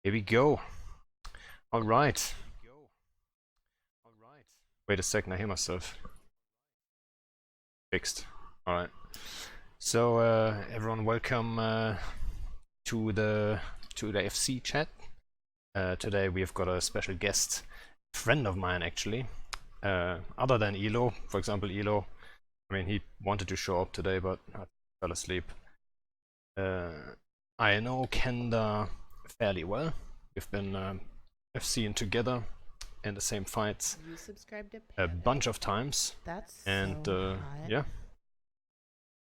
Here we go. All right. Wait a second, I hear myself. Fixed. All right. So everyone, welcome to the FC chat. Today we've got a special guest, friend of mine actually. Other than Elo, for example, Elo. I mean, he wanted to show up today, but I fell asleep. I know Kendarr fairly well. We've been FCing together in the same fights You subscribe to a Panda? bunch of times. That's And so hot. yeah,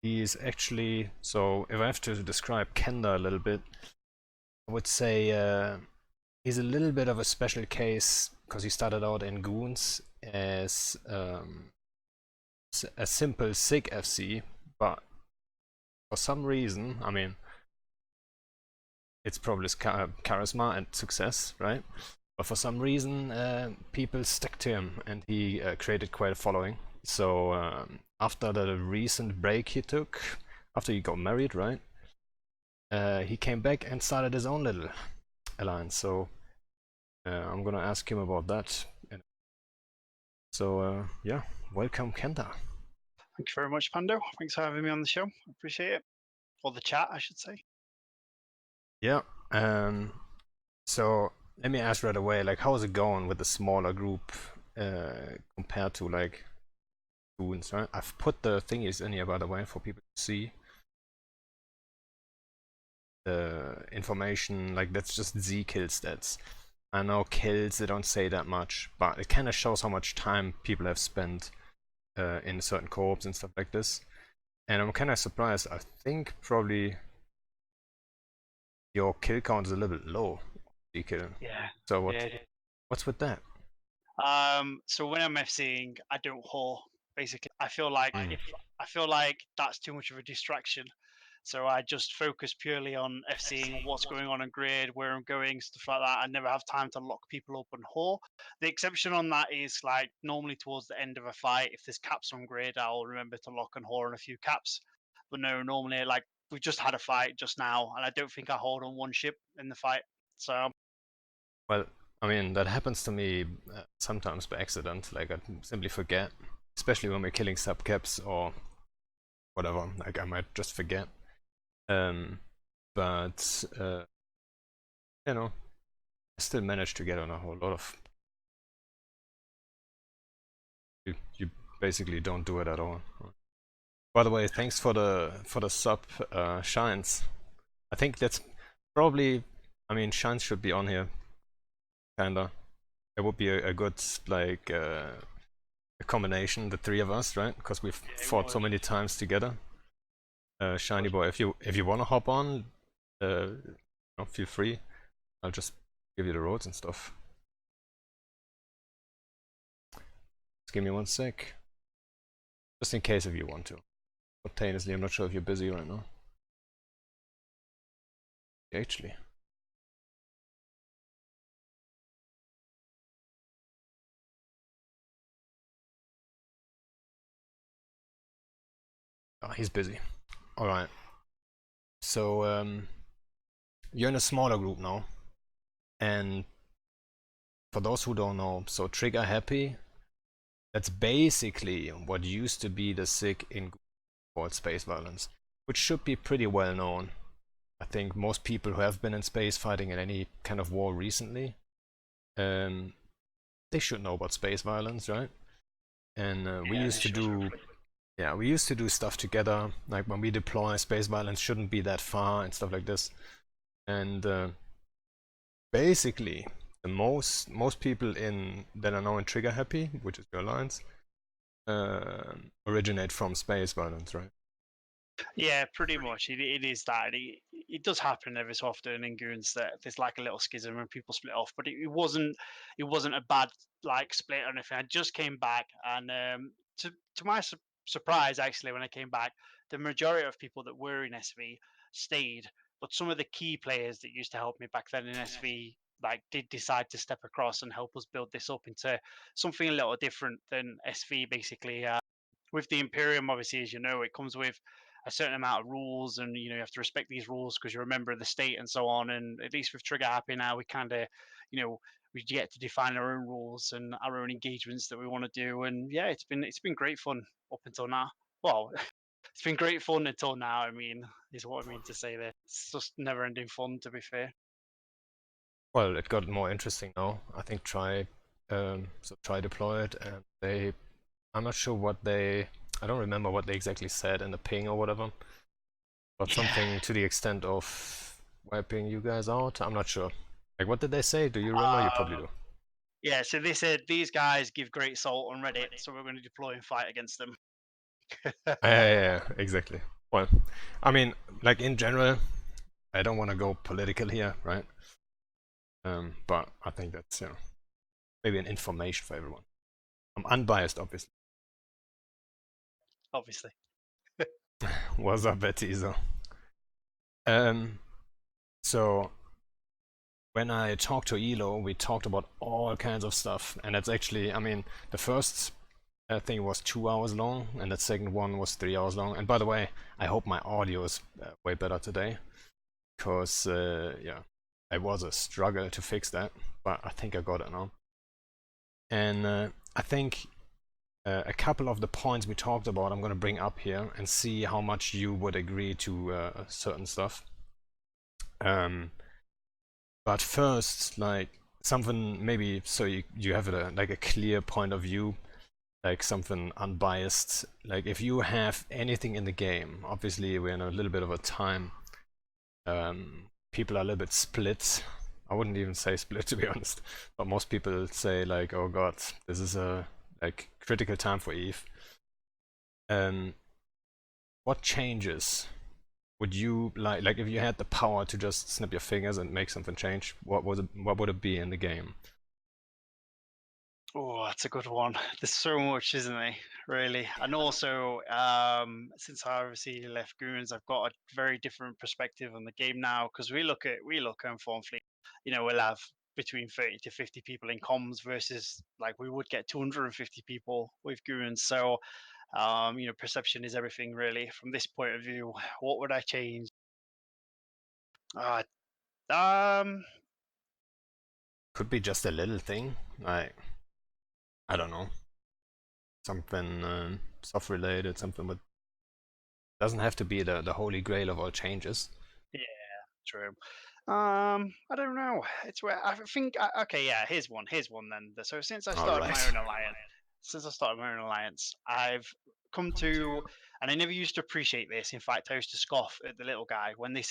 he's actually, so if I have to describe Kendarr a little bit, I would say he's a little bit of a special case because he started out in Goons as a simple SIG FC, but for some reason, I mean, it's probably his charisma and success, right? But for some reason, people stuck to him, and he created quite a following. So after the recent break he took, after he got married, right? He came back and started his own little alliance. So I'm gonna ask him about that. So yeah, welcome, Kendarr. Thank you very much, Pando. Thanks for having me on the show. I appreciate it. Or the chat, I should say. Yeah. So let me ask right away, like, how's it going with the smaller group compared to like Goons, right? I've put the thingies in here, by the way, for people to see the information. Like, that's just Z kill stats. I know kills, they don't say that much, but it kind of shows how much time people have spent in certain corps and stuff like this. And I'm kind of surprised. I think probably your kill count is a little bit low. Z kill. Yeah. So Yeah. what's with that? So when I'm FCing, I don't whore. Basically, I feel like that's too much of a distraction. So I just focus purely on FCing, what's going on in grid, where I'm going, stuff like that. I never have time to lock people up and whore. The exception on that is like normally towards the end of a fight, if there's caps on grid, I'll remember to lock and whore on a few caps. But no, normally like we just had a fight just now, and I don't think I hold on one ship in the fight. So Well, I mean, that happens to me sometimes by accident. Like, I simply forget, especially when we're killing subcaps or whatever. Like, I might just forget. But you know, I still managed to get on a whole lot of. You basically don't do it at all. By the way, thanks for the sub, Shines. I think that's probably. I mean, Shines should be on here, kinda. It would be a good like a combination, the three of us, right? Because we've fought so many times together. Shiny boy, if you wanna hop on, feel free. I'll just give you the roads and stuff. Just give me 1 sec. Just in case if you want to. Spontaneously, I'm not sure if you're busy right now. Actually. Oh, he's busy. Alright. So, you're in a smaller group now. And for those who don't know, so Trigger Happy, that's basically what used to be the SIG in called Space Violence, which should be pretty well known. I think most people who have been in space fighting in any kind of war recently, they should know about space violence, right? And we used to do stuff together. Like when we deploy, space violence shouldn't be that far and stuff like this. And basically, the most people in that are now in Trigger Happy, which is your alliance, originate from space violence, right? yeah, pretty much. It is that. It does happen every so often in Goons that there's like a little schism and people split off, but it wasn't a bad like split or anything. I just came back, and to my surprise, actually, when I came back, the majority of people that were in SV stayed, but some of the key players that used to help me back then in SV like did decide to step across and help us build this up into something a little different than SV. Basically, with the Imperium, obviously, as you know, it comes with a certain amount of rules, and you have to respect these rules because you're a member of the state and so on. And at least with Trigger Happy now, we kind of, you know, we get to define our own rules and our own engagements that we want to do. And yeah, it's been great fun up until now. Well, it's been great fun until now. I mean, is what I mean to say there. It's just never ending fun, to be fair. Well, it got more interesting now. I think try deployed, and I'm not sure what I don't remember what they exactly said in the ping or whatever, but Yeah. something to the extent of wiping you guys out. I'm not sure. Like, what did they say? Do you remember? You probably Um, do. yeah. So they said these guys give great salt on Reddit, so we're going to deploy and fight against them. Yeah, exactly. Well, I mean, like in general, I don't want to go political here, right? But I think that's maybe an information for everyone. I'm unbiased, obviously. Obviously. What's up, Betty? Um, so when I talked to Elo, we talked about all kinds of stuff, and that's actually, I mean, the first thing was 2 hours long, and the second one was 3 hours long. And by the way, I hope my audio is way better today, because yeah, it was a struggle to fix that, but I think I got it now. And I think a couple of the points we talked about, I'm gonna bring up here and see how much you would agree to certain stuff. But first, like something maybe so you have like a clear point of view, like something unbiased. Like if you have anything in the game, obviously we're in a little bit of a time. People are a little bit split. I wouldn't even say split to be honest, but most people say like, "Oh God, this is a like critical time for Eve." Um, what changes would you like if you had the power to just snap your fingers and make something change? What would it be in the game? Oh, that's a good one. There's so much, isn't there? Really, and also, since I obviously left Goons, I've got a very different perspective on the game now. Because we look at Inform Fleet, we'll have between 30 to 50 people in comms versus like we would get 250 people with Goons. So, perception is everything, really. From this point of view, what would I change? Uh, um, Could be just a little thing, like I don't know, something soft related, something, but doesn't have to be the holy grail of all changes. yeah, true. I don't know. It's where I think. Okay, yeah. Here's one then. So since I All started my right. own alliance, I've come to, and I never used to appreciate this. In fact, I used to scoff at the little guy when they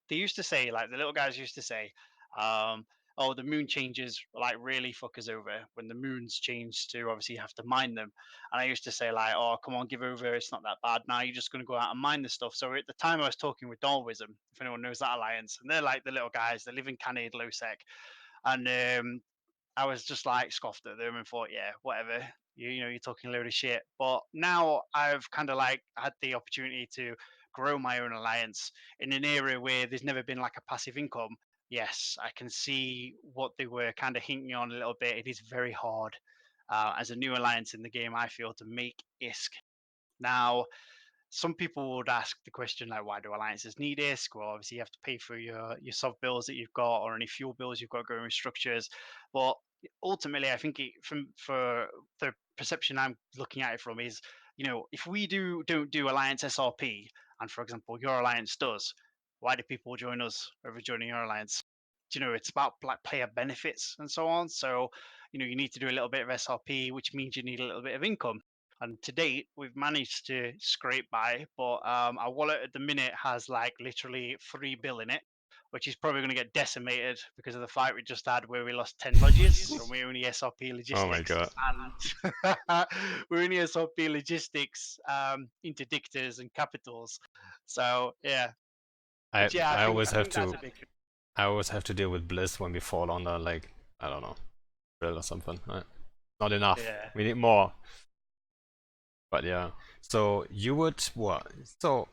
used to say like the little guys used to say, um, "Oh, the moon changes like really fuck us over when the moons change to obviously you have to mine them." And I used to say like, "Oh, come on, give over. It's not that bad. Now you're just going to go out and mine the stuff." So at the time, I was talking with Darwism, if anyone knows that alliance, and they're like the little guys. They live in Canade, low sec, and I was just like scoffed at them and thought, yeah, whatever. You're talking a load of shit. But now I've kind of like had the opportunity to grow my own alliance in an area where there's never been like a passive income. Yes, I can see what they were kind of hinting on a little bit. It is very hard as a new alliance in the game, I feel, to make ISK. Now, some people would ask the question like, why do alliances need ISK? Well, obviously you have to pay for your sub bills that you've got or any fuel bills you've got going with structures. But ultimately, I think for the perception I'm looking at it from is, if we don't do alliance SRP, and for example your alliance does, why do people join us over joining your alliance? It's about like player benefits and so on. So, you need to do a little bit of SRP, which means you need a little bit of income. And to date, we've managed to scrape by, but our wallet at the minute has like literally 3 bill in it, which is probably going to get decimated because of the fight we just had where we lost 10 lodges and we're only SRP Oh my logistics god. and we're only SRP logistics interdictors and capitals. So yeah, I but yeah, I I think always I have think that's to a big thing. I always have to deal with bliss when we fall under like I don't know drill or something. Right? Not enough. Yeah. We need more. But yeah. So you would what? So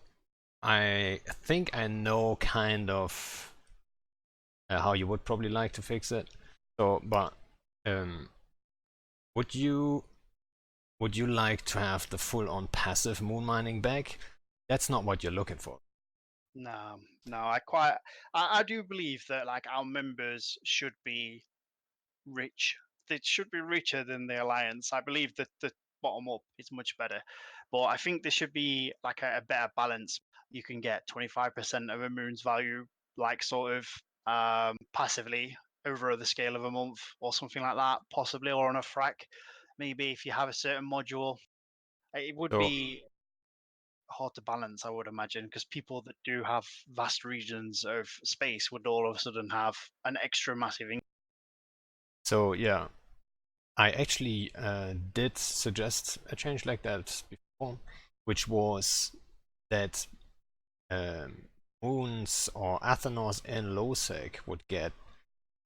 I think I know kind of how you would probably like to fix it. So, but um, would you would you like to have the full-on passive moon mining back? that's not what you're looking for. No, no, I do believe that like our members should be rich. They should be richer than the alliance. I believe that the bottom up is much better, but I think there should be like a better balance. You can get 25% of a moon's value, like sort of passively over the scale of a month or something like that, possibly, or on a frac. Maybe if you have a certain module, it would So be hard to balance, I would imagine, because people that do have vast regions of space would all of a sudden have an extra massive income. so yeah, I actually did suggest a change like that before, which was that Moons or Athanos and Losec would get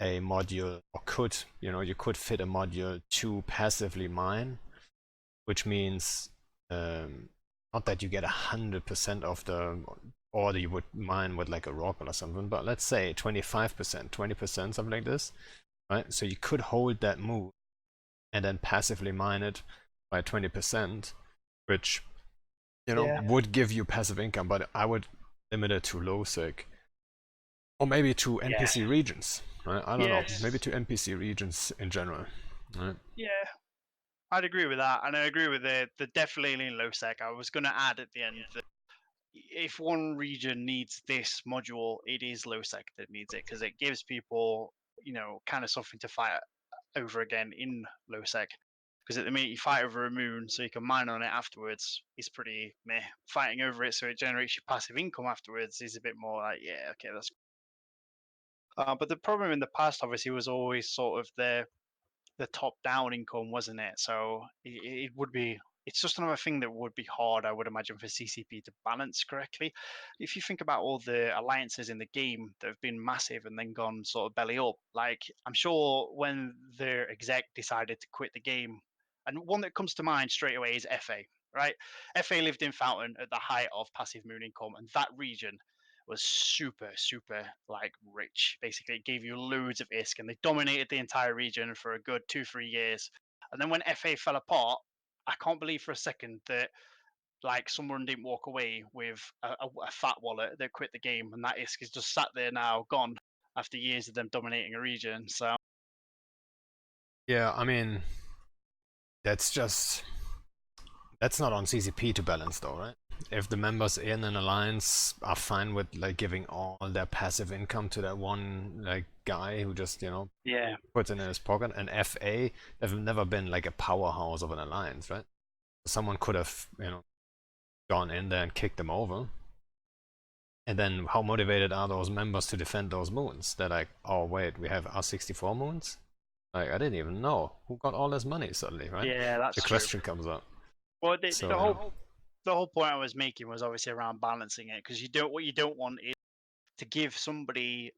a module, or could, you could fit a module to passively mine, which means not that you get 100% of the, or you would mine with like a rock or something, but let's say 25%, 20%, something like this, right? So you could hold that move and then passively mine it by 20%, which Yeah, would give you passive income, but I would limit it to low sec, or maybe to yeah, NPC regions, right? I don't know, maybe yes, to NPC regions in general, right? yeah. I'd agree with that, and I agree with the definitely in low sec. I was going to add at the end that if one region needs this module, it is low sec that needs it because it gives people, kind of something to fight over again in low sec. Because at the minute you fight over a moon, so you can mine on it afterwards, is pretty meh. Fighting over it, so it generates your passive income afterwards, is a bit more like, yeah, okay, that's. But the problem in the past, obviously, was always sort of the top down income, wasn't it? So it would be. It's just another thing that would be hard, I would imagine, for CCP to balance correctly. If you think about all the alliances in the game that have been massive and then gone sort of belly up, like I'm sure when their exec decided to quit the game, and one that comes to mind straight away is FA, right? FA lived in Fountain at the height of passive moon income, and that region was super, super like rich. Basically, it gave you loads of ISK, and they dominated the entire region for a good 2-3 years. And then when FA fell apart, I can't believe for a second that like someone didn't walk away with a fat wallet that quit the game, and that ISK is just sat there now, gone after years of them dominating a region. So Yeah, I mean, that's just, that's not on CCP to balance though, right? If the members in an alliance are fine with like giving all their passive income to that one like guy who just, yeah, puts it in his pocket, and FA, they've never been like a powerhouse of an alliance, right? Someone could have, gone in there and kicked them over. And then how motivated are those members to defend those moons? They're like, oh wait, we have our 64 moons? Like, I didn't even know. Who got all this money suddenly, right? yeah, The that's true. question comes up. Well, So, yeah. the whole point I was making was obviously around balancing it because you don't want is to give somebody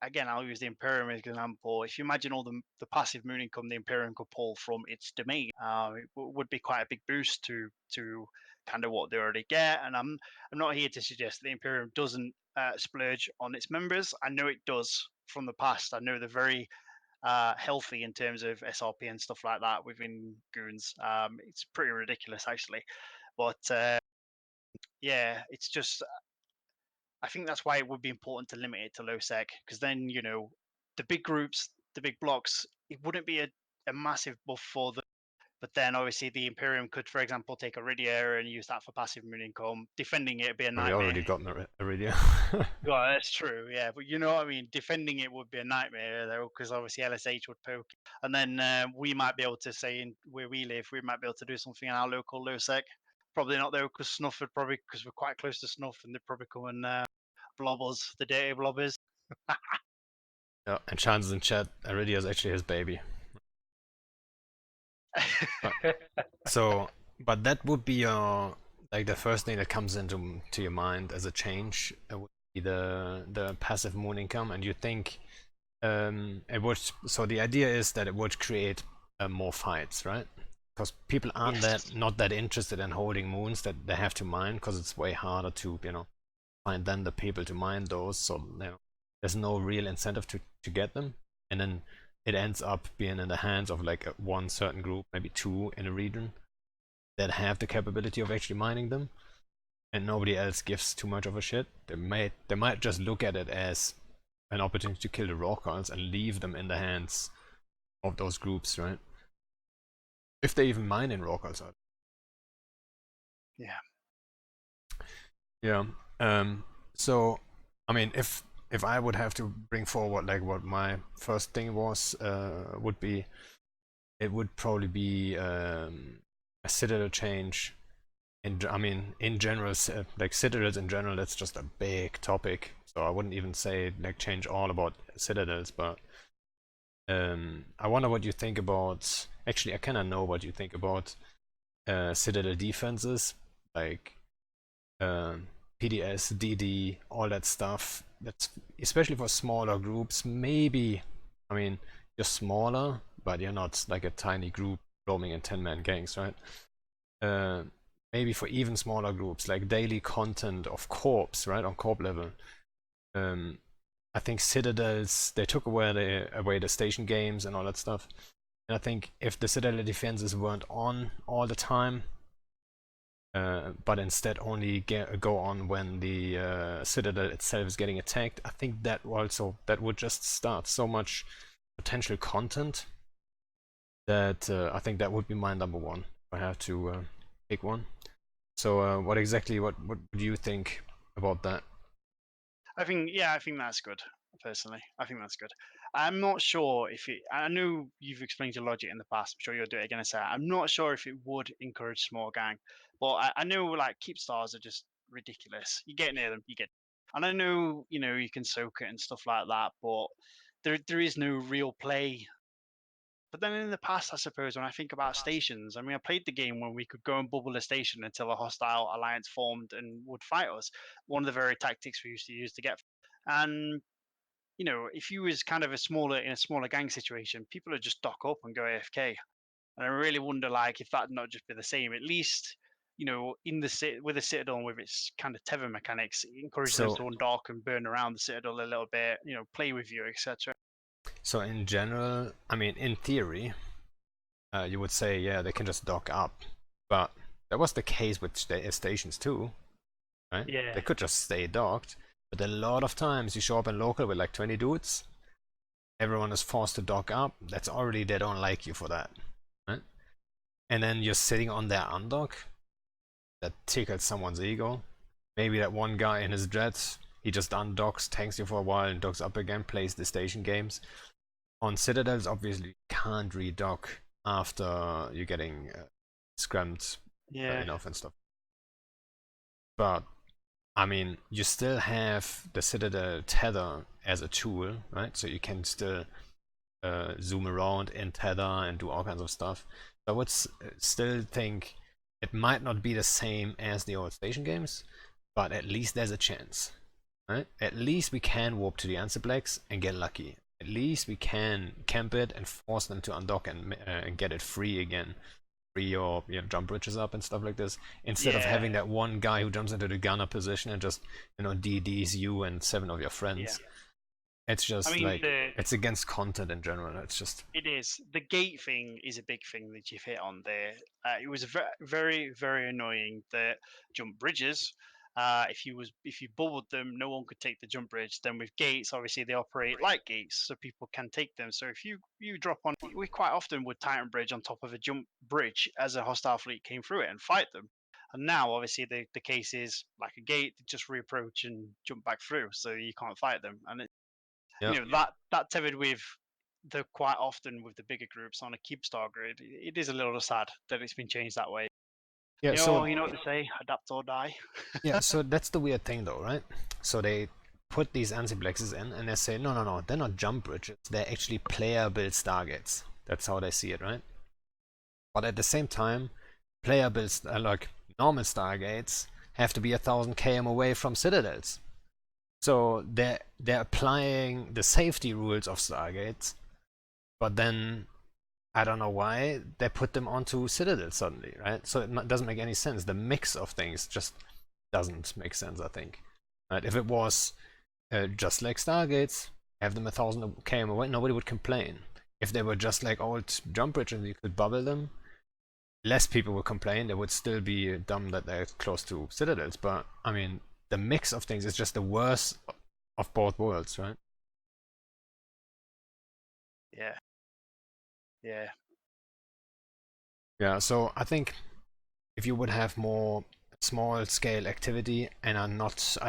again, I'll use the Imperium as an example. If you imagine all the passive moon income the Imperium could pull from its domain, it would be quite a big boost to kind of what they already get. And I'm not here to suggest the Imperium doesn't splurge on its members. I know it does from the past. I know they're very healthy in terms of SRP and stuff like that within goons. It's pretty ridiculous actually, but yeah, it's just I think that's why it would be important to limit it to low sec because then the big groups, the big blocks, it wouldn't be a massive buff for them. But then obviously the Imperium could, for example, take Iridia and use that for passive moon income. Defending it would be a We nightmare. already got Iridia. Well, that's true, yeah. But you know what I mean? Defending it would be a nightmare though, because obviously LSH would poke. And then we might be able to say in where we live, we might be able to do something in our local low sec. Probably not though, because Snuff would probably, because we're quite close to Snuff, and they'd probably come and blobbers, the dirty blobbers. Yeah, and Chan's in chat, Iridia is actually his baby. But, so, but that would be like the first thing that comes into your mind as a change, would be the passive moon income, and you think it would. So the idea is that it would create more fights, right? Because people aren't Yes. not that interested in holding moons that they have to mine, because it's way harder to find then the people to mine those. So there's no real incentive to get them, and then it ends up being in the hands of like one certain group, maybe two in a region, that have the capability of actually mining them. and nobody else gives too much of a shit, they might just look at it as an opportunity to kill the raw cards and leave them in the hands of those groups, right? If they even mine in raw cards. Yeah. Yeah. So, I mean, if I would have to bring forward like what my first thing was, would be, it would probably be a Citadel change. I mean, in general, like Citadels in general, that's just a big topic. So I wouldn't even say like change all about Citadels, but I wonder what you think about. Actually, I kind of know what you think about Citadel defenses, like um, PDS, DD, all that stuff. That's especially for smaller groups. Maybe, I mean, you're smaller, but you're not like a tiny group roaming in 10-man gangs, right? Uh, Maybe for even smaller groups, like daily content of corps, right, on corp level. Um, I think Citadels, they took away the station games and all that stuff. And I think if the Citadel defenses weren't on all the time, but instead only go on when the Citadel itself is getting attacked, I think that would just start so much potential content that I think that would be my number one if I have to pick one. So what do you think about that? I think that's good. Personally, I think that's good. I'm not sure if it. I know you've explained your logic in the past. I'm sure you'll do it again. I say I'm not sure if it would encourage small gang, but I know like keep stars are just ridiculous. You get near them, you get. And I know you can soak it and stuff like that, but there is no real play. But then in the past, I suppose, when I think about stations, I mean, I played the game when we could go and bubble a station until a hostile alliance formed and would fight us. One of the very tactics we used to use to get. And if you was kind of in a smaller gang situation, people would just dock up and go AFK. And I really wonder, like, if that'd not just be the same. At least, in the with the citadel and with its kind of tether mechanics, it encourages us So to undock and burn around the citadel a little bit. Play with you, etc. so in general, I mean, in theory, you would say, yeah, they can just dock up, but that was the case with stations too, right? Yeah, They could just stay docked, but a lot of times you show up in local with like 20 dudes, everyone is forced to dock up. That's already, they don't like you for that, right? And then you're sitting on their undock. That tickles someone's ego. Maybe that one guy in his dreads, he just undocks, tanks you for a while, and docks up again, plays the station games. On Citadels, obviously, you can't redock after you're getting scrammed yeah, enough and stuff. But I mean, you still have the Citadel tether as a tool, right? So you can still zoom around in tether and do all kinds of stuff. So I would still think it might not be the same as the old station games, but at least there's a chance, right? At least we can warp to the Ansiplex and get lucky. At least we can camp it and force them to undock and get it free again. Free your jump bridges up and stuff like this. Instead of yeah, having that one guy who jumps into the gunner position and just DDs you and 7 of your yeah. friends. It's I just mean, like it's against content in general. It's just it is. The gate thing is a big thing that you've hit on there. It was very, very annoying that jump bridges. If you bubbled them, no one could take the jump bridge. Then with gates, obviously they operate like gates, so people can take them. So if you drop on, we quite often would Titan bridge on top of a jump bridge as a hostile fleet came through it and fight them. And now, obviously, the case is like a gate, they just reapproach and jump back through, so you can't fight them. And yeah. that tethered with the quite often with the bigger groups on a keep star grid, it is a little sad that it's been changed that way. Yeah, so You know what they say, adapt or die. yeah, so that's the weird thing though, right? So they put these antiplexes in and they say no no no, they're not jump bridges, they're actually player built stargates. That's how they see it, right? But at the same time, player built like normal stargates have to be 1,000 km away from citadels. So they're applying the safety rules of stargates, but then I don't know why they put them onto citadels suddenly, right? So it doesn't make any sense. The mix of things just doesn't make sense, I think. Right? If it was just like Stargates, have them 1,000 km away, nobody would complain. If they were just like old jump bridges and you could bubble them, less people would complain. They would still be dumb that they're close to citadels, but I mean, the mix of things is just the worst of both worlds, right? Yeah. Yeah. Yeah, so I think if you would have more small scale activity, and I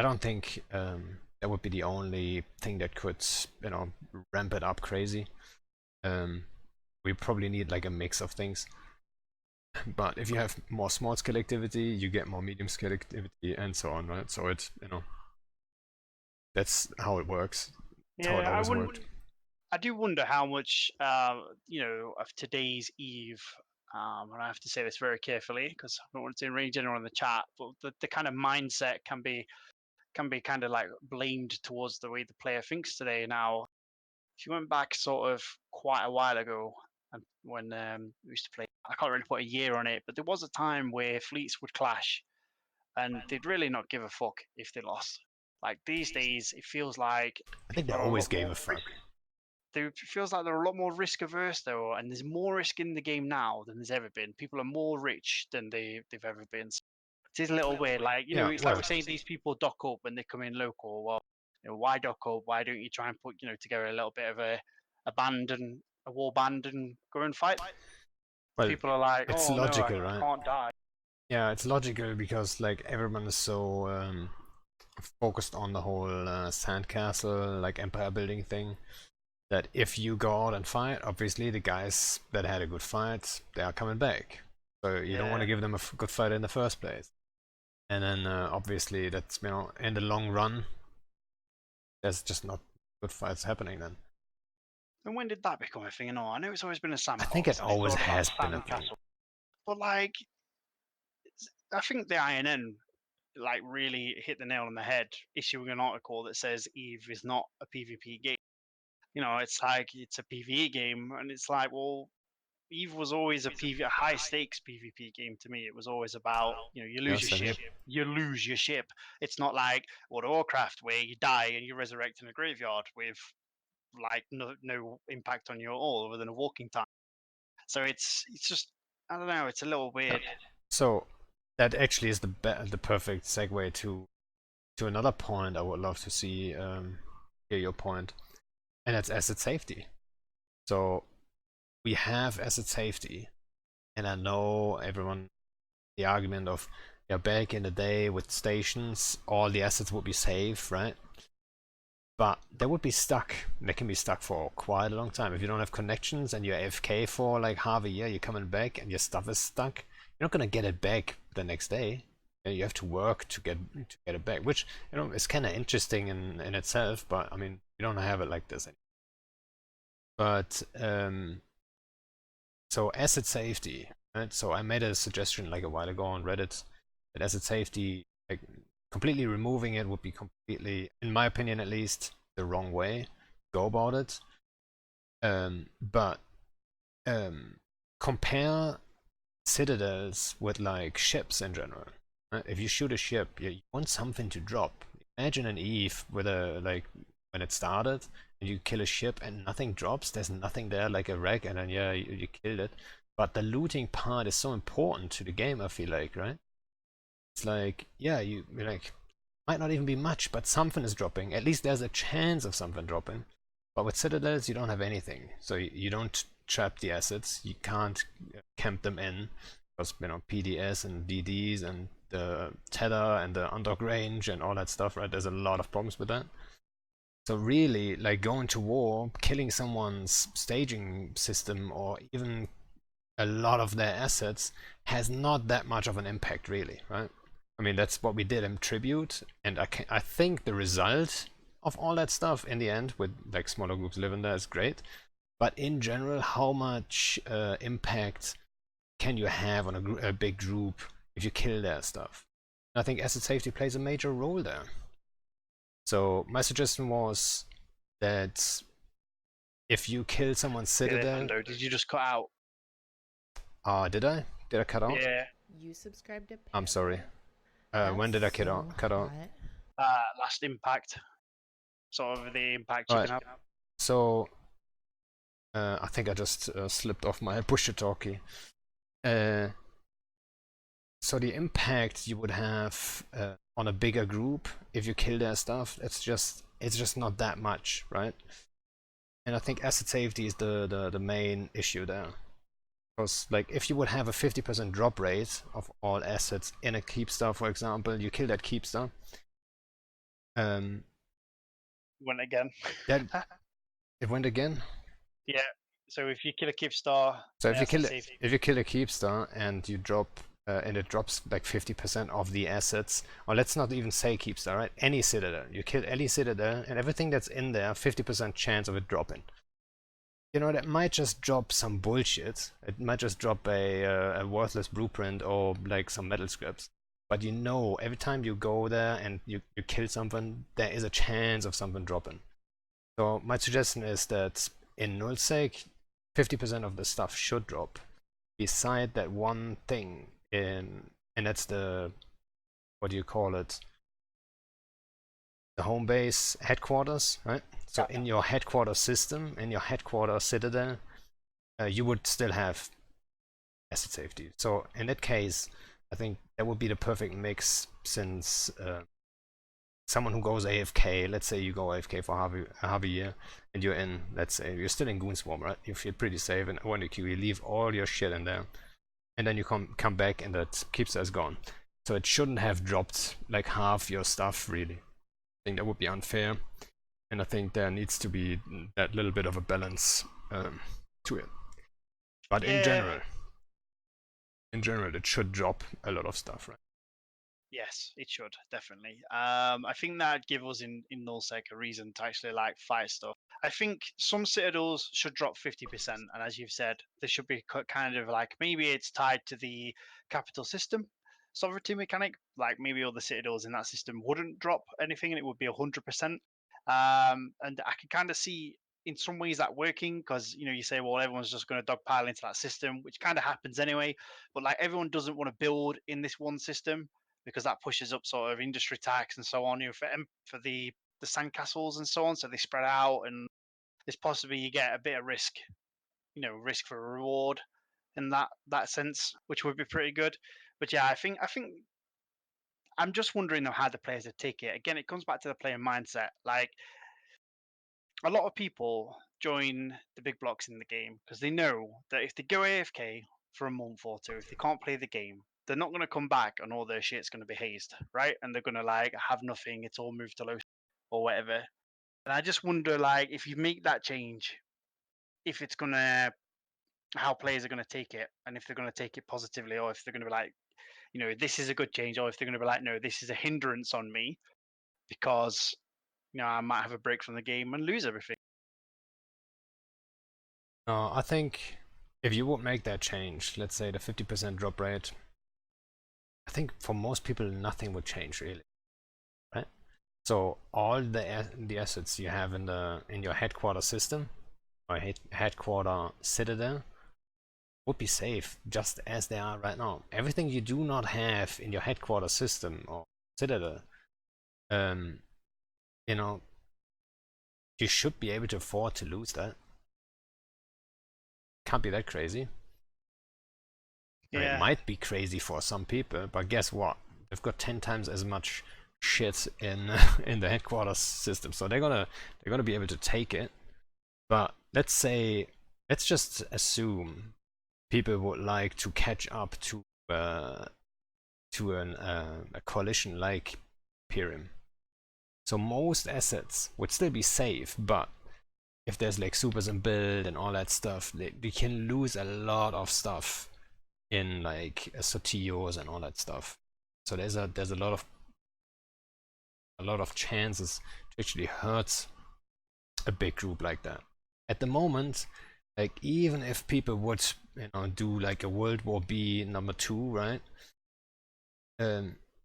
don't think that would be the only thing that could, ramp it up crazy. We probably need like a mix of things. But if you have more small scale activity, you get more medium scale activity and so on, right? So that's how it works. That's how it Yeah, always worked. I do wonder how much, of today's Eve, and I have to say this very carefully because I don't want to range anyone in the chat, but the kind of mindset can be kind of like blamed towards the way the player thinks today. Now, if you went back sort of quite a while ago, when we used to play, I can't really put a year on it, but there was a time where fleets would clash, and they'd really not give a fuck if they lost. Like these days, it feels like I think they people are a always lot gave more a fuck. it feels like they're a lot more risk averse though, and there's more risk in the game now than there's ever been. People are more rich than they've ever been. So it is a little weird. Like Yeah, it's like well, we're saying these people dock up when they come in local. Well, why dock up? Why don't you try and put together a little bit of a band and a war band and go and fight? well, People are like, it's oh no, logical, I right? can't die. Yeah, it's logical because like everyone is so focused on the whole sandcastle, like empire building thing, that if you go out and fight, obviously the guys that had a good fight, they are coming back. So you don't want Yeah. to give them a good fight in the first place. And then obviously that's, in the long run, there's just not good fights happening then. And when did that become a thing? And all? I know it's always been a I think it sandbox, and it's always all about has been a thing. sandcastle. But like, I think the INN like really hit the nail on the head, issuing an article that says Eve is not a PvP game. It's like it's a PvE game, and it's like, well, Eve was always a high stakes PvP game to me. It was always about you Yeah, lose your same here. ship, you lose your ship. It's not like World of Warcraft where you die and you resurrect in a graveyard with like no impact on you at all other than a walking time. So it's just I don't know. It's a little Yeah. weird. So that actually is the perfect segue to another point I would love to see, hear your point, and that's asset safety. So we have asset safety, and I know everyone, the argument of, yeah, back in the day with stations, all the assets would be safe, right? But they would be stuck. They can be stuck for quite a long time. If you don't have connections and you're AFK for like half a year, you're coming back and your stuff is stuck, you're not gonna get it back the next day. And you have to work to get it back, which is kind of interesting in itself. But I mean, you don't have it like this anymore. But so asset safety, right? So I made a suggestion like a while ago on Reddit that asset safety, like completely removing it would be completely, in my opinion at least, the wrong way to go about it. But compare citadels with like ships in general. Right? If you shoot a ship, you want something to drop. Imagine an Eve with a like when it started and you kill a ship and nothing drops. There's nothing there like a wreck, and then yeah, you killed it. But the looting part is so important to the game. I feel like, right? It's like, yeah, you like might not even be much, but something is dropping. At least there's a chance of something dropping. But with citadels, you don't have anything, so you don't trap the assets. You can't camp them in because PDS and DDs and the tether and the undock range and all that stuff. Right? There's a lot of problems with that. So really, like going to war, killing someone's staging system or even a lot of their assets has not that much of an impact, really, right? I mean, that's what we did in Tribute, and I think the result of all that stuff in the end, with like smaller groups living there, is great. But in general, how much impact can you have on a big group if you kill their stuff? And I think asset safety plays a major role there. So my suggestion was that if you kill someone's Yeah, citadel, did you just cut out? did I? Did I cut out? Yeah. You subscribe to I'm sorry. Panda? When did I That's cut out? so Cut out? hot. Last impact. Sort of the impact you Right. can have. So I think I just slipped off my push to talkie. so the impact you would have on a bigger group if you kill their stuff, it's just not that much, right? And I think asset safety is the main issue there. Because like if you would have a 50% drop rate of all assets in a keepstar, for example, you kill that keepstar, Went again. that it went again. Yeah. So if you kill a Kivstar, So if you kill safety. if you kill a keepstar and you drop and it drops like 50% of the assets, or let's not even say keepstar, right? Any citadel, you kill any citadel and everything that's in there, 50% chance of it dropping. You know, that might just drop some bullshit. It might just drop a worthless blueprint or like some metal scripts. But you know, every time you go there and you kill something, there is a chance of something dropping. So my suggestion is that in nullsec, 50% of the stuff should drop. Beside that one thing in, and that's the, what do you call it? The home base headquarters, right? So in your headquarters system, in your headquarters citadel, you would still have asset safety. So in that case, I think that would be the perfect mix, since someone who goes AFK, let's say you go AFK for half a year, and you're in, let's say you're still in Goon Swarm, right? You feel pretty safe, and when you queue, you leave all your shit in there, and then you come back, and that keeps us gone. So it shouldn't have dropped like half your stuff, really. I think that would be unfair, and I think there needs to be that little bit of a balance to it. But in general, it should drop a lot of stuff, right? Yes, it should definitely. I think that give us in nullsec a reason to actually like fight stuff. I think some citadels should drop 50%, and as you've said, there should be kind of like maybe it's tied to the capital system sovereignty mechanic. Like maybe all the citadels in that system wouldn't drop anything, and it would be 100%. And I can kind of see in some ways that working, because you know you say, well, everyone's just going to dogpile into that system, which kind of happens anyway. But like everyone doesn't want to build in this one system, because that pushes up sort of industry tax and so on, you know, for the sandcastles and so on. So they spread out, and there's possibly you get a bit of risk, you know, risk for reward in that sense, which would be pretty good. But yeah, I think I'm just wondering though how the players would take it. Again, it comes back to the player mindset. Like a lot of people join the big blocks in the game because they know that if they go AFK for a month or two, if they can't play the game, they're not going to come back and all their shit's going to be hazed, right? And they're going to like have nothing. It's all moved to low or whatever. And I just wonder, like, if you make that change, if it's going to, how players are going to take it, and if they're going to take it positively, or if they're going to be like, you know, this is a good change, or if they're going to be like, no, this is a hindrance on me because, you know, I might have a break from the game and lose everything. I think if you would make that change, let's say the 50% drop rate, I think for most people nothing would change really, right? So all the assets you have in your headquarter system or headquarter citadel would be safe just as they are right now. Everything you do not have in your headquarter system or citadel, you know, you should be able to afford to lose that. Can't be that crazy. I mean, it might be crazy for some people, but guess what? They've got 10 times as much shit in in the headquarters system, so they're gonna be able to take it. But let's just assume people would like to catch up to a coalition like Pyrim. So most assets would still be safe, but if there's like supers and build and all that stuff, they can lose a lot of stuff in like Sotios and all that stuff. So there's a lot of chances to actually hurt a big group like that. At the moment, like even if people would, you know, do like a World War B #2, right?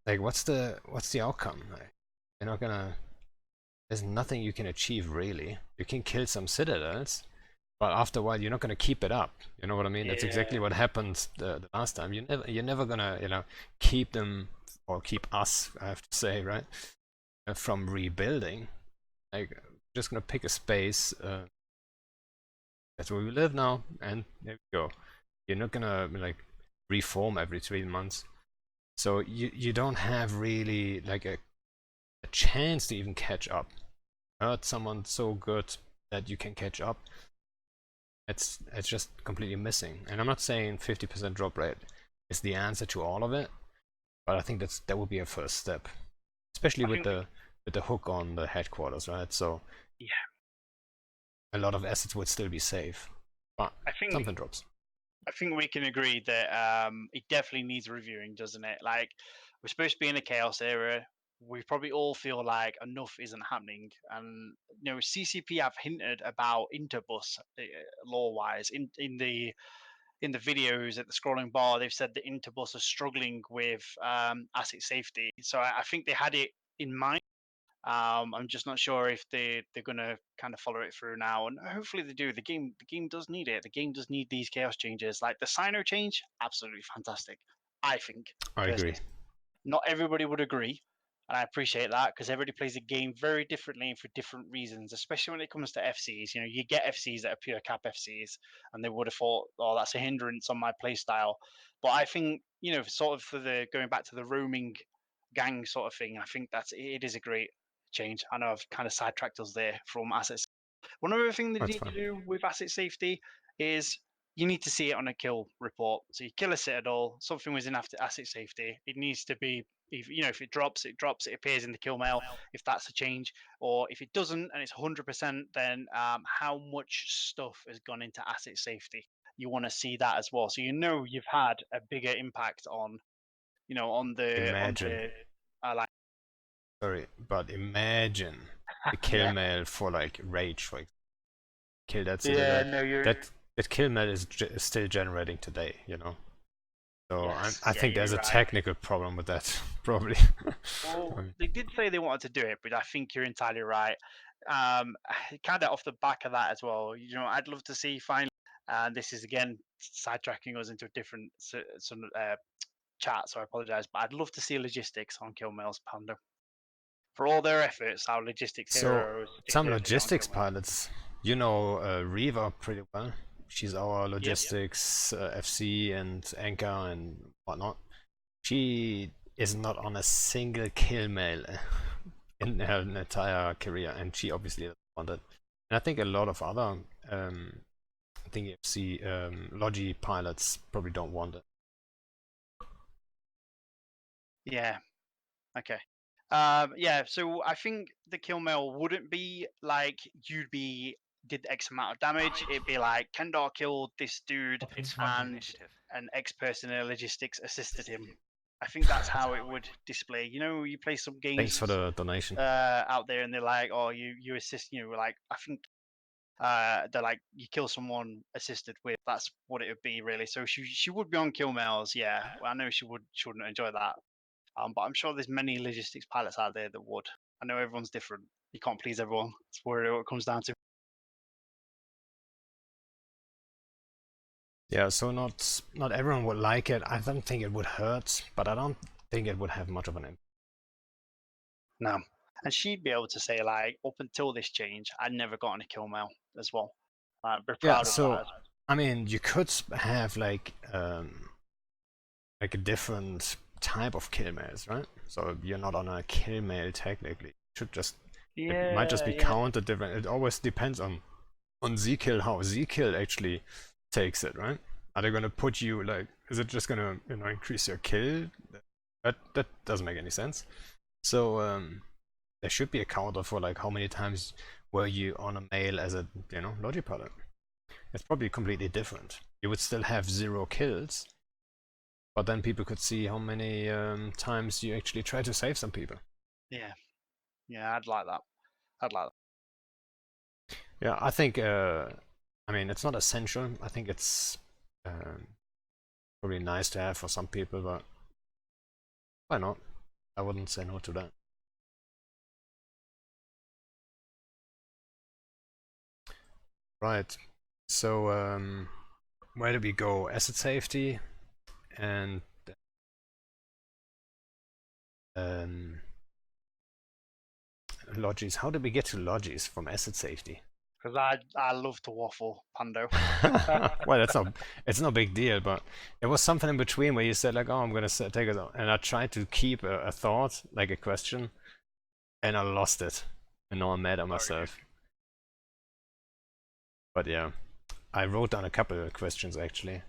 Like what's the outcome? Like, you're not gonna. There's nothing you can achieve really. You can kill some citadels, but after a while you're not gonna keep it up. You know what I mean? That's exactly what happened the last time. You're never gonna, you know, keep them, or keep us, I have to say, right, from rebuilding. Like just gonna pick a space. That's where we live now, and there we go. You're not gonna like reform every 3 months. So you don't have really like a chance to even catch up. Hurt someone so good that you can catch up. It's just completely missing. And I'm not saying 50% drop rate is the answer to all of it, but I think that would be a first step, especially I with think, the hook on the headquarters, right? So yeah, a lot of assets would still be safe, but I think something drops. I think we can agree that it definitely needs reviewing, doesn't it? Like, we're supposed to be in a chaos era. We probably all feel like enough isn't happening, and CCP have hinted about interbus law-wise in the videos at the scrolling bar. They've said that interbus are struggling with asset safety, so I think they had it in mind. I'm just not sure if they're gonna kind of follow it through now, and hopefully they do. The game does need it. The game does need these chaos changes, like the Sino change. Absolutely fantastic, I think. I agree. Personally, not everybody would agree, and I appreciate that because everybody plays the game very differently and for different reasons. Especially when it comes to FCs, you get FCs that are pure cap FCs, and they would have thought, "Oh, that's a hindrance on my play style." But I think sort of for the going back to the roaming gang sort of thing, I think it is a great change. I know I've kind of sidetracked us there from assets. One other thing they That's need to fine. do with asset safety is you need to see it on a kill report. So you kill a citadel, something was in after asset safety. It needs to be, if it drops, it drops. It appears in the kill mail if that's a change, or if it doesn't and it's 100%, then how much stuff has gone into asset safety? You want to see that as well, so you've had a bigger impact on, on Imagine, the like. sorry, but imagine the kill Yeah, mail for like Rage, for example. Kill that yeah, citadel. no, you're That kill mail is still generating today, you know. So yes, I yeah, think there's you're a right. technical problem with that, probably. I Well, mean, they did say they wanted to do it, but I think you're entirely right. Kind of off the back of that as well, I'd love to see finally, and this is again sidetracking us into a different chat, so I apologize, but I'd love to see logistics on Killmail's Panda. For all their efforts, our logistics so heroes some deserve to get on logistics Killmail. pilots, you know, Reva pretty well. She's our Yep. logistics FC and anchor and whatnot. She is not on a single kill mail in her entire career, and she obviously doesn't want it. And I think a lot of other, I think FC Logi pilots probably don't want it. Yeah. Okay. Yeah, so I think the kill mail wouldn't be like did X amount of damage. It'd be like Kendarr killed this dude and an X person in logistics assisted him. I think that's how it would display. You play some Thanks for games the donation. out there and they're like, oh, you assist, like I think they're like you kill someone assisted with. That's what it would be really. So she would be on kill mails. Yeah, I know she wouldn't enjoy that. But I'm sure there's many logistics pilots out there that would. I know everyone's different. You can't please everyone. That's where it comes down to. Yeah, so not everyone would like it. I don't think it would hurt, but I don't think it would have much of an impact. No. And she'd be able to say, like, up until this change, I'd never gotten a kill mail as well. We're Yeah, proud of so that. I mean, you could have like a different type of kill mails, right? So you're not on a kill mail technically. It might just Yeah, be yeah. counted different. It always depends on zkill, how zkill actually takes it, right? Are they gonna put you like? Is it just gonna increase your kill? That doesn't make any sense. So there should be a counter for like how many times were you on a mail as a logi pilot. It's probably completely different. You would still have 0 kills, but then people could see how many times you actually try to save some people. Yeah. Yeah, I'd like that. I'd like that. Yeah, I think. I mean, it's not essential. I think it's probably nice to have for some people, but why not? I wouldn't say no to that. Right. So where do we go? Asset safety and logis. How did we get to logis from asset safety? because I love to waffle, Pando. Well, it's no big deal, but it was something in between where you said like, "Oh, I'm gonna take it," and I tried to keep a thought, like a question, and I lost it, and now I'm mad at myself. But yeah, I wrote down a couple of questions actually.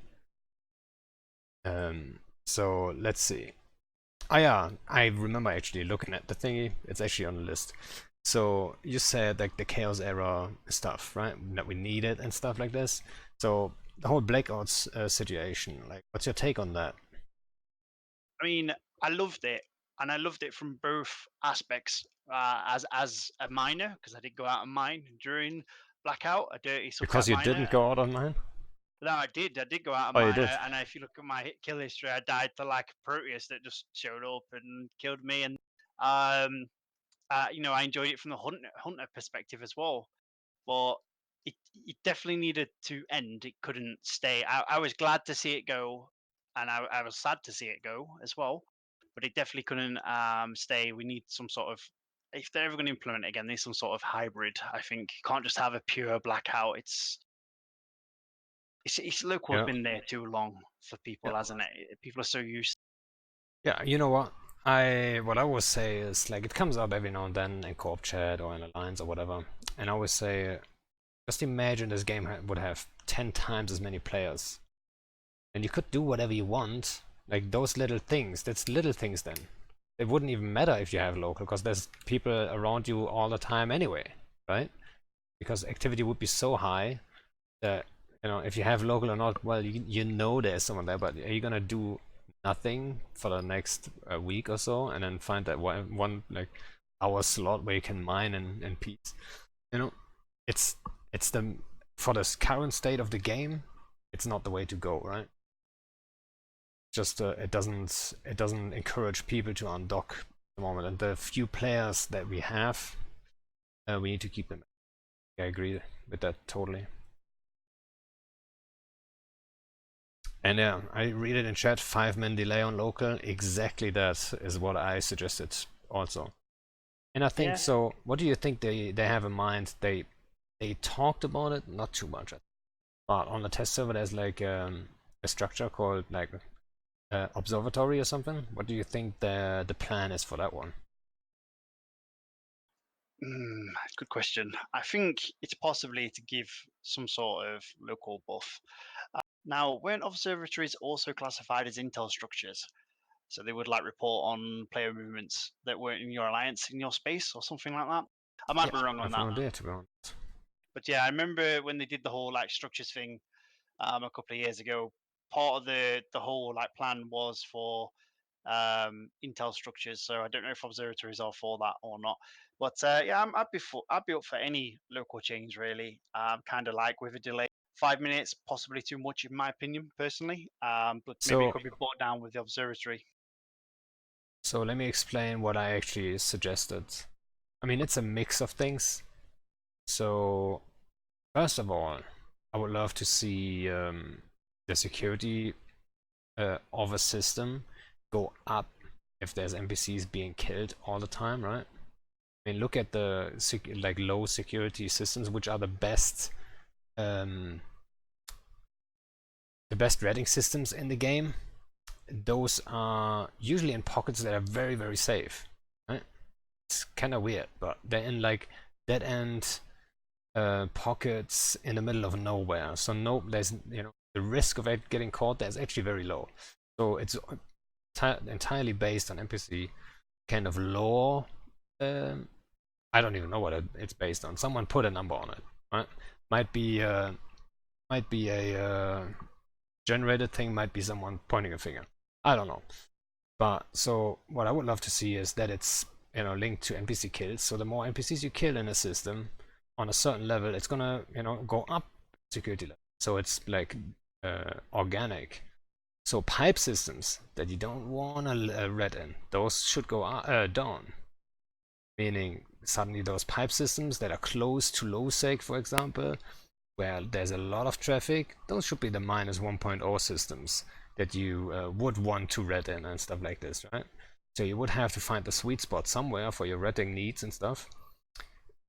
So let's see. Oh yeah, I remember actually looking at the thingy. It's actually on the list. So you said like the chaos era stuff, right? That we needed and stuff like this. So the whole blackouts situation, like, what's your take on that? I mean, I loved it, and I loved it from both aspects. As a miner, because I did go out and mine during blackout, a dirty Because subcat you miner. didn't go out on mine? No, I did. I did go out and Oh, you mine, did. and if you look at my hit kill history, I died to like a Proteus that just showed up and killed me. And I enjoyed it from the hunter perspective as well. But it definitely needed to end. It couldn't stay. I was glad to see it go, and I was sad to see it go as well. But it definitely couldn't stay. We need some sort of, if they're ever going to implement it again, there's some sort of hybrid. I think you can't just have a pure blackout. It's local has Yeah. been there too long for people, Yeah. hasn't it? People are so used. Yeah, you know what? What I always say is like it comes up every now and then in co-op chat or in alliance or whatever, and I always say, just imagine this game would have 10 times as many players, and you could do whatever you want. Like those little things, that's little things then. It wouldn't even matter if you have local, because there's people around you all the time anyway, right? Because activity would be so high that, if you have local or not, well, you know there's someone there, but are you gonna do nothing for the next week or so and then find that one like hour slot where you can mine in peace? It's the for this current state of the game, it's not the way to go, right? Just it doesn't encourage people to undock at the moment, and the few players that we have, we need to keep them. I agree with that totally. And yeah, I read it in chat, 5-man delay on local. Exactly that is what I suggested also. And I think so. What do you think they have in mind? They talked about it, not too much, but on the test server there's like a structure called like observatory or something. What do you think the plan is for that one? Good question. I think it's possibly to give some sort of local buff. Now, weren't observatories also classified as intel structures? So they would like report on player movements that weren't in your alliance, in your space, or something like that. I might be wrong on I've that. no idea, to be honest. But yeah, I remember when they did the whole like structures thing a couple of years ago. Part of the whole like plan was for intel structures. So I don't know if observatories are for that or not. But yeah, I'd be up for any local change really. Kind of like with a delay, 5 minutes, possibly too much in my opinion personally. But maybe it could be brought down with the observatory. So let me explain what I actually suggested. I mean, it's a mix of things. So first of all, I would love to see the security of a system go up if there's NPCs being killed all the time, right? I mean, look at the like low security systems, which are the best rating systems in the game. Those are usually in pockets that are very, very safe, right? It's kind of weird, but they're in like dead end pockets in the middle of nowhere. So there's the risk of it getting caught there's actually very low. So it's entirely based on NPC kind of lore. I don't even know what it's based on. Someone put a number on it, right? Might be a generated thing, might be someone pointing a finger. I don't know. But so what I would love to see is that it's linked to NPC kills. So the more NPCs you kill in a system on a certain level, it's gonna go up security level. So it's like organic. So pipe systems that you don't want to red in, those should go down. Meaning suddenly those pipe systems that are close to low sec, for example, where there's a lot of traffic, those should be the minus 1.0 systems that you would want to red in and stuff like this, right? So you would have to find the sweet spot somewhere for your redding needs and stuff,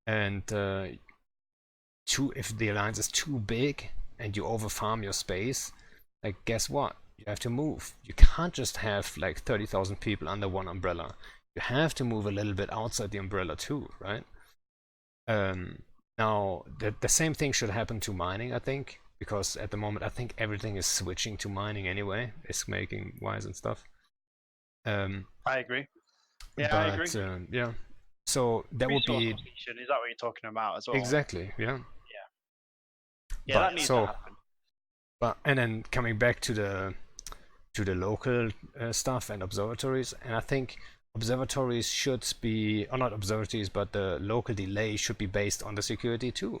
and if the alliance is too big and you overfarm your space, like guess what? You have to move. You can't just have like 30,000 people under one umbrella. You have to move a little bit outside the umbrella too, right? Now the same thing should happen to mining, I think, because at the moment I think everything is switching to mining anyway. It's making wise and stuff. I agree. Yeah, but, I agree. Yeah. So that would Resource be completion, is that what you're talking about as well? exactly, yeah. Yeah, that needs to happen. But and then coming back to the local stuff and observatories, and I think observatories should be, or not observatories, but the local delay should be based on the security too.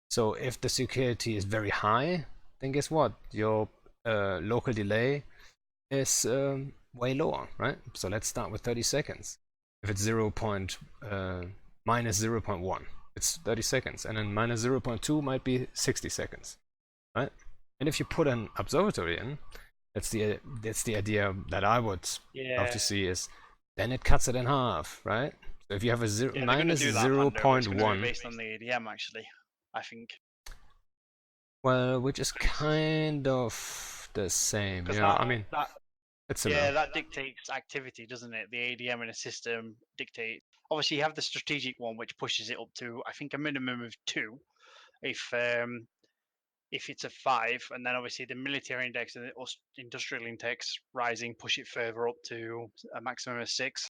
So if the security is very high, then guess what? Your local delay is way lower, right? So let's start with 30 seconds. If it's minus 0.1, it's 30 seconds, and then minus 0.2 might be 60 seconds, right? And if you put an observatory in, that's the idea that I would love to see, is then it cuts it in half, right? So if you have a minus 0.1, based on the ADM, actually, I think. Well, which is kind of the same. Yeah, I mean, it's similar. Yeah, that dictates activity, doesn't it? The ADM in a system dictates. Obviously, you have the strategic one, which pushes it up to, I think, a minimum of 2. If it's a 5, and then obviously the military index and the industrial index rising push it further up to a maximum of 6.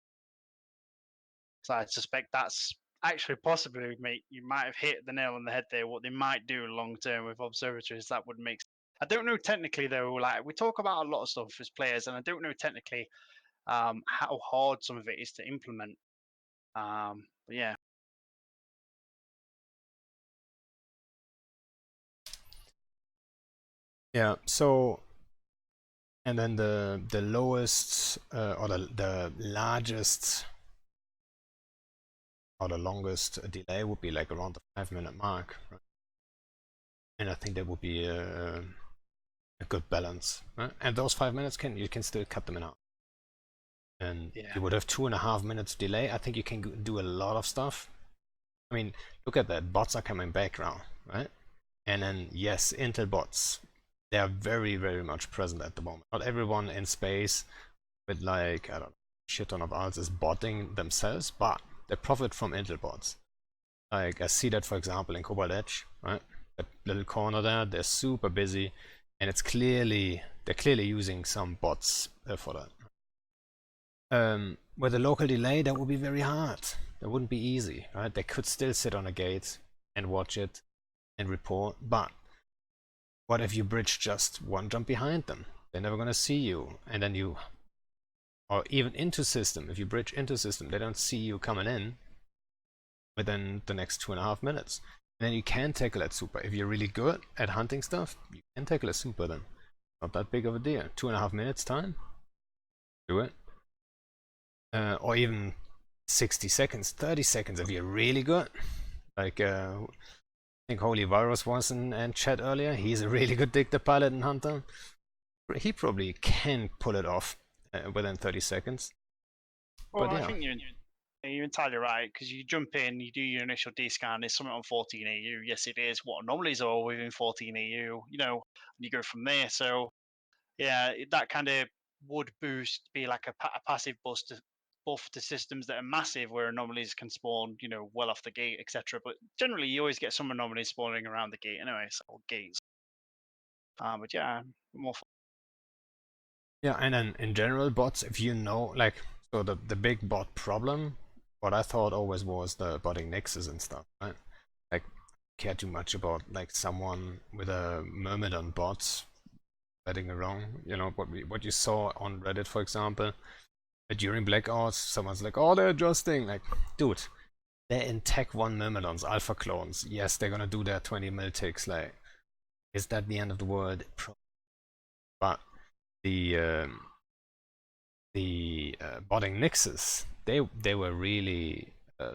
So I suspect that's actually possibly, mate, you might have hit the nail on the head there. What they might do long term with observatories, that would make. I don't know technically though. Like, we talk about a lot of stuff as players, and I don't know technically how hard some of it is to implement. But yeah. Yeah. So, and then the lowest or the largest or the longest delay would be like around the 5-minute mark, right? And I think that would be a good balance, right? And those 5 minutes you can still cut them in half, and you would have 2.5 minutes delay. I think you can do a lot of stuff. I mean, look at that, bots are coming back now, right? And then yes, Intel bots, they are very, very much present at the moment. Not everyone in space with like, I don't know, shit ton of alts is botting themselves, but they profit from Intel bots. Like I see that, for example, in Cobalt Edge, right? That little corner there, they're super busy, and they're clearly using some bots for that. With a local delay, that would be very hard. That wouldn't be easy, right? They could still sit on a gate and watch it and report, but what if you bridge just one jump behind them? They're never gonna see you, and then or even into system, if you bridge into system, they don't see you coming in within the next 2.5 minutes. And then you can tackle that super. If you're really good at hunting stuff, you can tackle a super then. Not that big of a deal. 2.5 minutes time, do it. Or even 60 seconds, 30 seconds if you're really good. Like, I think Holy Virus was in chat earlier. He's a really good Dictator pilot and hunter. He probably can pull it off within 30 seconds. Well, but yeah. I think you're entirely right, because you jump in, you do your initial D-scan, there's something on 14 AU. Yes, it is. What anomalies are within 14 AU? And you go from there. So, yeah, that kind of would be like a passive buff to systems that are massive, where anomalies can spawn, well off the gate, etc. But generally, you always get some anomalies spawning around the gate anyway, so gates. But yeah, more. Yeah, and then in general, bots, if you know, like, so the big bot problem, what I thought always was the botting nexus and stuff, right? Like, care too much about like someone with a Myrmidon bot betting around. What you saw on Reddit, for example, during blackouts, someone's like, oh, they're adjusting. Like, dude, they're in Tech 1 Myrmidons, alpha clones. Yes, they're gonna do their 20 mil ticks. Like, is that the end of the world? But the botting nexus, they were really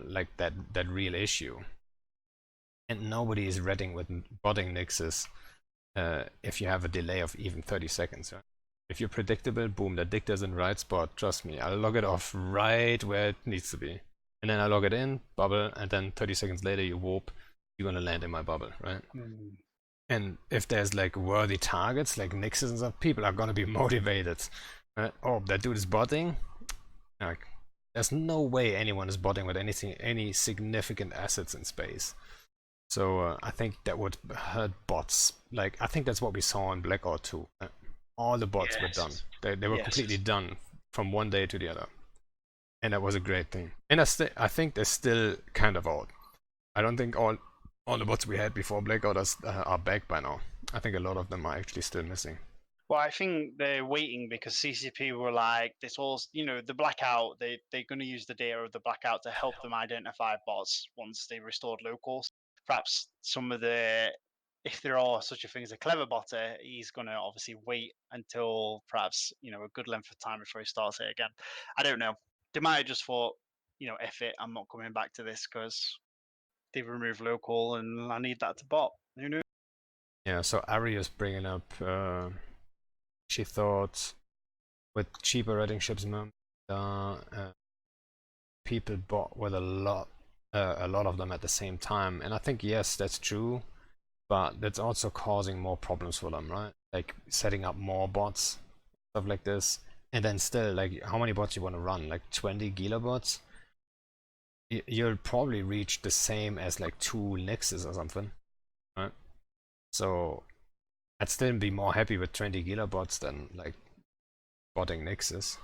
like that real issue, and nobody is reading with botting nexus if you have a delay of even 30 seconds, right? If you're predictable, boom, the dictator's in right spot. Trust me, I'll log it off right where it needs to be, and then I log it in, bubble, and then 30 seconds later you warp, you're gonna land in my bubble, right? Mm. And if there's like worthy targets like Nixes and stuff, people are gonna be motivated. Right? Oh, that dude is botting. Like, there's no way anyone is botting with any significant assets in space. So I think that would hurt bots. Like, I think that's what we saw in Blackout 2. All the bots were done. They were completely done from one day to the other. And that was a great thing. And I think they're still kind of out. I don't think all the bots we had before Blackout are back by now. I think a lot of them are actually still missing. Well, I think they're waiting because CCP were like, this all, the blackout, they're going to use the data of the blackout to help them identify bots once they restored locals. Perhaps some of if there are such a thing as a clever botter, he's going to obviously wait until perhaps, a good length of time before he starts it again. I don't know. They might have just thought, F it, I'm not coming back to this because they've removed local and I need that to bot. Who knows? Yeah, so Ari is bringing up, she thought with cheaper rating ships, people bought with a lot of them at the same time, and I think yes, that's true, but that's also causing more problems for them, right? Like setting up more bots, stuff like this, and then still, like, how many bots you want to run? Like 20 gigabots? You'll probably reach the same as like 2 Nixes or something, right? So I'd still be more happy with 20 gigabots than like botting Nixes.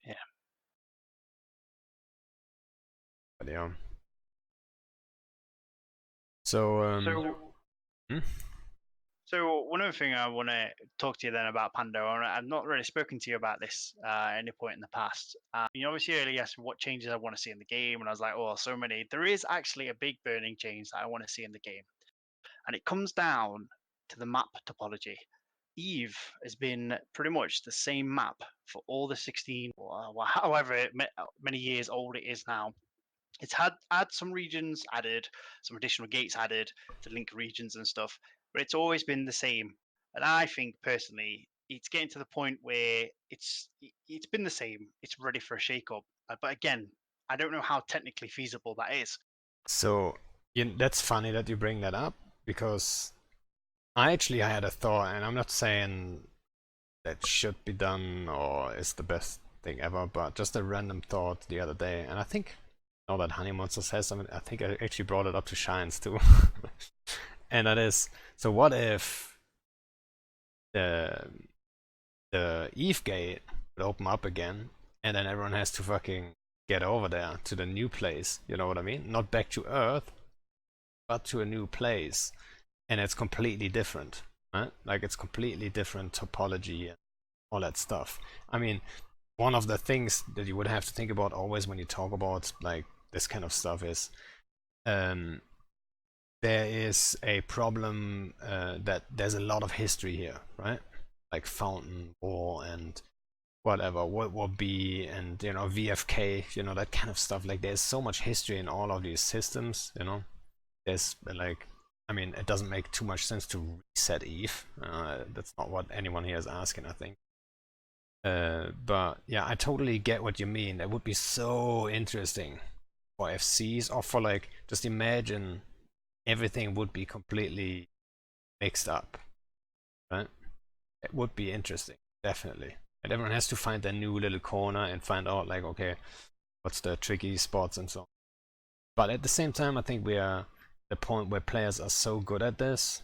Yeah. But yeah. So hmm? So one other thing I want to talk to you then about Pando, and I've not really spoken to you about this at any point in the past. Obviously earlier asked me what changes I want to see in the game, and I was like, oh, so many. There is actually a big burning change that I want to see in the game, and it comes down to the map topology. Eve has been pretty much the same map for all the 16, or however many years old it is now. It's had some regions added, some additional gates added to link regions and stuff, but it's always been the same. And I think personally, it's getting to the point where it's been the same. It's ready for a shake-up. But again, I don't know how technically feasible that is. So that's funny that you bring that up, because I had a thought, and I'm not saying that should be done or is the best thing ever, but just a random thought the other day, and I think now that Honey Monster says something, I think I actually brought it up to Shines too. And that is, so what if the Eve gate would open up again, and then everyone has to fucking get over there to the new place, you know what I mean? Not back to Earth, but to a new place, and it's completely different, right? Like, it's completely different topology and all that stuff. I mean, one of the things that you would have to think about always when you talk about like this kind of stuff is, um, there is a problem, that there's a lot of history here, right? Like Fountain War and whatever, World War B, and VFK, that kind of stuff. Like, there's so much history in all of these systems. There's like, I mean, it doesn't make too much sense to reset Eve. That's not what anyone here is asking, I think. But yeah, I totally get what you mean. That would be so interesting for FCs, or for like, just imagine everything would be completely mixed up, right? It would be interesting, definitely. And everyone has to find their new little corner and find out, like, okay, what's the tricky spots and so on. But at the same time, I think we are the point where players are so good at this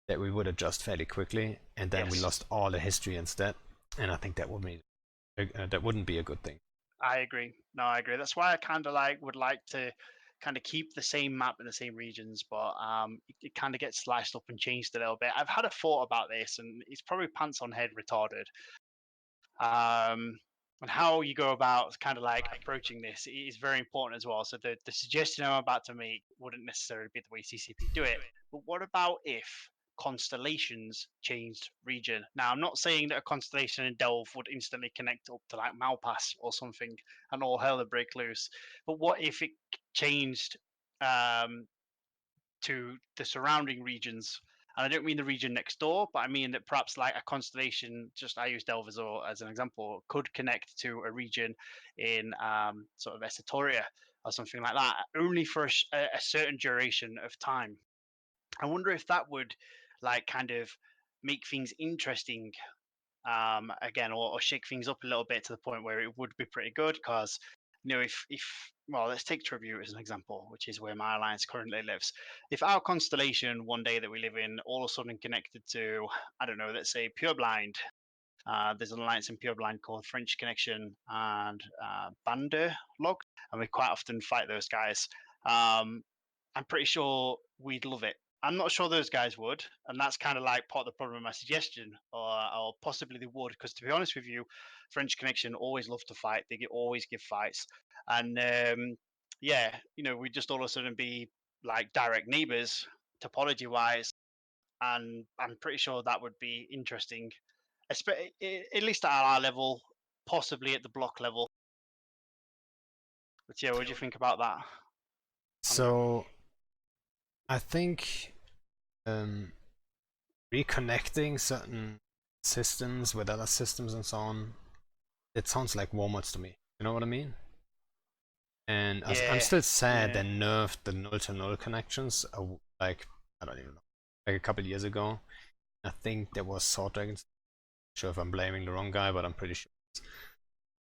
that we would adjust fairly quickly, and then we lost all the history instead. And I think that wouldn't be a good thing. I agree. No, I agree. That's why I kind of would like to kind of keep the same map in the same regions, but it kind of gets sliced up and changed a little bit. I've had a thought about this, and it's probably pants on head retarded. And how you go about kind of approaching this is very important as well. So the suggestion I'm about to make wouldn't necessarily be the way CCP do it, but what about if constellations changed region? Now, I'm not saying that a constellation in Delve would instantly connect up to Malpass or something and all hell would break loose, but what if it changed to the surrounding regions? And I don't mean the region next door, but I mean that perhaps like a constellation, just I use Delve as an example, could connect to a region in sort of Esatoria or something like that, only for a certain duration of time. I wonder if that would like kind of make things interesting again, or shake things up a little bit to the point where it would be pretty good. Because if well, let's take Tribute as an example, which is where my alliance currently lives. If our constellation one day that we live in all of a sudden connected to, I don't know, let's say Pureblind. There's an alliance in Pureblind called French Connection and Bander Log, and we quite often fight those guys. I'm pretty sure we'd love it. I'm not sure those guys would, and that's kind of like part of the problem of my suggestion, or possibly they would, because to be honest with you, French Connection always love to fight. They always give fights, and yeah, we just all of a sudden be like direct neighbors topology wise, and I'm pretty sure that would be interesting, at least at our level, possibly at the block level. But yeah, what do you think about that? So I think reconnecting certain systems with other systems and so on, it sounds like warm-ups to me. You know what I mean? And I'm Yeah, still sad yeah, they nerfed the null-to-null connections, like, I don't even know, like a couple years ago. I think there was Sword Dragons. Not sure if I'm blaming the wrong guy, but I'm pretty sure.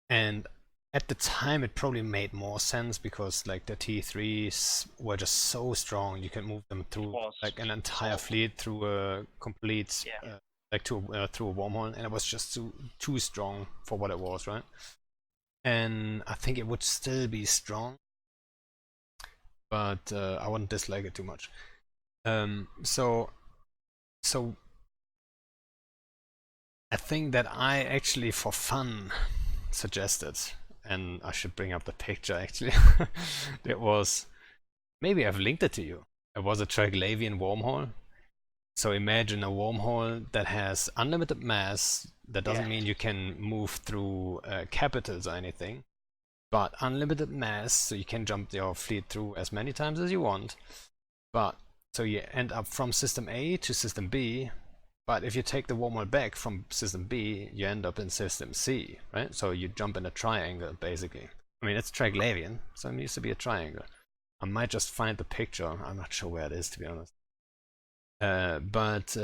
And at the time, it probably made more sense because like the T3s were just so strong. You can move them through was. like an entire So, fleet through a complete, yeah. like through a wormhole, and it was just too strong for what it was, right? And I think it would still be strong, but I wouldn't dislike it too much. So I think that I actually, for fun, suggested, and I should bring up the picture actually. It was, maybe I've linked it to you. It was a Triglavian wormhole. So imagine a wormhole that has unlimited mass. That doesn't Yeah. mean you can move through capitals or anything, but unlimited mass, so you can jump your fleet through as many times as you want. But so you end up from system A to system B. But if you take the wormhole back from system B, you end up in system C, right? So you jump in a triangle, basically. I mean, it's Triglavian, so it needs to be a triangle. I might just find the picture. I'm not sure where it is, to be honest. But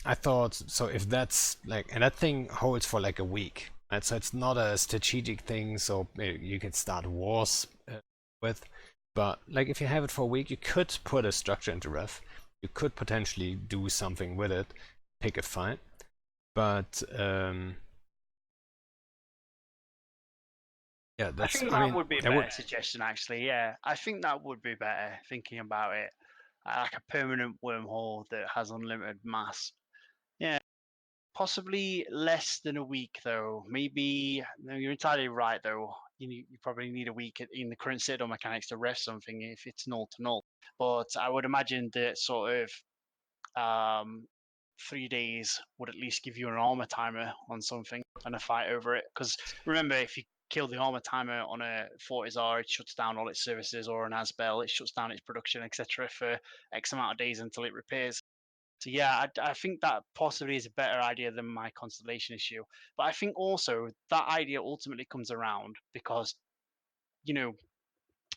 I thought, so if that's like, and that thing holds for like a week, right? So it's not a strategic thing, so you can start wars with. But like, if you have it for a week, you could put a structure into ref. You could potentially do something with it, pick a fight. But yeah, I that's. think I that mean, would be a that would. better suggestion, actually. Yeah, I think that would be better thinking about it. Like a permanent wormhole that has unlimited mass. Yeah, possibly less than a week, though. Maybe, no, you're entirely right, though. You probably need a week in the current Citadel mechanics to ref something if it's null to null. But I would imagine that sort of 3 days would at least give you an armor timer on something and a fight over it. Because remember, if you kill the armor timer on a Fortizar, it shuts down all its services, or an Asbel, it shuts down its production, etc., for X amount of days until it repairs. So yeah, I think that possibly is a better idea than my constellation issue. But I think also that idea ultimately comes around because you know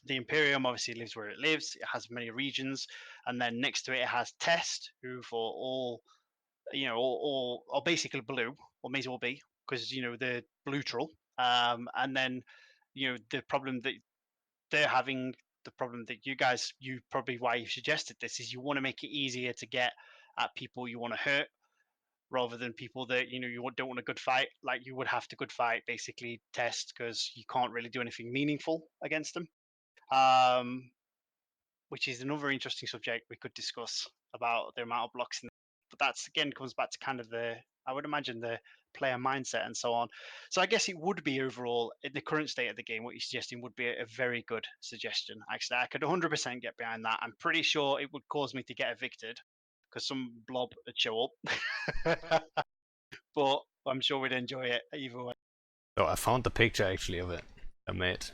the Imperium obviously lives where it lives. It has many regions, and then next to it, it has Test, who for all or basically blue, or may as well be, because they're neutral. And then the problem that they're having, the problem that you probably why you suggested this is you want to make it easier to get at people you want to hurt, rather than people that you don't want a good fight. Like you would have to good fight basically Test, because you can't really do anything meaningful against them. Um, which is another interesting subject we could discuss about the amount of blocks. But that's again comes back to kind of I would imagine the player mindset and so on. So I guess it would be overall in the current state of the game, what you're suggesting would be a very good suggestion. Actually, I could 100% get behind that. I'm pretty sure it would cause me to get evicted because some blob would show up. But I'm sure we'd enjoy it either way. So I found the picture actually of it I made,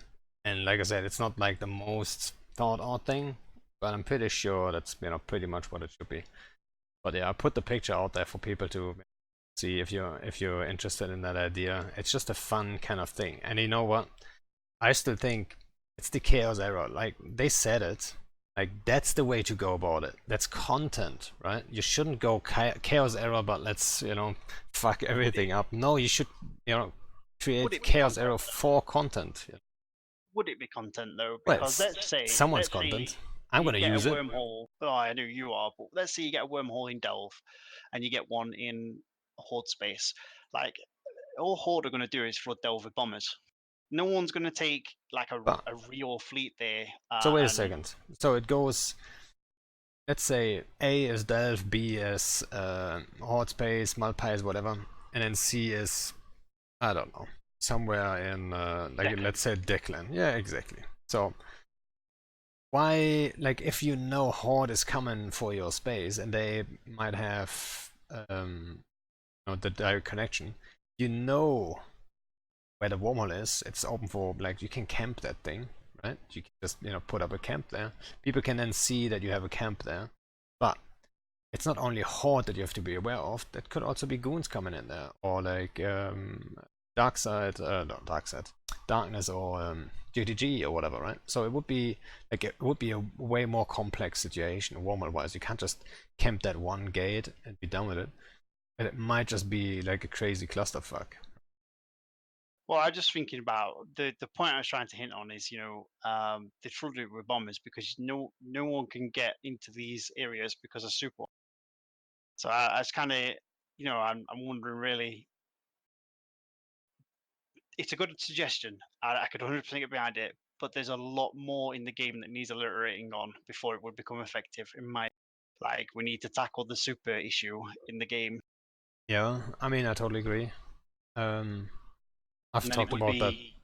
and like I said, it's not like the most thought out thing, but I'm pretty sure that's pretty much what it should be. But yeah, I put the picture out there for people to see if you're interested in that idea. It's just a fun kind of thing, and you know what? I still think It's the chaos era. Like they said it. Like that's the way to go about it. That's content, right? You shouldn't go chaos era, but let's fuck everything up. No, you should create chaos era for content. Would it be content though? Well, Because it's someone's let's say content. I'm you gonna get use a it. wormhole. Oh, I know you are, but let's say you get a wormhole in Delve, and you get one in Horde space. Like all Horde are going to do is flood Delve with bombers. No one's going to take like a But real fleet there. so wait a And second. So it goes. Let's say A is Delve, B is Horde space, Malpais, whatever, and then C is I don't know, somewhere in like Declan. let's say Declan. Yeah, exactly. So why, like, if you know Horde is coming for your space and they might have the direct connection, you know where the wormhole is. It's open for, like, you can camp that thing, right? You can just put up a camp there. People can then see that you have a camp there, but it's not only Horde that you have to be aware of. That could also be goons coming in there, or like dark side, no, dark side, darkness, or GTG or whatever, right? So it would be a way more complex situation wormhole wise. You can't just camp that one gate and be done with it. And it might just be like a crazy clusterfuck. Well, I'm just thinking about the point I was trying to hint on is, they flooded it with bombers because no one can get into these areas because of super. So I was kind of, I'm wondering really. It's a good suggestion. I could 100% get behind it, but there's a lot more in the game that needs alliterating on before it would become effective. Like we need to tackle the super issue in the game. Yeah, I mean, I totally agree. I've And then it talked would about that be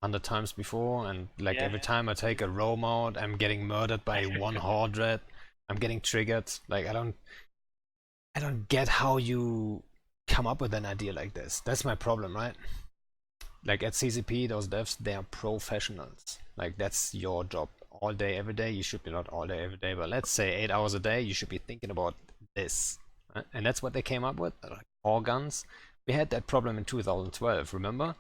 100 times before, and like yeah. every time I take a roam out, I'm getting murdered by one horde red. I'm getting triggered. Like I don't get how you come up with an idea like this. That's my problem, right? Like at CCP, those devs, they are professionals. Like that's your job all day, every day. You should be, not all day, every day, but let's say 8 hours a day. You should be thinking about this, right? And that's what they came up with. Like all guns. We had that problem in 2012. Remember?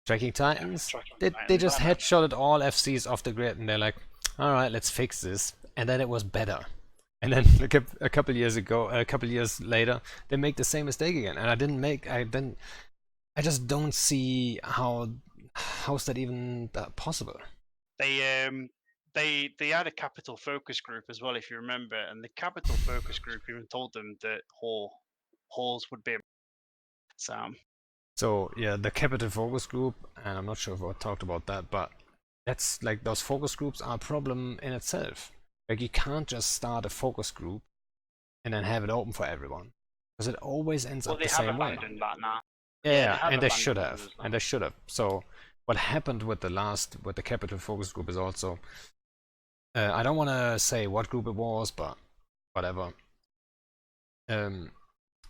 Tracking Titans. They just headshotted all FCs off the grid, and they're like, all right, let's fix this. And then it was better. And then like a couple years ago, a couple years later, they make the same mistake again. And I just don't see how's that even possible. They had a capital focus group as well, if you remember, and the capital focus group even told them that halls would be So yeah, the capital focus group, and I'm not sure if I talked about that, but that's like those focus groups are a problem in itself. Like you can't just start a focus group and then have it open for everyone, because it always ends up the same way. That now. Yeah, and they should have, So what happened with the capital focus group is also, I don't want to say what group it was, but whatever.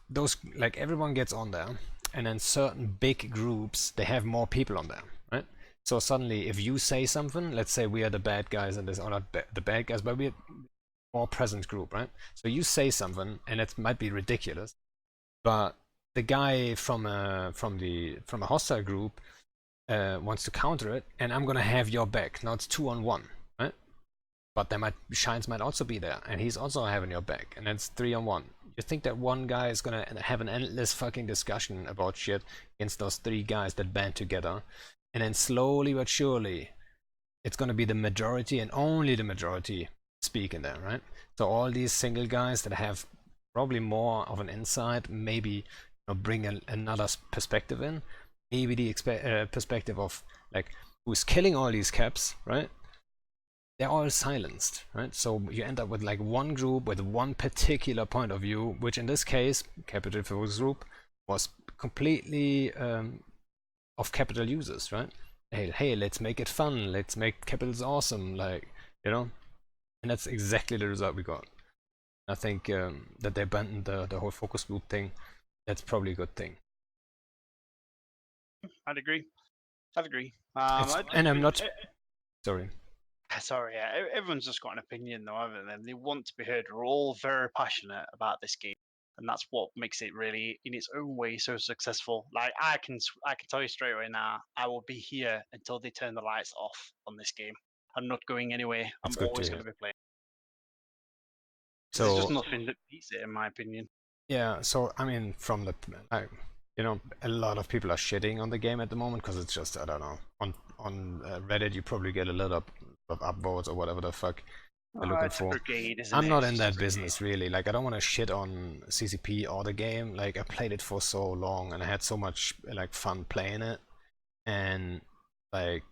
Those, like, everyone gets on there, and then certain big groups, they have more people on there, right? So suddenly, if you say something, let's say we are the bad guys in this, or not the bad guys, but we're more present group, right? So you say something, and it might be ridiculous, but the guy from a hostile group wants to counter it, and I'm gonna have your back. Now it's 2-on-1, right? But Shines might also be there, and he's also having your back, and it's 3-on-1. You think that one guy is gonna have an endless fucking discussion about shit against those three guys that band together, and then slowly but surely, it's gonna be the majority and only the majority speaking there, right? So all these single guys that have probably more of an insight, maybe bring another perspective in, maybe the perspective of like who's killing all these caps, right? They're all silenced, right? So you end up with like one group with one particular point of view, which in this case, Capital Focus Group, was completely of Capital users, right? Hey, let's make it fun, let's make Capitals awesome, like, and that's exactly the result we got. I think that they abandoned the whole focus group thing. That's probably a good thing. I'd agree. And I'm not sorry. Sorry, everyone's just got an opinion though, haven't they? They want to be heard. We're all very passionate about this game, and that's what makes it really, in its own way, so successful. Like I can tell you straight away now, I will be here until they turn the lights off on this game. are not going anywhere. That's I'm good to always hear. going to be playing. So There's just nothing that beats it, in my opinion. yeah, so I mean, from the you know, a lot of people are shitting on the game at the moment because it's just, I don't know, on Reddit you probably get a lot of upvotes or whatever the fuck they're looking It's a for. brigade, isn't I'm it? not It's in just a that brigade. business really. Like, I don't want to shit on CCP or the game. Like, I played it for so long and I had so much like fun playing it, and like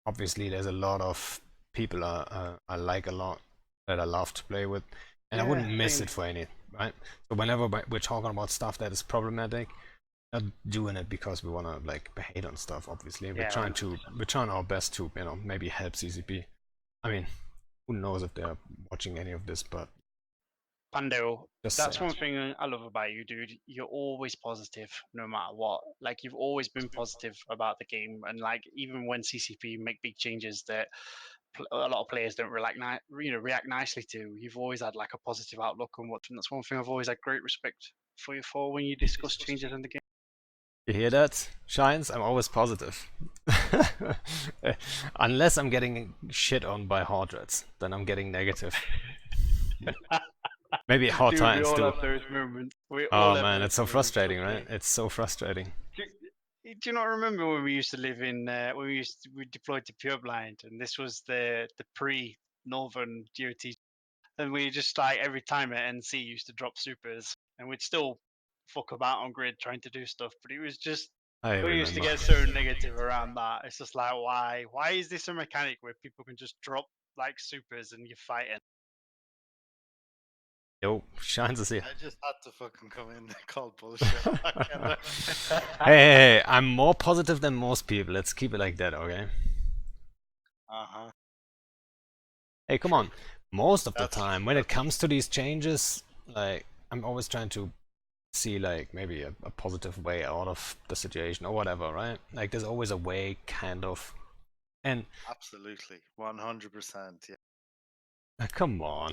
obviously there's a lot of people I like a lot that I love to play with, and I Yeah, wouldn't miss same. it for any, right? So whenever we're talking about stuff that is problematic, not doing it because we want to like hate on stuff. Obviously, Yeah, we're trying our best to, you know, maybe help CCP. I mean, who knows if they're watching any of this, but Pando, just that's saying. one thing I love about you, dude. You're always positive, no matter what. Like, you've always been positive about the game, and like even when CCP make big changes that a lot of players don't react nicely to, you've always had like a positive outlook on what. And that's one thing I've always had great respect for you for when you discuss changes in the game. You hear that, Shines? I'm always positive. Unless I'm getting shit on by hard rats, then I'm getting negative. Maybe hard Dude, we times all too. have those moments. We all Oh have man, those it's so moments. frustrating, Trust right? me. It's so frustrating. Do you not remember when we used to live in when we deployed to Pureblind, and this was the pre Northern DOT, and we just like every time at NC used to drop supers, and we'd still fuck about on grid trying to do stuff, but it was just I we used to remember. get so negative around that. It's just like why is this a mechanic where people can just drop like supers and you're fighting? Yo, Shines is here. I just had to fucking come in and call bullshit. Hey, I'm more positive than most people. Let's keep it like that, okay? Uh-huh. Hey, come on. Most of the That's time, true, when it that's comes to these changes, like, I'm always trying to see, like, maybe a positive way out of the situation or whatever, right? Like, there's always a way, kind of. And, absolutely 100%. Yeah. come on.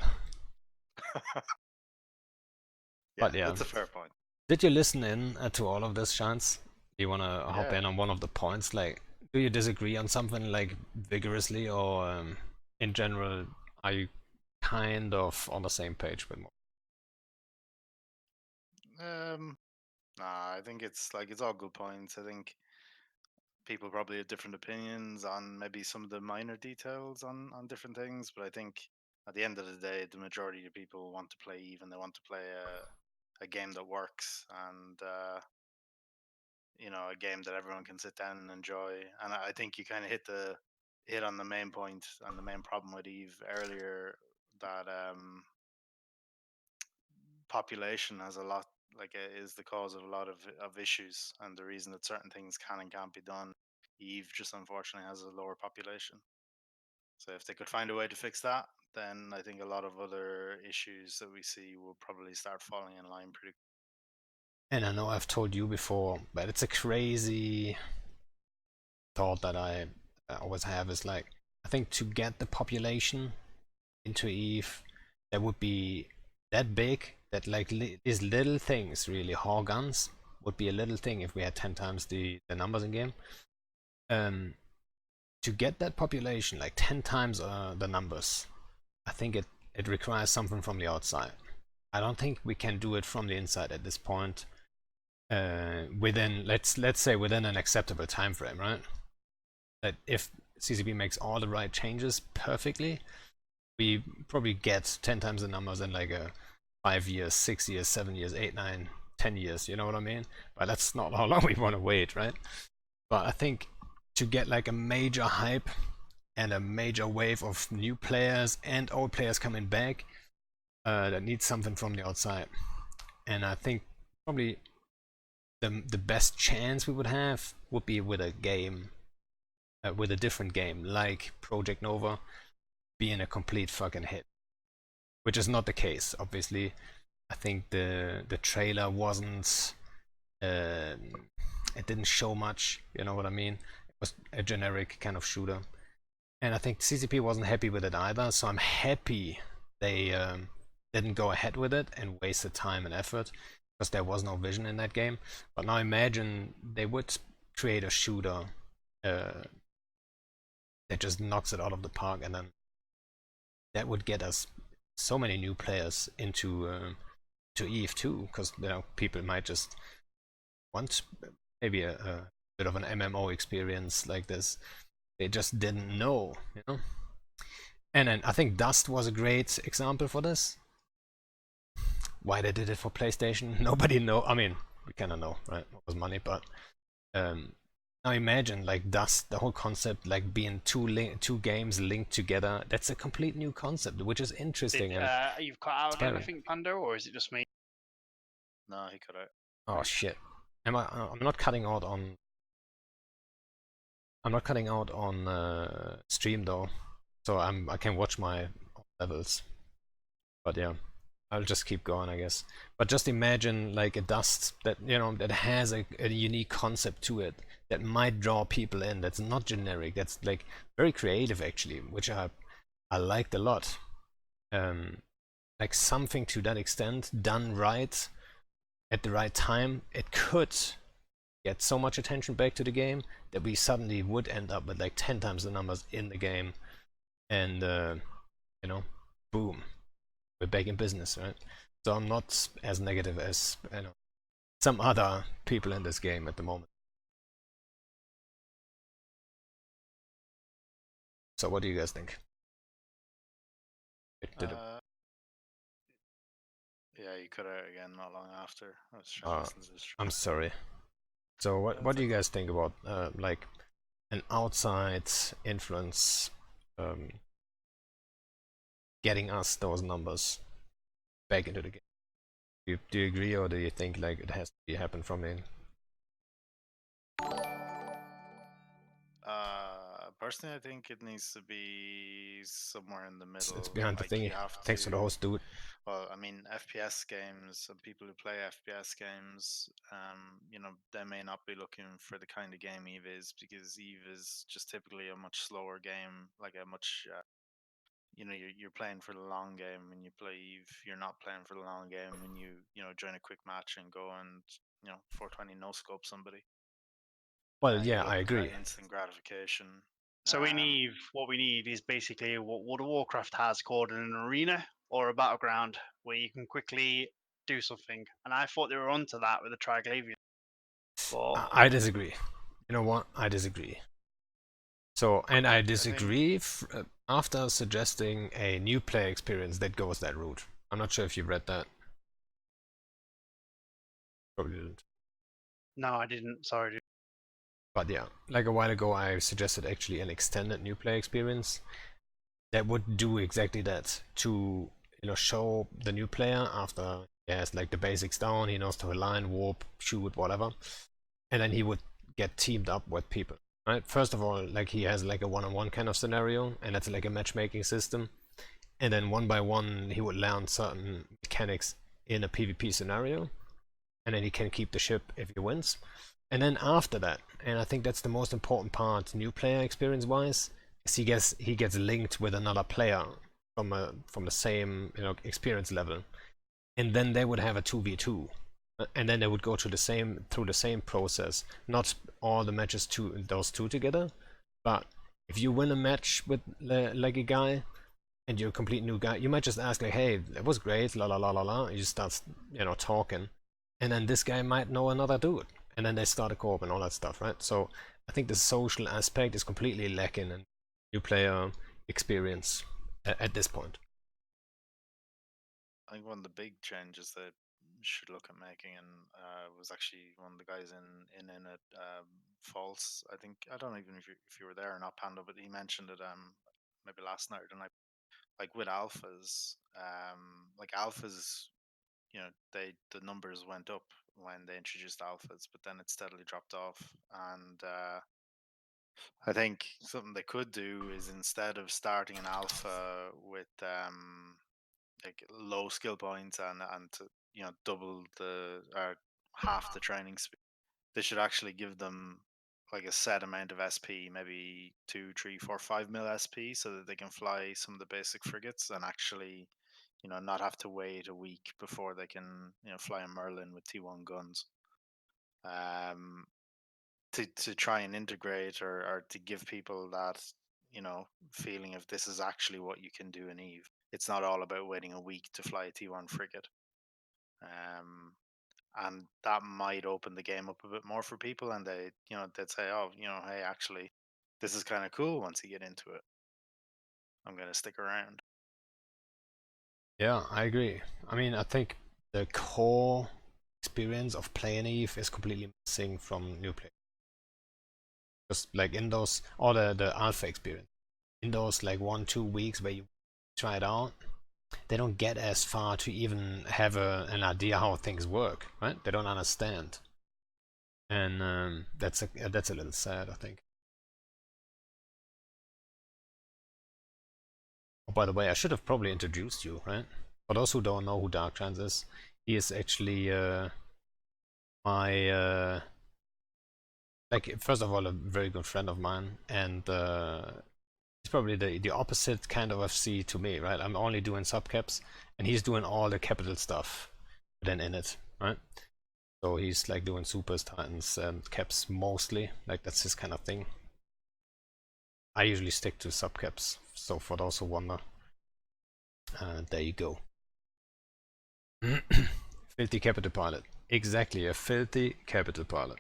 Yeah, But yeah, that's a fair point. did you listen in to all of this, Chance? Do you want to hop Yeah. in on one of the points? Like, do you disagree on something, like, vigorously, or in general, are you kind of on the same page with more? Nah, I think it's all good points. I think people probably have different opinions on maybe some of the minor details on different things, but I think at the end of the day, the majority of people want to play even. They want to play a game that works, and a game that everyone can sit down and enjoy. And I think you kind of hit on the main point and the main problem with Eve earlier, that population has a lot, is the cause of a lot of issues, and the reason that certain things can and can't be done. Eve just unfortunately has a lower population. So if they could find a way to fix that, then I think a lot of other issues that we see will probably start falling in line pretty. And I know I've told you before, but it's a crazy thought that I always have, is like, I think to get the population into Eve, that would be that big that, like, these little things, really, hall guns would be a little thing if we had 10 times the numbers in game. To get that population, like 10 times the numbers, I think it requires something from the outside. I don't think we can do it from the inside at this point. Within, let's say, within an acceptable time frame, right? That if CCP makes all the right changes perfectly, we probably get 10 times the numbers in like a 5 years, 6 years, 7 years, 8, 9, 10 years, you know what I mean? But that's not how long we want to wait, right? But I think to get like a major hype and a major wave of new players and old players coming back, that needs something from the outside. And I think probably the best chance we would have would be with a game, with a different game like Project Nova being a complete fucking hit, which is not the case, obviously. I think the trailer wasn't, it didn't show much, you know what I mean? It was a generic kind of shooter, and I think CCP wasn't happy with it either. So I'm happy they didn't go ahead with it and wasted time and effort, because there was no vision in that game. But now imagine they would create a shooter, uh, that just knocks it out of the park, and then that would get us so many new players into to Eve too, because people might just want maybe a bit of an MMO experience like this. They just didn't know, you know. And then I think Dust was a great example for this. Why they did it for PlayStation, nobody know. I mean, we kind of know, right? What was money, but now imagine like Dust, the whole concept, like being two games linked together. That's a complete new concept, which is interesting and You've cut out again, I inspiring. think, Pando, or is it just me? No, he cut out. Oh shit! I'm not cutting out on. I'm not cutting out on stream though, so I can watch my levels. But yeah, I'll just keep going, I guess. But just imagine like a Dust that that has a unique concept to it that might draw people in. That's not generic. That's like very creative actually, which I liked a lot. Like something to that extent done right at the right time, it could get so much attention back to the game that we suddenly would end up with like 10 times the numbers in the game, and boom, we're back in business, right? So I'm not as negative as some other people in this game at the moment. So what do you guys think? Yeah, you cut out again not long after. I was trying Uh, to listen to this. I'm sorry. So what do you guys think about like an outside influence getting us those numbers back into the game? Do you agree, or do you think like it has to happen from in? Personally, I think it needs to be somewhere in the middle. It's behind the Like, thingy. you have Thanks for the to. host, dude. Well, I mean, FPS games and people who play FPS games, they may not be looking for the kind of game Eve is, because Eve is just typically a much slower game, like a much, you're playing for the long game when you play Eve. You're not playing for the long game when you join a quick match and go and 420 no scope somebody. Well, You're yeah, I looking for agree. that instant gratification. So in Eve, what we need is basically what World of Warcraft has called an arena or a battleground where you can quickly do something. And I thought they were onto that with the Triglavian. But I disagree. You know what? I disagree. So, and I disagree after suggesting a new player experience that goes that route. I'm not sure if you read that. Probably didn't. no, I didn't. Sorry, dude. But yeah, like a while ago, I suggested actually an extended new player experience that would do exactly that, to show the new player after he has like the basics down, he knows to align, warp, shoot, whatever, and then he would get teamed up with people. Right? First of all, like he has like a one-on-one kind of scenario, and that's like a matchmaking system. And then one by one, he would learn certain mechanics in a PvP scenario, and then he can keep the ship if he wins. And then after that, and I think that's the most important part, new player experience wise, is he gets linked with another player from the same experience level, and then they would have a 2v2, and then they would go through the same process. Not all the matches those two together, but if you win a match with like a guy and you're a complete new guy, you might just ask like, "Hey, that was great, la la la la la." You just start talking, and then this guy might know another dude, and then they start a co-op and all that stuff, right? So I think the social aspect is completely lacking in new player experience at this point. I think one of the big changes that should look at making, and was actually one of the guys in it, False. I think, I don't know even if you were there or not, Panda, but he mentioned it maybe last night or the night. Like with alphas, like alphas, the numbers went up when they introduced alphas, but then it steadily dropped off. And I think something they could do is, instead of starting an alpha with like low skill points and to, double the or half the training speed, they should actually give them like a set amount of SP, maybe 2, 3, 4, 5 mil SP, so that they can fly some of the basic frigates and actually, not have to wait a week before they can, fly a Merlin with T1 guns. To try and integrate, or to give people that feeling of this is actually what you can do in Eve. It's not all about waiting a week to fly a T1 frigate. And that might open the game up a bit more for people, and they'd say, oh, hey, actually, this is kind of cool once you get into it. I'm going to stick around. Yeah, I agree. I mean, I think the core experience of playing Eve is completely missing from new players. Just like in those, or the alpha experience, in those like 1-2 weeks where you try it out, they don't get as far to even have an idea how things work, right? They don't understand, and that's a little sad, I think. Oh, by the way, I should have probably introduced you, right? For those who don't know who Dark Shines is, he is actually my like, first of all, a very good friend of mine, and he's probably the opposite kind of FC to me, right? I'm only doing subcaps, and he's doing all the capital stuff then in it, right? So he's like doing supers, titans, and caps mostly. Like, that's his kind of thing. I usually stick to subcaps. So for those who wonder, there you go. Filthy capital pilot. Exactly, a filthy capital pilot.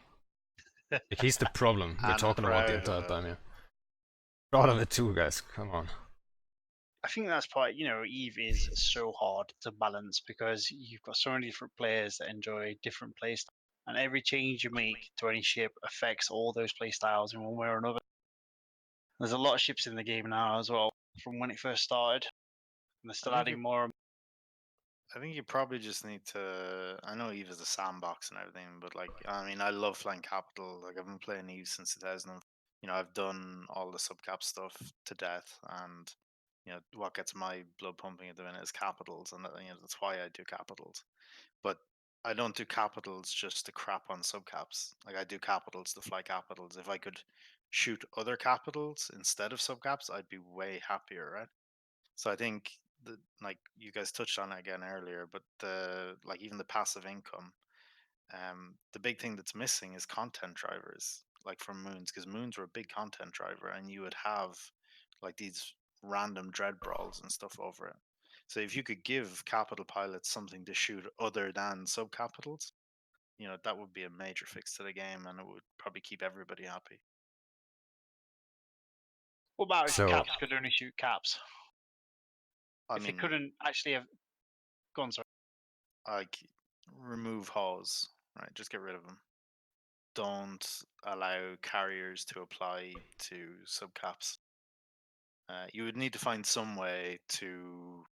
Like, he's the problem we're And talking about the proud entire of it. time here. Proud of it too, guys. Come on. I think that's part. Eve is so hard to balance because you've got so many different players that enjoy different playstyles, and every change you make to any ship affects all those playstyles in one way or another. There's a lot of ships in the game now as well from when it first started, and they're still adding more. I think you probably just need to. I know Eve is a sandbox and everything, but I mean, I love flying capital. Like, I've been playing Eve since 2000. I've done all the subcap stuff to death, and what gets my blood pumping at the minute is capitals, and that's why I do capitals. But I don't do capitals just to crap on subcaps. Like, I do capitals to fly capitals. If I could shoot other capitals instead of subcaps, I'd be way happier, right? So I think like you guys touched on it again earlier, but even the passive income, the big thing that's missing is content drivers, like from moons, because moons were a big content driver, and you would have like these random dread brawls and stuff over it. So if you could give capital pilots something to shoot other than sub capitals, that would be a major fix to the game, and it would probably keep everybody happy. What about if So- caps could only shoot caps? I If they mean, couldn't actually have gone, sorry. like, remove hawes, right? Just get rid of them. Don't allow carriers to apply to subcaps. You would need to find some way to.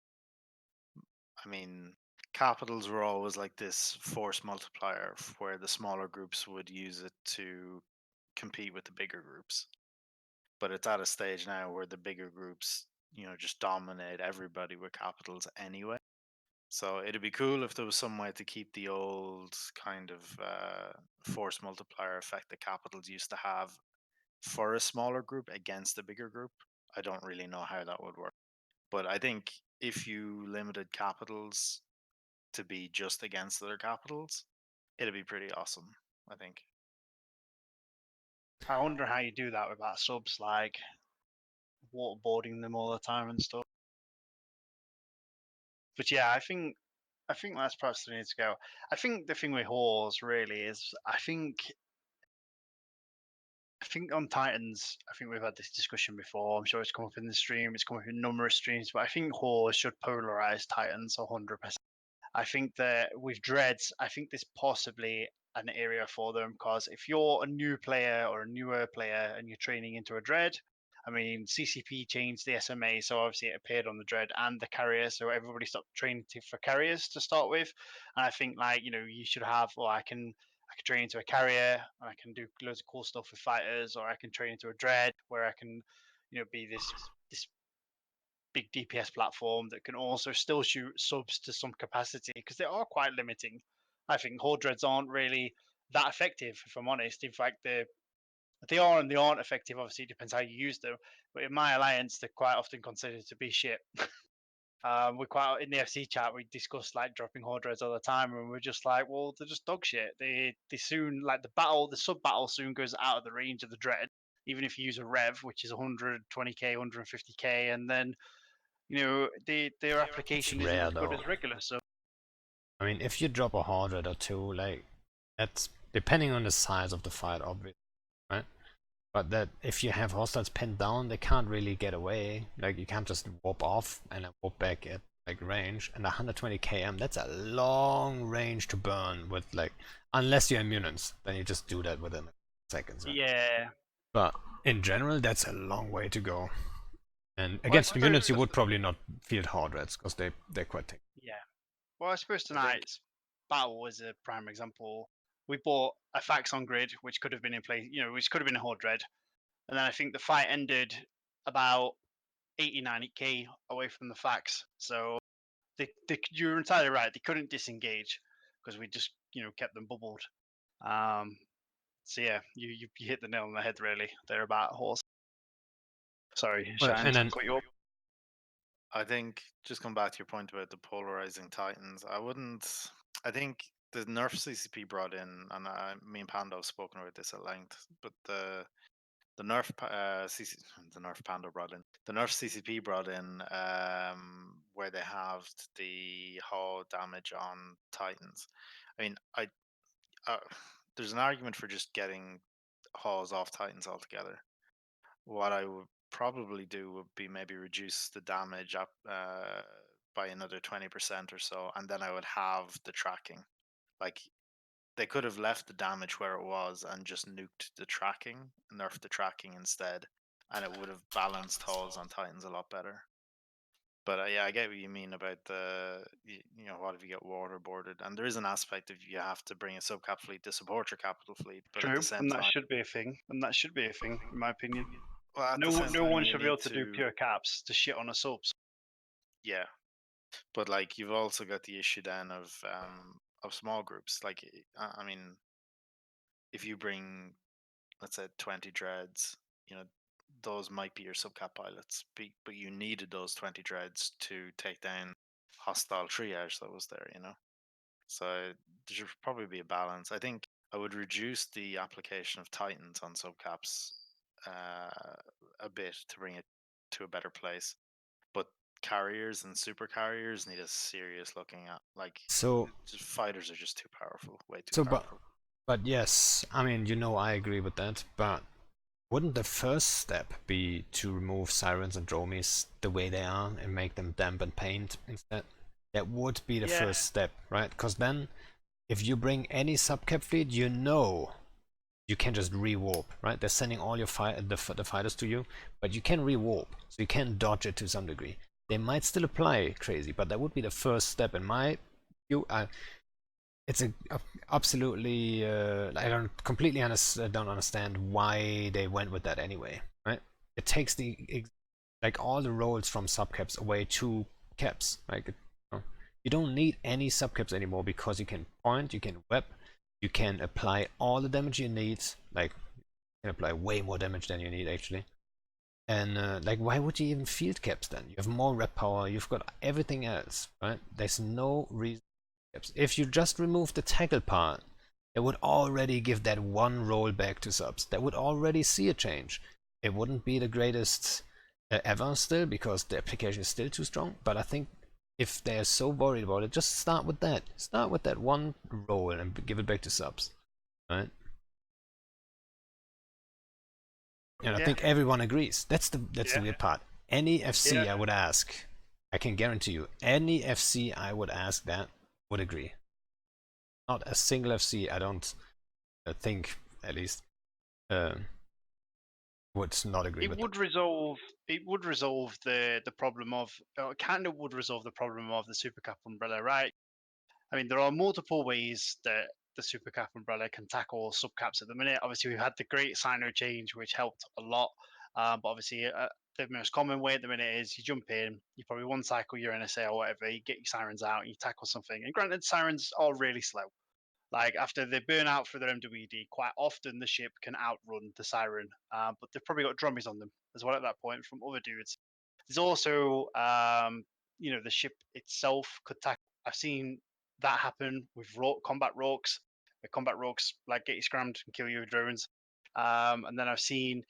I mean, capitals were always like this force multiplier where the smaller groups would use it to compete with the bigger groups. But it's at a stage now where the bigger groups, just dominate everybody with capitals anyway. So it'd be cool if there was some way to keep the old kind of force multiplier effect that capitals used to have for a smaller group against a bigger group. I don't really know how that would work. But I think if you limited capitals to be just against other capitals, it'd be pretty awesome, I think. I wonder how you do that without subs, like waterboarding them all the time and stuff. But yeah, I think that's perhaps the need to go. I think the thing with Whores really is I think on Titans, I think we've had this discussion before. I'm sure it's come up in the stream, it's come up in numerous streams, but I think Whores should polarize Titans 100%. I think that with Dreads, I think there's possibly an area for them because if you're a new player or a newer player and you're training into a Dread, I mean, CCP changed the SMA, so obviously it appeared on the Dread and the carrier, so everybody stopped training for carriers to start with. And I think, like, you should have, well, I can train into a carrier and I can do loads of cool stuff with fighters, or I can train into a Dread where I can, be this big DPS platform that can also still shoot subs to some capacity because they are quite limiting. I think Horde Dreads aren't really that effective, if I'm honest. In fact, they are and they aren't effective. Obviously, it depends how you use them. But in my alliance, they're quite often considered to be shit. We quite in the FC chat we discussed like dropping Horde Dreads all the time, and we're just like, well, they're just dog shit. They soon, like, the sub battle soon goes out of the range of the Dread. even if you use a rev, which is 120k, 150k, and then their application isn't rare, as good though. as regular. So I mean, if you drop 100 or 2, like, that's depending on the size of the fight, obviously, right? But that if you have hostiles pinned down, they can't really get away. Like, you can't just warp off and then warp back at like range. And 120 km, that's a long range to burn with, like, unless you're immunants, then you just do that within seconds. Right? yeah, But in general, that's a long way to go. And Well, I against immunants, you suppose- would probably not field hard reds because they're quite tanky. yeah. Well, I suppose tonight's battle was a prime example. We bought a fax on grid, which could have been in place, which could have been a horde red, and then I think the fight ended about 80, 90k away from the fax. So you're entirely right. They couldn't disengage because we just kept them bubbled. So yeah, you hit the nail on the head. Really, they're about horse. Sorry, Well, Shine, and then cut you up. I think just come back to your point about the polarizing Titans. I think the nerf CCP brought in, and me and Pando have spoken about this at length. But the nerf the nerf Pando brought in, the nerf CCP brought in, where they halved the hull damage on Titans. I mean, uh, there's an argument for just getting hulls off Titans altogether. What I would probably do would be maybe reduce the damage up by another 20% or so, and then I would have the tracking. Like, they could have left the damage where it was and just nuked the tracking, nerfed the tracking instead, and it would have balanced hulls on Titans a lot better. But yeah, I get what you mean about what if you get waterboarded? And there is an aspect of you have to bring a subcap fleet to support your capital fleet, but at True, the same and that time, should be a thing. And that should be a thing, in my opinion. well, at No, the same no time, one you should be able need to do pure caps to shit on a subs. Yeah, but like you've also got the issue then of small groups. Like, I mean, if you bring, let's say, 20 dreads, those might be your subcap pilots, but you needed those 20 dreads to take down hostile triage that was there. So there should probably be a balance. I think I would reduce the application of Titans on subcaps a bit to bring it to a better place, but carriers and super carriers need a serious looking at. Like, so fighters are just too powerful, way too so powerful. but yes, I mean, I agree with that, but wouldn't the first step be to remove sirens and dromies the way they are and make them damp and paint instead? That would be the Yeah. first step, right? Because then if you bring any subcap fleet, you can just re-warp, right? They're sending all your the fighters to you, but you can re-warp, so you can dodge it to some degree. They might still apply crazy, but that would be the first step in my view. It's absolutely I don't completely don't understand why they went with that anyway, right? It takes like all the rolls from subcaps away to caps. Like, you don't need any subcaps anymore because you can point, you can web, you can apply all the damage you need. Like, you can apply way more damage than you need actually. And like, why would you even field caps then? You have more rep power, you've got everything else, right? There's no reason. If you just remove the tackle part, it would already give that one roll back to subs. That would already see a change. It wouldn't be the greatest ever still, because the application is still too strong, but I think if they're so worried about it, just start with that. Start with that one roll and give it back to subs, right? And I think everyone agrees. That's the weird part. Any FC I would ask, I can guarantee you, any FC I would ask that would agree. Not a single FC, I don't think, at least, would not agree with It would resolve the problem of, or it kind of would resolve the problem of the supercap umbrella, right? I mean, there are multiple ways that the supercap umbrella can tackle subcaps at the minute. Obviously, we've had the great Sino change, which helped a lot. But obviously, the most common way at the minute is you jump in, you probably one cycle your NSA or whatever, you get your sirens out, and you tackle something. And granted, sirens are really slow. Like, after they burn out for their MWD, quite often the ship can outrun the siren, but they've probably got drummies on them as well at that point from other dudes. There's also, the ship itself could tackle. I've seen that happen with combat rocks. The combat rocks like get you scrammed and kill you with drones. And then I've seen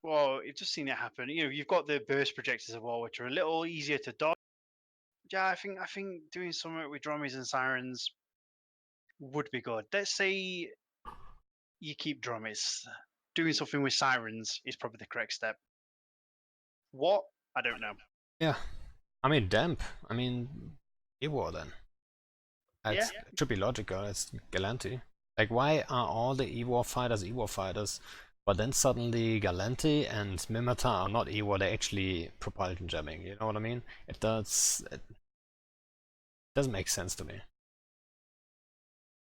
Well, you've just seen it happen. You know, you've got the burst projectors as well, which are a little easier to dodge. Yeah, I think doing something with drummies and sirens would be good. Let's say you keep drummies. Doing something with sirens is probably the correct step. What? I don't know. Yeah. I mean, damp. I mean, Ewa then. Yeah. It should be logical. It's Galanti. Like, why are all the Ewa fighters, but then suddenly Galanti and Mimata are not Ewa, they're actually propulsion jamming, you know what I mean? It doesn't make sense to me.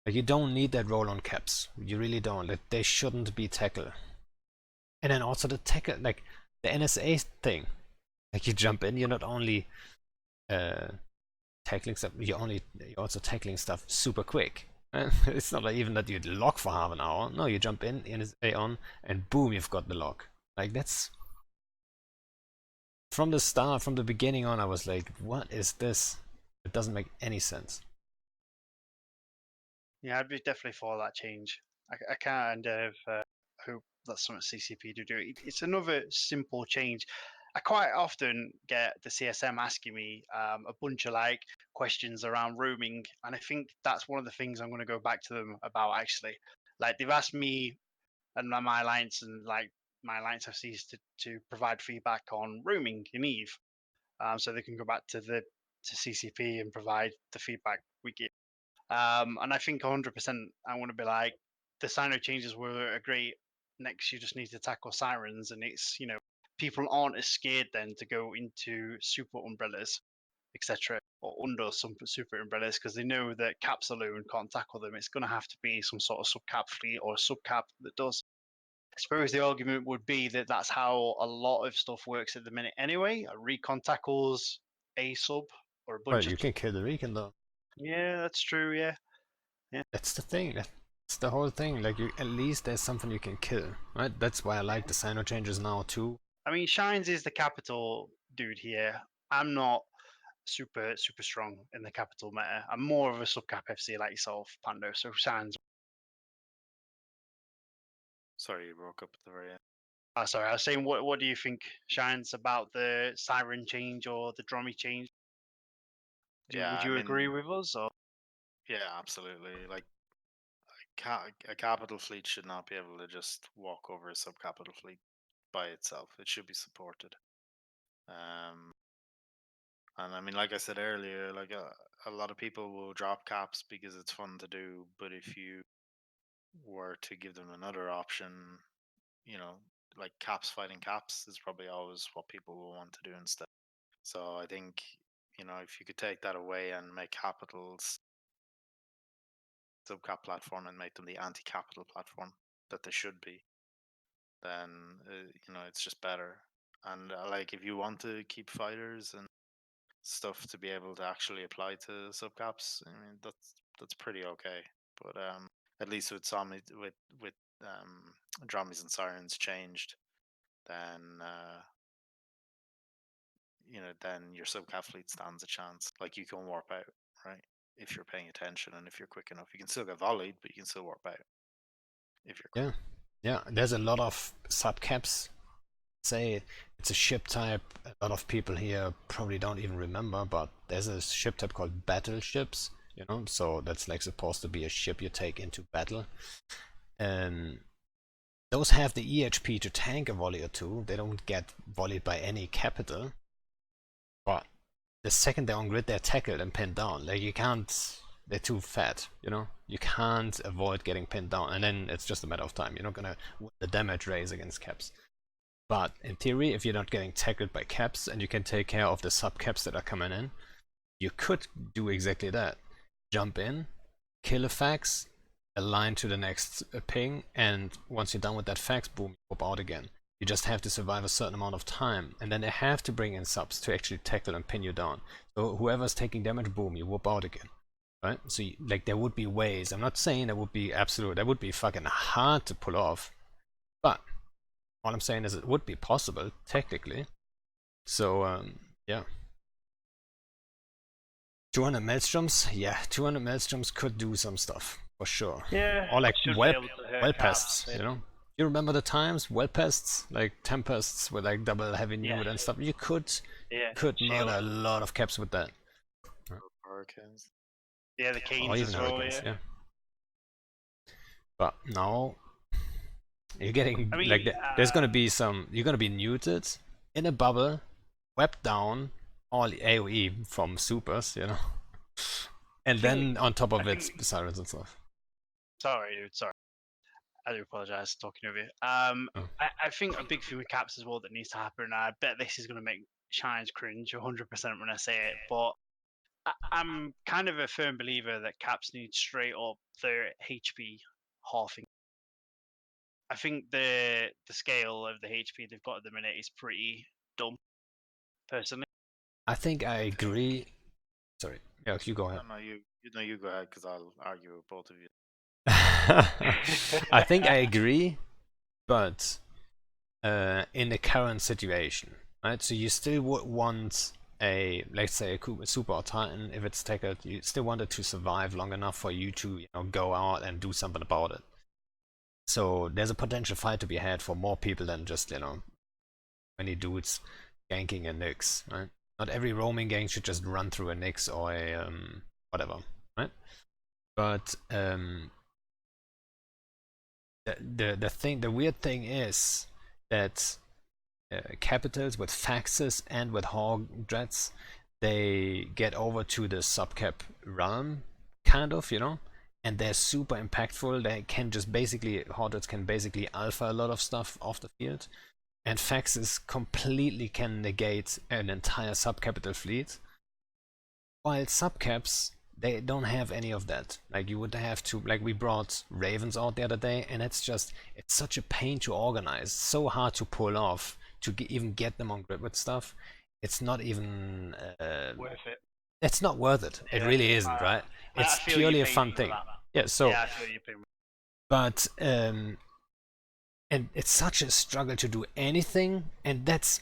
Like, you don't need that roll on caps. You really don't. Like, they shouldn't be tackle. And then also the tackle, like, the NSA thing. Like, you jump in, you're not only tackling stuff, you're also tackling stuff super quick. It's not like even that you lock for half an hour. No, you jump in, NSA on, and boom, you've got the lock. Like, that's... From the start, from the beginning on, I was like, what is this? It doesn't make any sense. Yeah, I'd be definitely for that change. I can't hope that's something CCP to do. It's another simple change. I quite often get the CSM asking me a bunch of like questions around roaming, and I think that's one of the things I'm going to go back to them about actually. Like they've asked me and my alliance and like my alliance FCs to provide feedback on roaming in Eve, so they can go back to CCP and provide the feedback we get. And I think 100% I want to be like, the Sino changes were a great. Next, you just need to tackle sirens, and it's, you know, people aren't as scared then to go into super umbrellas, etc., or under some super umbrellas because they know that caps alone can't tackle them. It's going to have to be some sort of subcap fleet or a subcap that does. I suppose the argument would be that that's how a lot of stuff works at the minute anyway. A recon tackles a sub or a bunch Well, of. you can kill the Recon though. Yeah, that's true. Yeah. That's the thing. That's the whole thing. Like, you, at least there's something you can kill, right? That's why I like the Sino changes now too. I mean, Shines is the capital dude here. I'm not super strong in the capital meta. I'm more of a subcap FC like yourself, Pando. So Shines. Sorry, you broke up at the very end. Sorry, I was saying, what do you think, Shines, about the Siren change or the Drummy change? Would you agree with us? Or? Yeah, absolutely. Like, a capital fleet should not be able to just walk over a sub-capital fleet by itself. It should be supported. And I mean, like I said earlier, like a lot of people will drop caps because it's fun to do, but if you were to give them another option, you know, like caps fighting caps is probably always what people will want to do instead. So I think, you know, if you could take that away and make capitals subcap platform and make them the anti-capital platform that they should be, then you know, it's just better. And like if you want to keep fighters and stuff to be able to actually apply to subcaps, I mean that's pretty okay. But at least with some with drummies and sirens changed, then you know, then your subcap fleet stands a chance. Like you can warp out, right? If you're paying attention and if you're quick enough, you can still get volleyed, but you can still warp out if you're quick. Yeah. There's a lot of subcaps. Say it's a ship type. A lot of people here probably don't even remember, but there's a ship type called battleships. You know, so that's like supposed to be a ship you take into battle. And those have the EHP to tank a volley or two. They don't get volleyed by any capital. But the second they're on grid, they're tackled and pinned down. Like, you can't, they're too fat, you know? You can't avoid getting pinned down, and then it's just a matter of time. You're not gonna win the damage race against caps. But in theory, if you're not getting tackled by caps and you can take care of the sub caps that are coming in, you could do exactly that. Jump in, kill a fax, align to the next ping, and once you're done with that fax, boom, you pop out again. You just have to survive a certain amount of time, and then they have to bring in subs to actually tackle and pin you down. So whoever's taking damage, boom, you whoop out again. Right? So like, there would be ways. I'm not saying that would be absolute. That would be fucking hard to pull off. But all I'm saying is it would be possible, technically. So yeah. 200 maelstroms? Yeah, 200 maelstroms could do some stuff. for sure. Yeah, Or like should be well, able to hurt well caps. pests, you know. You remember the times well pests, like tempests with like double heavy Yeah. nude and stuff. You could Yeah, murder a shield. lot of caps with that, Hurricanes. Yeah, the or canes even as well. hurricanes. Yeah. Yeah. But now you're getting I mean, like there's gonna be some. You're gonna be muted in a bubble, wept down, all AOE from supers, you know. And think- then on top of I it, think- sirens and stuff. Sorry, dude. Sorry. I do apologize for talking over you. Oh. I think a big thing with caps as well that needs to happen, and I bet this is going to make Shines cringe 100% when I say it, but I'm kind of a firm believer that caps need straight up their HP halving. I think the scale of the HP they've got at the minute is pretty dumb, personally. I think I agree. Sorry, yeah, you go ahead. No, you go ahead because I'll argue with both of you. I think I agree, but in the current situation, right? So you still would want a, let's say, a super or titan. If it's tackled, you still want it to survive long enough for you to, go out and do something about it. So there's a potential fight to be had for more people than just, many dudes ganking a Nyx, right? Not every roaming gang should just run through a Nyx or a whatever, right? But the weird thing is that capitals with faxes and with hog dreads, they get over to the subcap realm, kind of, and they're super impactful. They can just basically, Hordes can basically alpha a lot of stuff off the field, and faxes completely can negate an entire subcapital fleet, while subcaps, they don't have any of that. Like, you would have to, like, we brought ravens out the other day, and it's such a pain to organize, so hard to pull off, to even get them on grip with stuff. It's not even Worth it. it's not worth it. It Yeah, really isn't, right? I It's feel purely your a pain fun for thing. that. Yeah, so Yeah, I feel your pain. but and it's such a struggle to do anything, and that's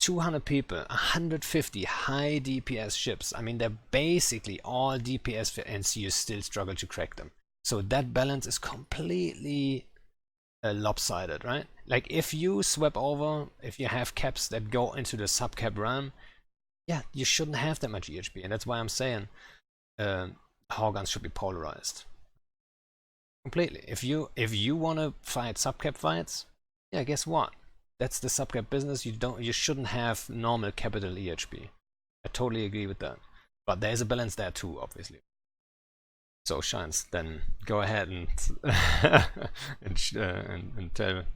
200 people, 150 high DPS ships. I mean, they're basically all DPS, and so you still struggle to crack them. So that balance is completely lopsided, right? Like, if you swap over, if you have caps that go into the sub-cap realm, yeah, you shouldn't have that much EHP, and that's why I'm saying Hawguns should be polarized completely. If you want to fight sub-cap fights, yeah, guess what? That's the subcap business. You shouldn't have normal capital EHP. I totally agree with that. But there's a balance there too, obviously. So Shines, then go ahead and and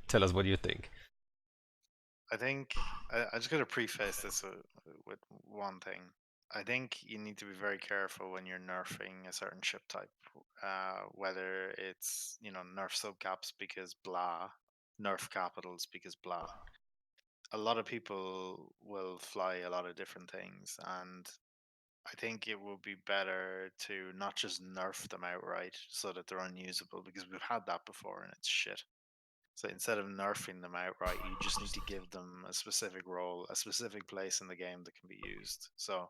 tell us what you think. I think I just got to preface this with one thing. I think you need to be very careful when you're nerfing a certain ship type, whether it's nerf subcaps because blah, nerf capitals because blah. A lot of people will fly a lot of different things, and I think it would be better to not just nerf them outright so that they're unusable, because we've had that before and it's shit. So instead of nerfing them outright, you just need to give them a specific role, a specific place in the game that can be used. So,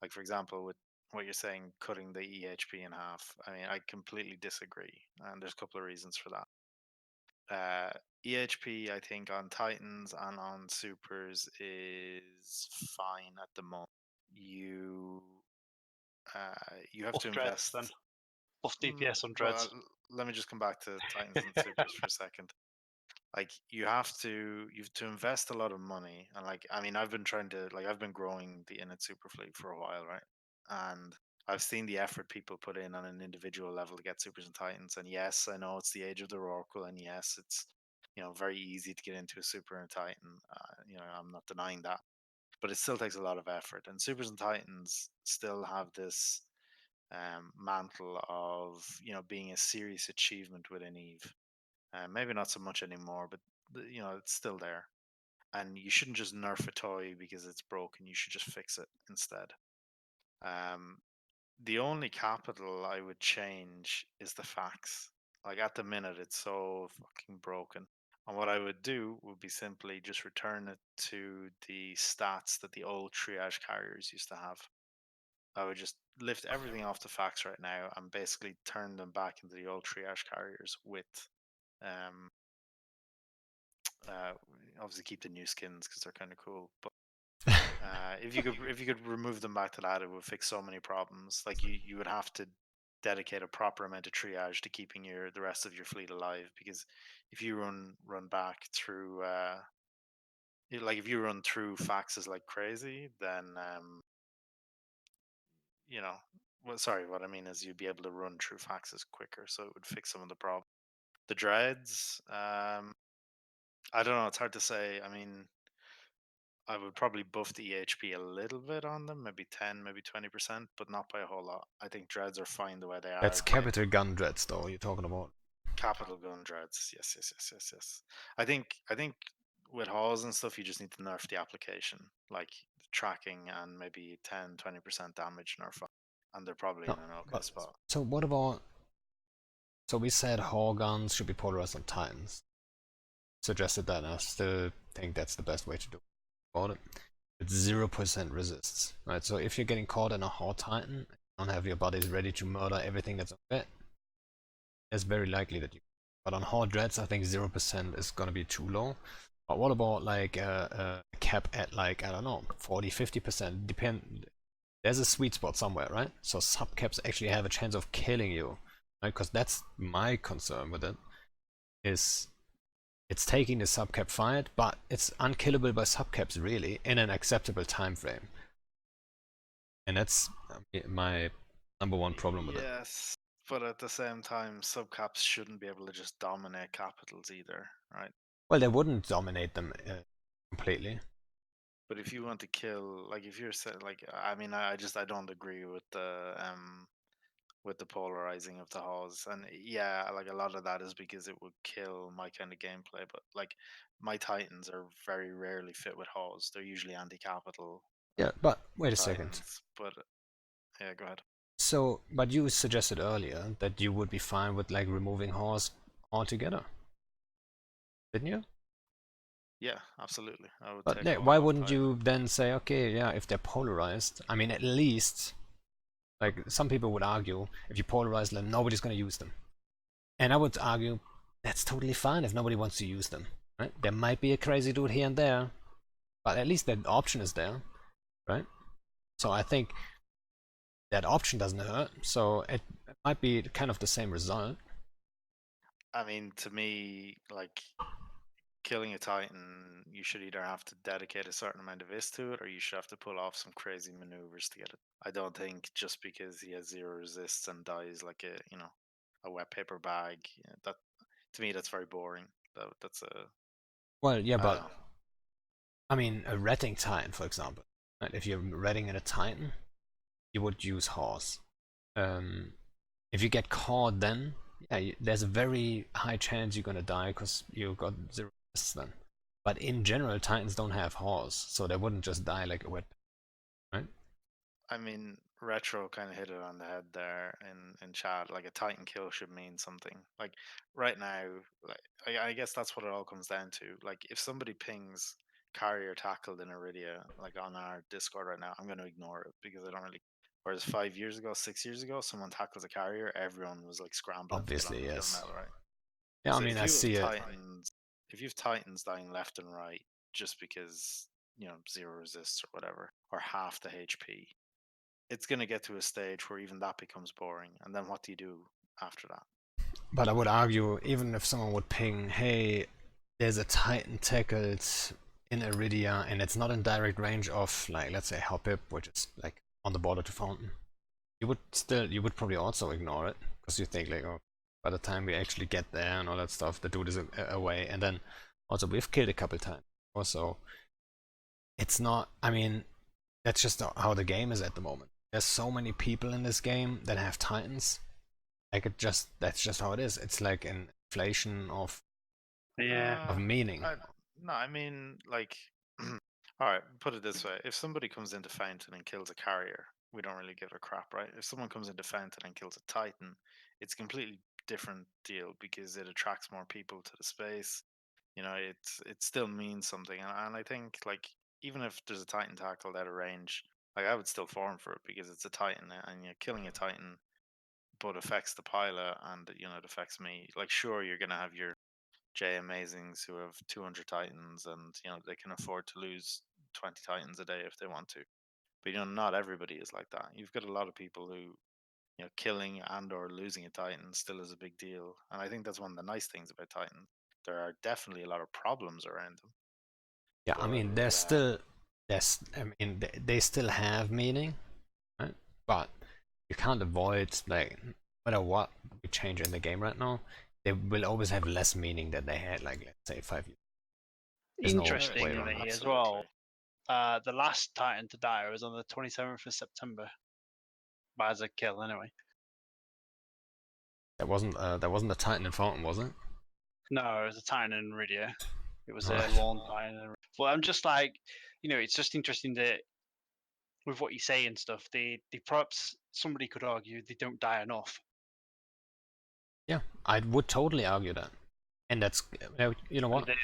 like for example, with what you're saying, cutting the EHP in half, I mean, I completely disagree, and there's a couple of reasons for that. EHP, I think, on Titans and on Supers is fine at the moment. You have Buff to dreads invest. then. Buff DPS on Well, dreads. let me just come back to Titans and Supers for a second. Like, you have to invest a lot of money, and like, I mean, I've been growing the Init Super Fleet for a while, right? And I've seen the effort people put in on an individual level to get Supers and Titans. And yes, I know it's the age of the Rorqual, and yes, it's very easy to get into a Super and a Titan. I'm not denying that, but it still takes a lot of effort. And Supers and Titans still have this mantle of being a serious achievement within Eve. Maybe not so much anymore, but it's still there. And you shouldn't just nerf a toy because it's broken. You should just fix it instead. Um, the only capital I would change is the fax. Like, at the minute, it's so fucking broken. And what I would do would be simply just return it to the stats that the old triage carriers used to have. I would just lift everything off the facts right now and basically turn them back into the old triage carriers with um uh obviously keep the new skins because they're kind of cool. But if you could remove them back to that, it would fix so many problems. Like you would have to dedicate a proper amount of triage to keeping the rest of your fleet alive, because if you run back through like if you run through faxes like crazy, then you know, well, sorry, what I mean is you'd be able to run through faxes quicker, so it would fix some of the problem. The dreads, I don't know, it's hard to say. I mean, I would probably buff the EHP a little bit on them, maybe 10, maybe 20%, but not by a whole lot. I think dreads are fine the way they are. That's capital gun dreads, though. You're talking about Capital gun dreads. Yes, yes, yes, yes, yes. I think with hauls and stuff, you just need to nerf the application, like tracking and maybe 10, 20% damage nerf, and they're probably no. in an okay But spot. so what about? So we said Hall guns should be polarized on Titans. Suggested that, and I still think that's the best way to do it. It's 0% resists, right? So if you're getting caught in a Hall Titan, you don't have your bodies ready to murder everything that's on it, it's very likely that you. But on Hall Dreads, I think 0% is gonna be too low. But what about like a cap at like, I don't know, 40-50%? There's a sweet spot somewhere, right? So subcaps actually have a chance of killing you, right? Because that's my concern with it. Is it's taking the subcap fight, but it's unkillable by subcaps really in an acceptable time frame. And that's my number one problem with it. Yes, but at the same time, subcaps shouldn't be able to just dominate capitals either, right? Well, they wouldn't dominate them completely. But if you want to kill, like if you're like, I mean, I don't agree with the polarizing of the halls, and yeah, like a lot of that is because it would kill my kind of gameplay. But like my Titans are very rarely fit with halls; they're usually anti-capital Yeah, but wait a second. Titans. But yeah, go ahead. So, but you suggested earlier that you would be fine with like removing horse altogether, didn't you? Yeah, absolutely. I would But take why all wouldn't Titan. you then say, okay, yeah, if they're polarized, I mean, at least, like some people would argue, if you polarize them, nobody's going to use them. And I would argue that's totally fine if nobody wants to use them. Right? There might be a crazy dude here and there, but at least that option is there, right? So I think that option doesn't hurt. So it might be kind of the same result. I mean, to me, like killing a Titan, you should either have to dedicate a certain amount of is to it, or you should have to pull off some crazy maneuvers to get it. I don't think just because he has zero resists and dies like a wet paper bag, that to me that's very boring. That's a Well, yeah, I don't but know. I mean, a retting Titan, for example. Right? If you're retting in a Titan, you would use horse. Um, if you get caught, then yeah, there's a very high chance you're gonna die because you got zero resists then. But in general, Titans don't have horse, so they wouldn't just die like a wet, right? I mean, retro kind of hit it on the head there in chat. Like a Titan kill should mean something. Like right now, like I guess that's what it all comes down to. Like if somebody pings carrier tackled in Iridia, like on our Discord right now, I'm going to ignore it because I don't really. Whereas 5 years ago, 6 years ago, someone tackles a carrier, everyone was like scrambling to get on Obviously, the kill yes. now, right? Yeah, I So mean, if I you have see it. Titans, if you have Titans dying left and right just because zero resists or whatever, or half the HP, it's going to get to a stage where even that becomes boring. And then what do you do after that? But I would argue, even if someone would ping, hey, there's a Titan tackled in Iridia, and it's not in direct range of, like, let's say Hellpip, which is like on the border to Fountain, you would probably also ignore it because you think like, oh, by the time we actually get there and all that stuff, the dude is away, and then also we've killed a couple times. Also, it's not. I mean, that's just how the game is at the moment. There's so many people in this game that have Titans. Like that's just how it is. It's like an inflation Yeah. of meaning. I, no, I mean, like, all right, put it this way. If somebody comes into Fountain and kills a carrier, we don't really give a crap, right? If someone comes into Fountain and kills a Titan, it's a completely different deal because it attracts more people to the space. It still means something. And I think, like, even if there's a Titan tackle out of range, Like I would still farm for it because it's a Titan, and you're killing a Titan, but affects the pilot, and it affects me. Like, sure, you're gonna have your J Amazings who have 200 Titans, and they can afford to lose 20 Titans a day if they want to. But not everybody is like that. You've got a lot of people who killing and or losing a Titan still is a big deal, and I think that's one of the nice things about Titan. There are definitely a lot of problems around them. Yeah, I mean, But I mean, they still have meaning, right? But you can't avoid, like, no matter what we change in the game right now, they will always have less meaning than they had, like, let's say 5 years. There's no way around Interestingly, that. as well, the last Titan to die was on the 27th of September. By as a kill, anyway. That wasn't a Titan in Fountain, was it? No, it was a Titan in Iridia. It was Right. a lone Titan. Well, I'm just like, it's just interesting that with what you say and stuff, they perhaps somebody could argue they don't die enough. Yeah, I would totally argue that, and that's you know what? They're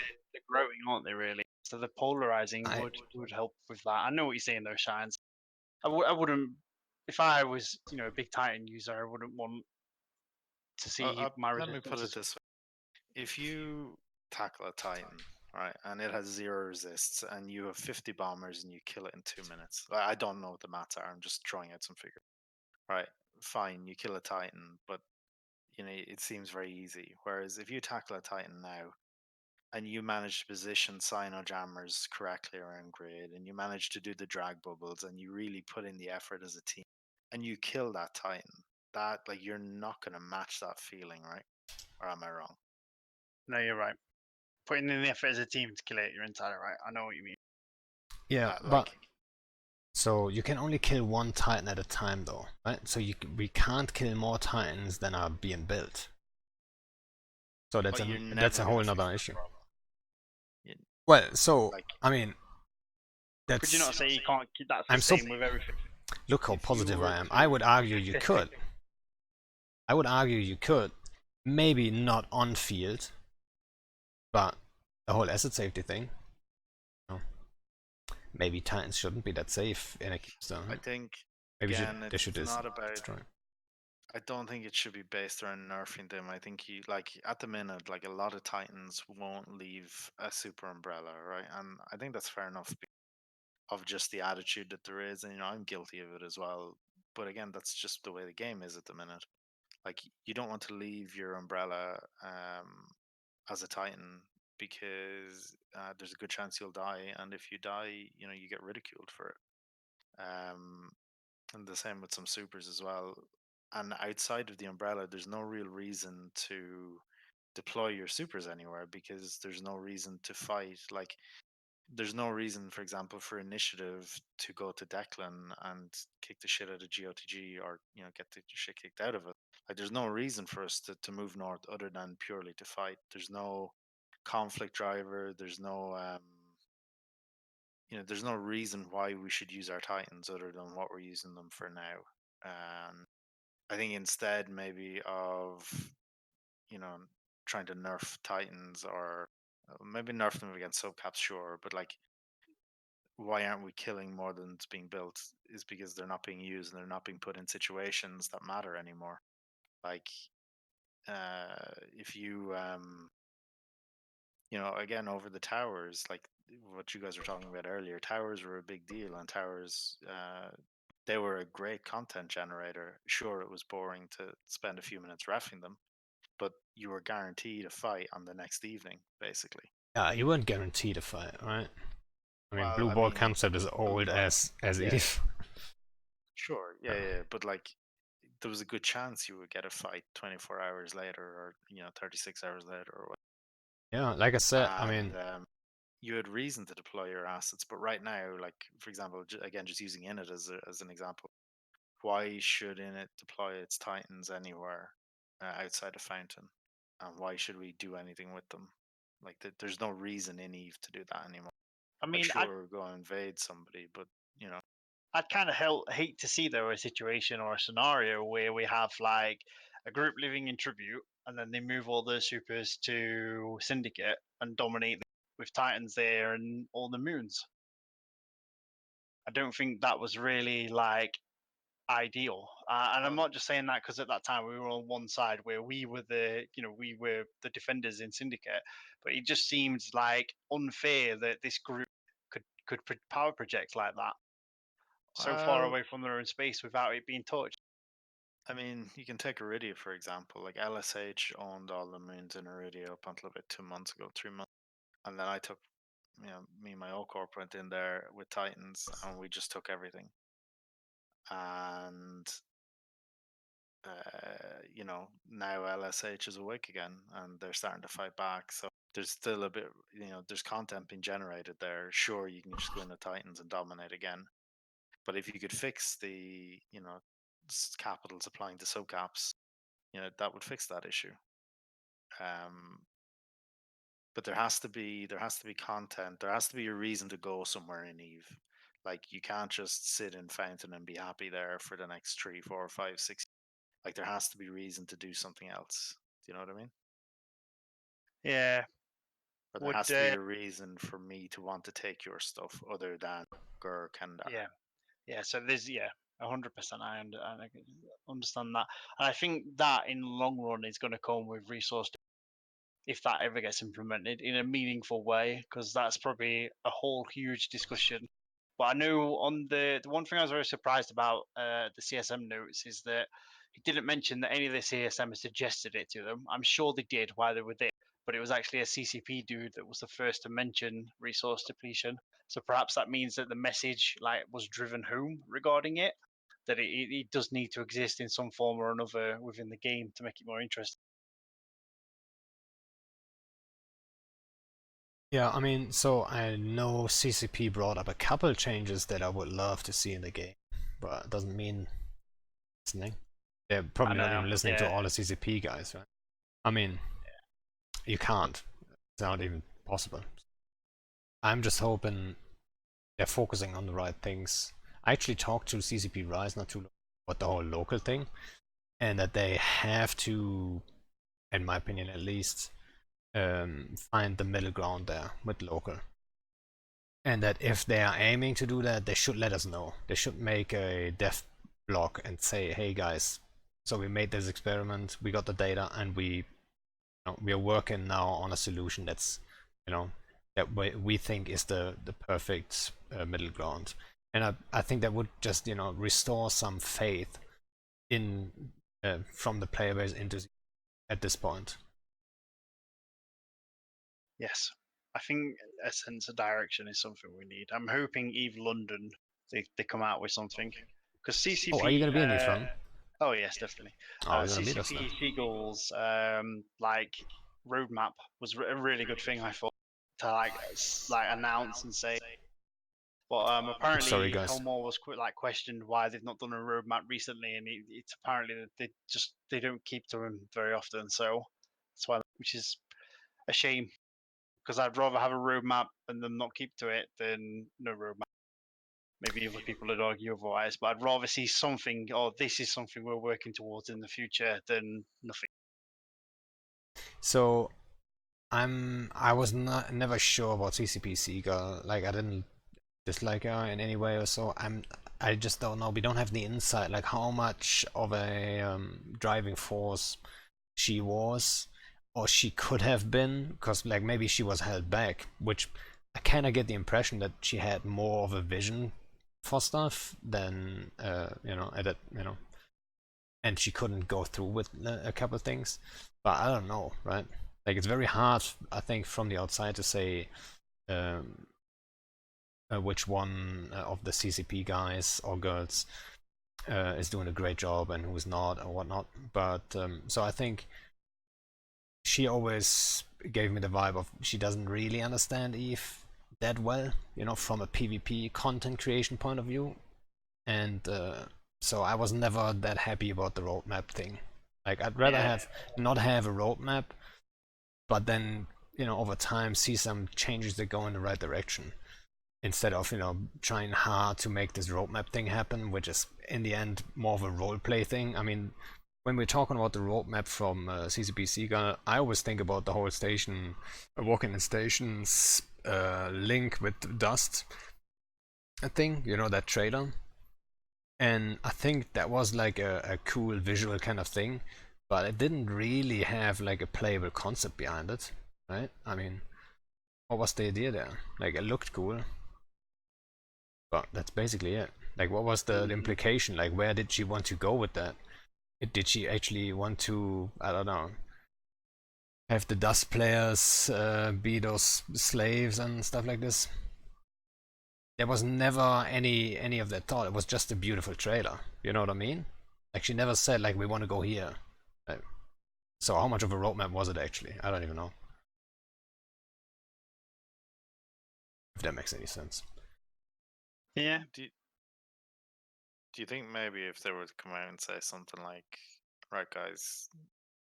growing, aren't they? Really. So the polarizing would help with that. I know what you're saying, though, Shines. I wouldn't. If I was, a big Titan user, I wouldn't want to see my let me put it resistances. this way: if you tackle a Titan, right, and it has 0 resists, and you have 50 bombers, and you kill it in 2 minutes, I don't know what the maths are. I'm just throwing out some figures. Right, fine, you kill a Titan, but it seems very easy. Whereas if you tackle a Titan now, and you manage to position Sino jammers correctly around grid, and you manage to do the drag bubbles, and you really put in the effort as a team, and you kill that Titan, that, like, you're not going to match that feeling, right? Or am I wrong? No, you're right. Putting in the effort as a team to kill it, you're entirely right. I know what you mean. Yeah, but so you can only kill one Titan at a time, though, right? So we can't kill more Titans than are being built. So that's a whole nother issue. Well, so I mean, that's. Could you not say you can't? That's the I'm so. same with everything. Look how positive I am. I would argue you could. I would argue you could. Maybe not on field, but the whole asset safety thing. Maybe Titans shouldn't be that safe in a keystone. I think maybe again, they should it's not about. destroy. I don't think it should be based around nerfing them. I think at the minute, like, a lot of Titans won't leave a super umbrella, right? And I think that's fair enough of just the attitude that there is, and I'm guilty of it as well. But again, that's just the way the game is at the minute. Like, you don't want to leave your umbrella as a Titan because there's a good chance you'll die, and if you die, you get ridiculed for it. And the same with some supers as well. And outside of the umbrella, there's no real reason to deploy your supers anywhere because there's no reason to fight. Like, there's no reason, for example, for initiative to go to Declan and kick the shit out of GOTG, or get the shit kicked out of it. Like, there's no reason for us to move north other than purely to fight. There's no conflict driver. There's no reason why we should use our Titans other than what we're using them for now. And I think instead, maybe of trying to nerf Titans, or maybe nerf them against subcaps, sure, but like, why aren't we killing more than it's being built? Is because they're not being used and they're not being put in situations that matter anymore. Like, if you again, over the towers, like what you guys were talking about earlier, towers were a big deal, and towers, they were a great content generator. Sure, it was boring to spend a few minutes refing them, but you were guaranteed a fight on the next evening, basically. Yeah, you weren't guaranteed a fight, right? I mean, Well, blue ball concept is old as yeah. Eve. Sure, yeah, but like, there was a good chance you would get a fight 24 hours later, or 36 hours later, or what. Yeah, like I said, I mean, you had reason to deploy your assets, but right now, like, for example, again, just using Init as an example, why should Init deploy its Titans anywhere outside of Fountain, and why should we do anything with them? Like, there's no reason in Eve to do that anymore. I mean, sure, go and invade somebody, but I'd kind of hate to see, though, a situation or a scenario where we have like a group living in Tribute, and then they move all their supers to Syndicate and dominate with Titans there and all the moons. I don't think that was really like ideal. And I'm not just saying that because at that time we were on one side where we were the defenders in Syndicate, but it just seemed like unfair that this group could power project like that so far Well, away from their own space without it being touched. I mean, you can take Iridia for example. Like LSH owned all the moons in Iridia up until about 2 months ago, 3 months, and then I took, me and my old corp went in there with Titans, and we just took everything. And now LSH is awake again, and they're starting to fight back. So there's still a bit, there's content being generated there. Sure, you can just go into Titans and dominate again, but if you could fix the, capitals applying to subcaps, that would fix that issue. But there has to be content. There has to be a reason to go somewhere in Eve. Like you can't just sit in Fountain and be happy there for the next 3, 4, 5, 6. Like there has to be reason to do something else. Do you know what I mean? Yeah. Or there has to be a reason for me to want to take your stuff other than Gur Kendar. Yeah. So there's 100%. I understand that, and I think that in the long run is going to come with resource if that ever gets implemented in a meaningful way, because that's probably a whole huge discussion. But I know on the one thing I was very surprised about the CSM notes is that he didn't mention that any of the CSM suggested it to them. I'm sure they did while they were there, but it was actually a CCP dude that was the first to mention resource depletion. So perhaps that means that the message was driven home regarding it, that it does need to exist in some form or another within the game to make it more interesting. Yeah, I mean, so I know CCP brought up a couple changes that I would love to see in the game, but it doesn't mean listening. They're probably not even listening to all the CCP guys, right? I mean, you can't. It's not even possible. I'm just hoping they're focusing on the right things. I actually talked to CCP Rise not too long about the whole local thing, and that they have to, in my opinion at least, find the middle ground there with local. And that if they are aiming to do that, they should let us know. They should make a dev blog and say, hey guys, so we made this experiment, we got the data, and we are working now on a solution that's, that we think is the perfect middle ground. And I think that would just, restore some faith in from the player base into at this point. Yes, I think a sense of direction is something we need. I'm hoping Eve London they come out with something, because CCP. Oh, are you gonna be in Eve London? Oh yes, definitely. Oh, you're gonna meet us CCP Seagull's roadmap was a really good thing, I thought, to announce and say. But apparently, sorry, guys. Helmore was questioned why they've not done a roadmap recently, and it's apparently that they don't keep to them very often. So that's why, which is a shame, because I'd rather have a roadmap and them not keep to it than no roadmap. Maybe other people would argue otherwise, but I'd rather see something, or this is something we're working towards in the future, than nothing. So I was never sure about CCP Seagull. Like I didn't dislike her in any way or so. I just don't know. We don't have the insight, like how much of a driving force she was, or she could have been, because like maybe she was held back, which I kind of get the impression that she had more of a vision for stuff than and she couldn't go through with a couple of things. But I don't know, right? Like it's very hard, I think, from the outside to say which one of the CCP guys or girls is doing a great job and who's not or whatnot. But so I think she always gave me the vibe of she doesn't really understand Eve that well, from a PvP content creation point of view. And so I was never that happy about the roadmap thing. Like I'd rather not have a roadmap, but then over time see some changes that go in the right direction, instead of trying hard to make this roadmap thing happen, which is in the end more of a roleplay thing. I mean, when we're talking about the roadmap from CCP Seagull, I always think about the whole station, walking in stations link with Dust, thing, you know, that trailer. And I think that was like a cool visual kind of thing, but it didn't really have like a playable concept behind it, right? I mean, what was the idea there? Like, it looked cool, but that's basically it. Like, what was the implication? Like, where did she want to go with that? Did she actually want to, I don't know, have the Dust players be those slaves and stuff like this? There was never any of that thought. It was just a beautiful trailer. You know what I mean? Like, she never said like we want to go here. Like, so how much of a roadmap was it actually? I don't even know. If that makes any sense. Yeah. Do you think maybe if they were to come out and say something like, right guys,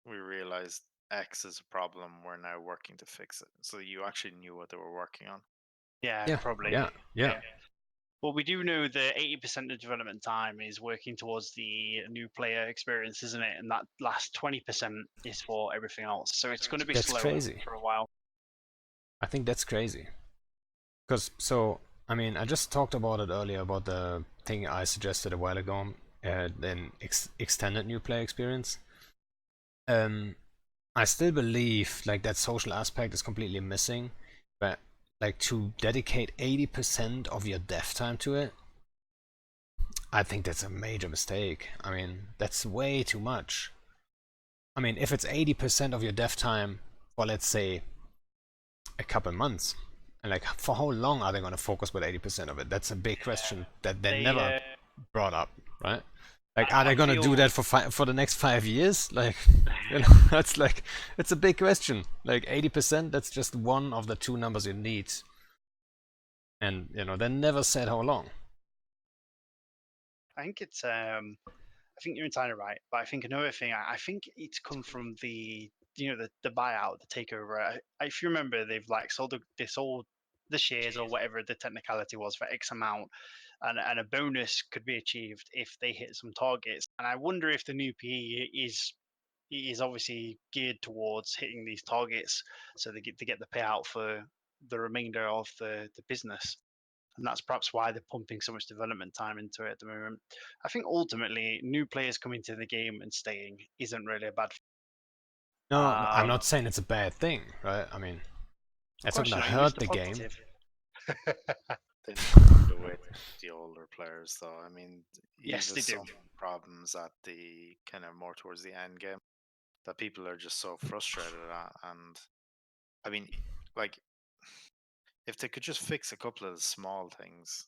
we realized X is a problem, we're now working to fix it. So you actually knew what they were working on. Yeah, Yeah, probably. yeah. Well, we do know that 80% of development time is working towards the new player experience, isn't it? And that last 20% is for everything else. So it's going to be That's slow crazy. for a while. I think that's crazy. Because, so, I mean, I just talked about it earlier about the thing I suggested a while ago, an extended new player experience. I still believe like that social aspect is completely missing, but like to dedicate 80% of your dev time to it, I think that's a major mistake. I mean, that's way too much. I mean, if it's 80% of your dev time for, let's say, a couple months, and like for how long are they going to focus with 80% of it? That's a big question that they never brought up, right? Like, are they going to do that for the next 5 years? Like, you know, that's like, it's a big question. Like 80%, that's just one of the two numbers you need. And, you know, they never said how long. I think it's I think you're entirely right, but I think another thing, I think it's come from the the buyout, the takeover. If you remember, they've like they sold the shares or whatever the technicality was for X amount, and a bonus could be achieved if they hit some targets. And I wonder if the new PE is obviously geared towards hitting these targets, so they get the payout for the remainder of the business. And that's perhaps why they're pumping so much development time into it at the moment. I think ultimately, new players coming to the game and staying isn't really a bad thing. No, I'm not saying it's a bad thing, right? I mean, Of it's not course, gonna you missed hurt the the game. positive. They need to find a way to keep the older players, though. I mean, Yes, Eve they has do. some problems at the kind of more towards the end game that people are just so frustrated at. And I mean, like, if they could just fix a couple of the small things,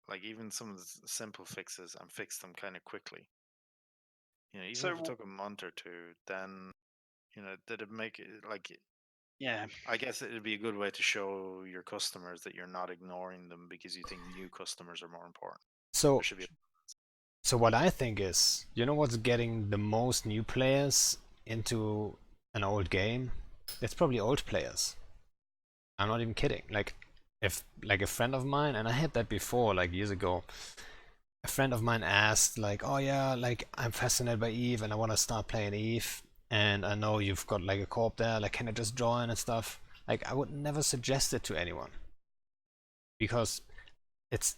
like even some of the simple fixes, and fix them kind of quickly, even if it So took a month or two, then did it make it like? yeah, I guess it'd be a good way to show your customers that you're not ignoring them because you think new customers are more important. So, There should be. so what I think is, you know what's getting the most new players into an old game? It's probably old players. I'm not even kidding. Like, if like a friend of mine, and I had that before, like years ago, a friend of mine asked, like, oh yeah, like I'm fascinated by Eve and I want to start playing Eve, and I know you've got like a co-op there, like can I just join and stuff? Like, I would never suggest it to anyone because it's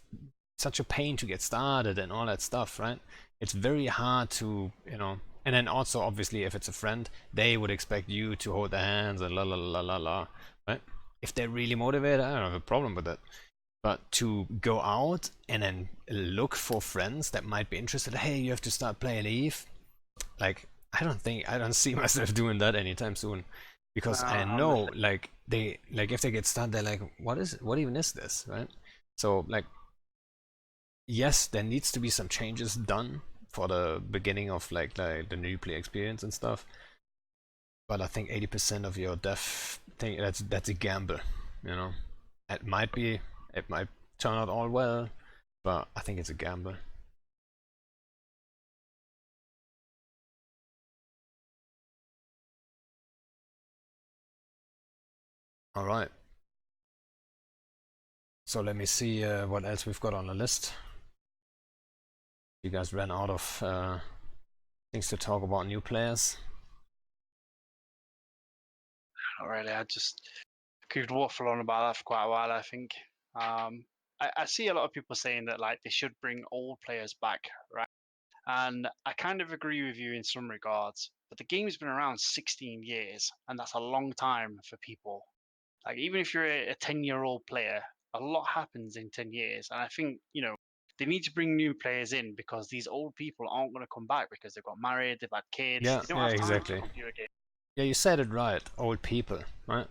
such a pain to get started and all that stuff, right? It's very hard to, and then also obviously if it's a friend, they would expect you to hold their hands and la la la la la, right? If they're really motivated, I don't have a problem with that. But to go out and then look for friends that might be interested, hey, you have to start playing Eve, like I don't see myself doing that anytime soon. Because I know like if they get started, they're like, what even is this? Right? So like, yes, there needs to be some changes done for the beginning of like the new play experience and stuff. But I think 80% of your dev thing, that's a gamble, you know. It might be, it might turn out all well, but I think it's a gamble. All right. So let me see what else we've got on the list. You guys ran out of things to talk about new players. not really. I just could waffle on about that for quite a while, I think. I see a lot of people saying that like they should bring old players back, right? And I kind of agree with you in some regards. But the game's been around 16 years, and that's a long time for people. Like even if you're a 10-year-old player, a lot happens in 10 years. And I think, you know, they need to bring new players in because these old people aren't going to come back because they've got married, they've had kids, Yeah, they don't yeah, have time exactly. for computer games. Yeah, you said it right. Old people, right?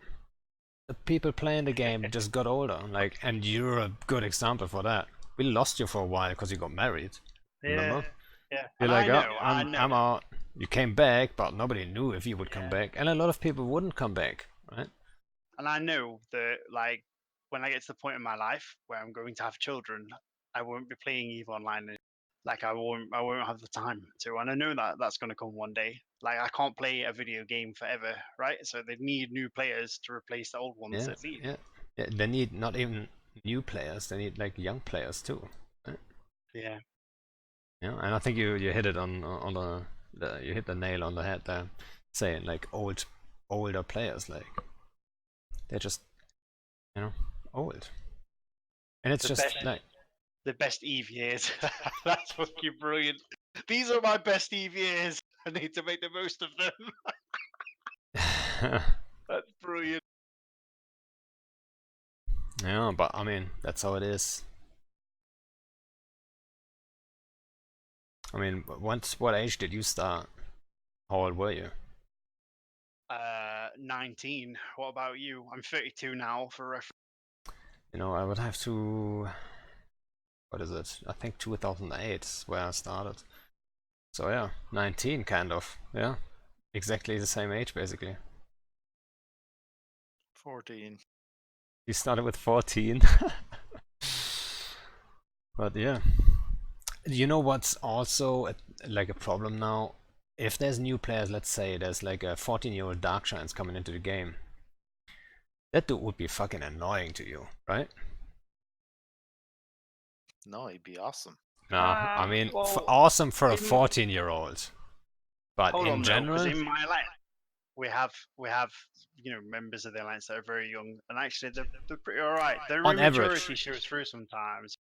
The people playing the game just got older, like, and you're a good example for that. We lost you for a while because you got married. Remember? Yeah. You're And like, I oh, know, I'm out. You came back, but nobody knew if you would come back, and a lot of people wouldn't come back, right? And I know that like when I get to the point in my life where I'm going to have children, I won't be playing EVE Online. Like I won't have the time to, and I know that that's going to come one day. Like I can't play a video game forever, right? So they need new players to replace the old ones Yeah, that leave. yeah, yeah. They need not even new players; they need like young players too. Right? Yeah. Yeah, and I think you hit it on you hit the nail on the head there, saying like older players, like they're just old, and it's The just best like the best Eve years. That's fucking brilliant. These are my best Eve years. I need to make the most of them. That's brilliant. yeah, but I mean that's how it is. I mean, what age did you start? How old were you? 19. What about you? I'm 32 now for reference. I would have to. What is it? I think 2008 is where I started. So yeah, 19 kind of. Yeah, exactly the same age basically. 14. You started with 14. But yeah. You know what's also like a problem now? If there's new players, let's say there's like a 14-year-old Dark Shines coming into the game, that dude would be fucking annoying to you, right? No, he'd be awesome. Nah, I mean, Well, awesome for a in, 14-year-old, but hold in on though, because general, in my life we have members of the alliance that are very young, and actually they're pretty all right. Their on immaturity average, shows through sometimes.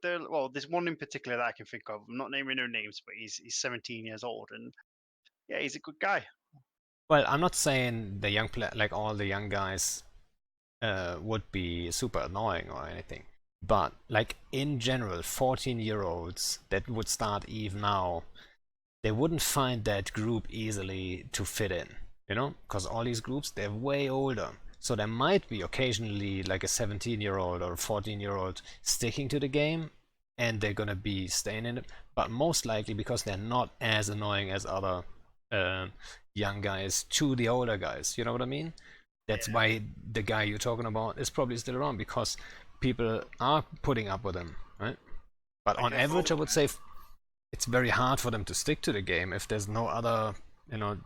Well, there's one in particular that I can think of. I'm not naming no names, but he's 17 years old, and yeah, he's a good guy. well, I'm not saying the young play like all the young guys would be super annoying or anything. But like in general, 14-year-olds that would start Eve now, they wouldn't find that group easily to fit in, because all these groups, they're way older. So there might be occasionally like a 17-year-old or a 14-year-old sticking to the game, and they're gonna be staying in it. But most likely because they're not as annoying as other uh, young guys to the older guys. You know what I mean? That's why the guy you're talking about is probably still around, because people are putting up with him, right? But I on guess average, I would say it's very hard for them to stick to the game if there's no other, the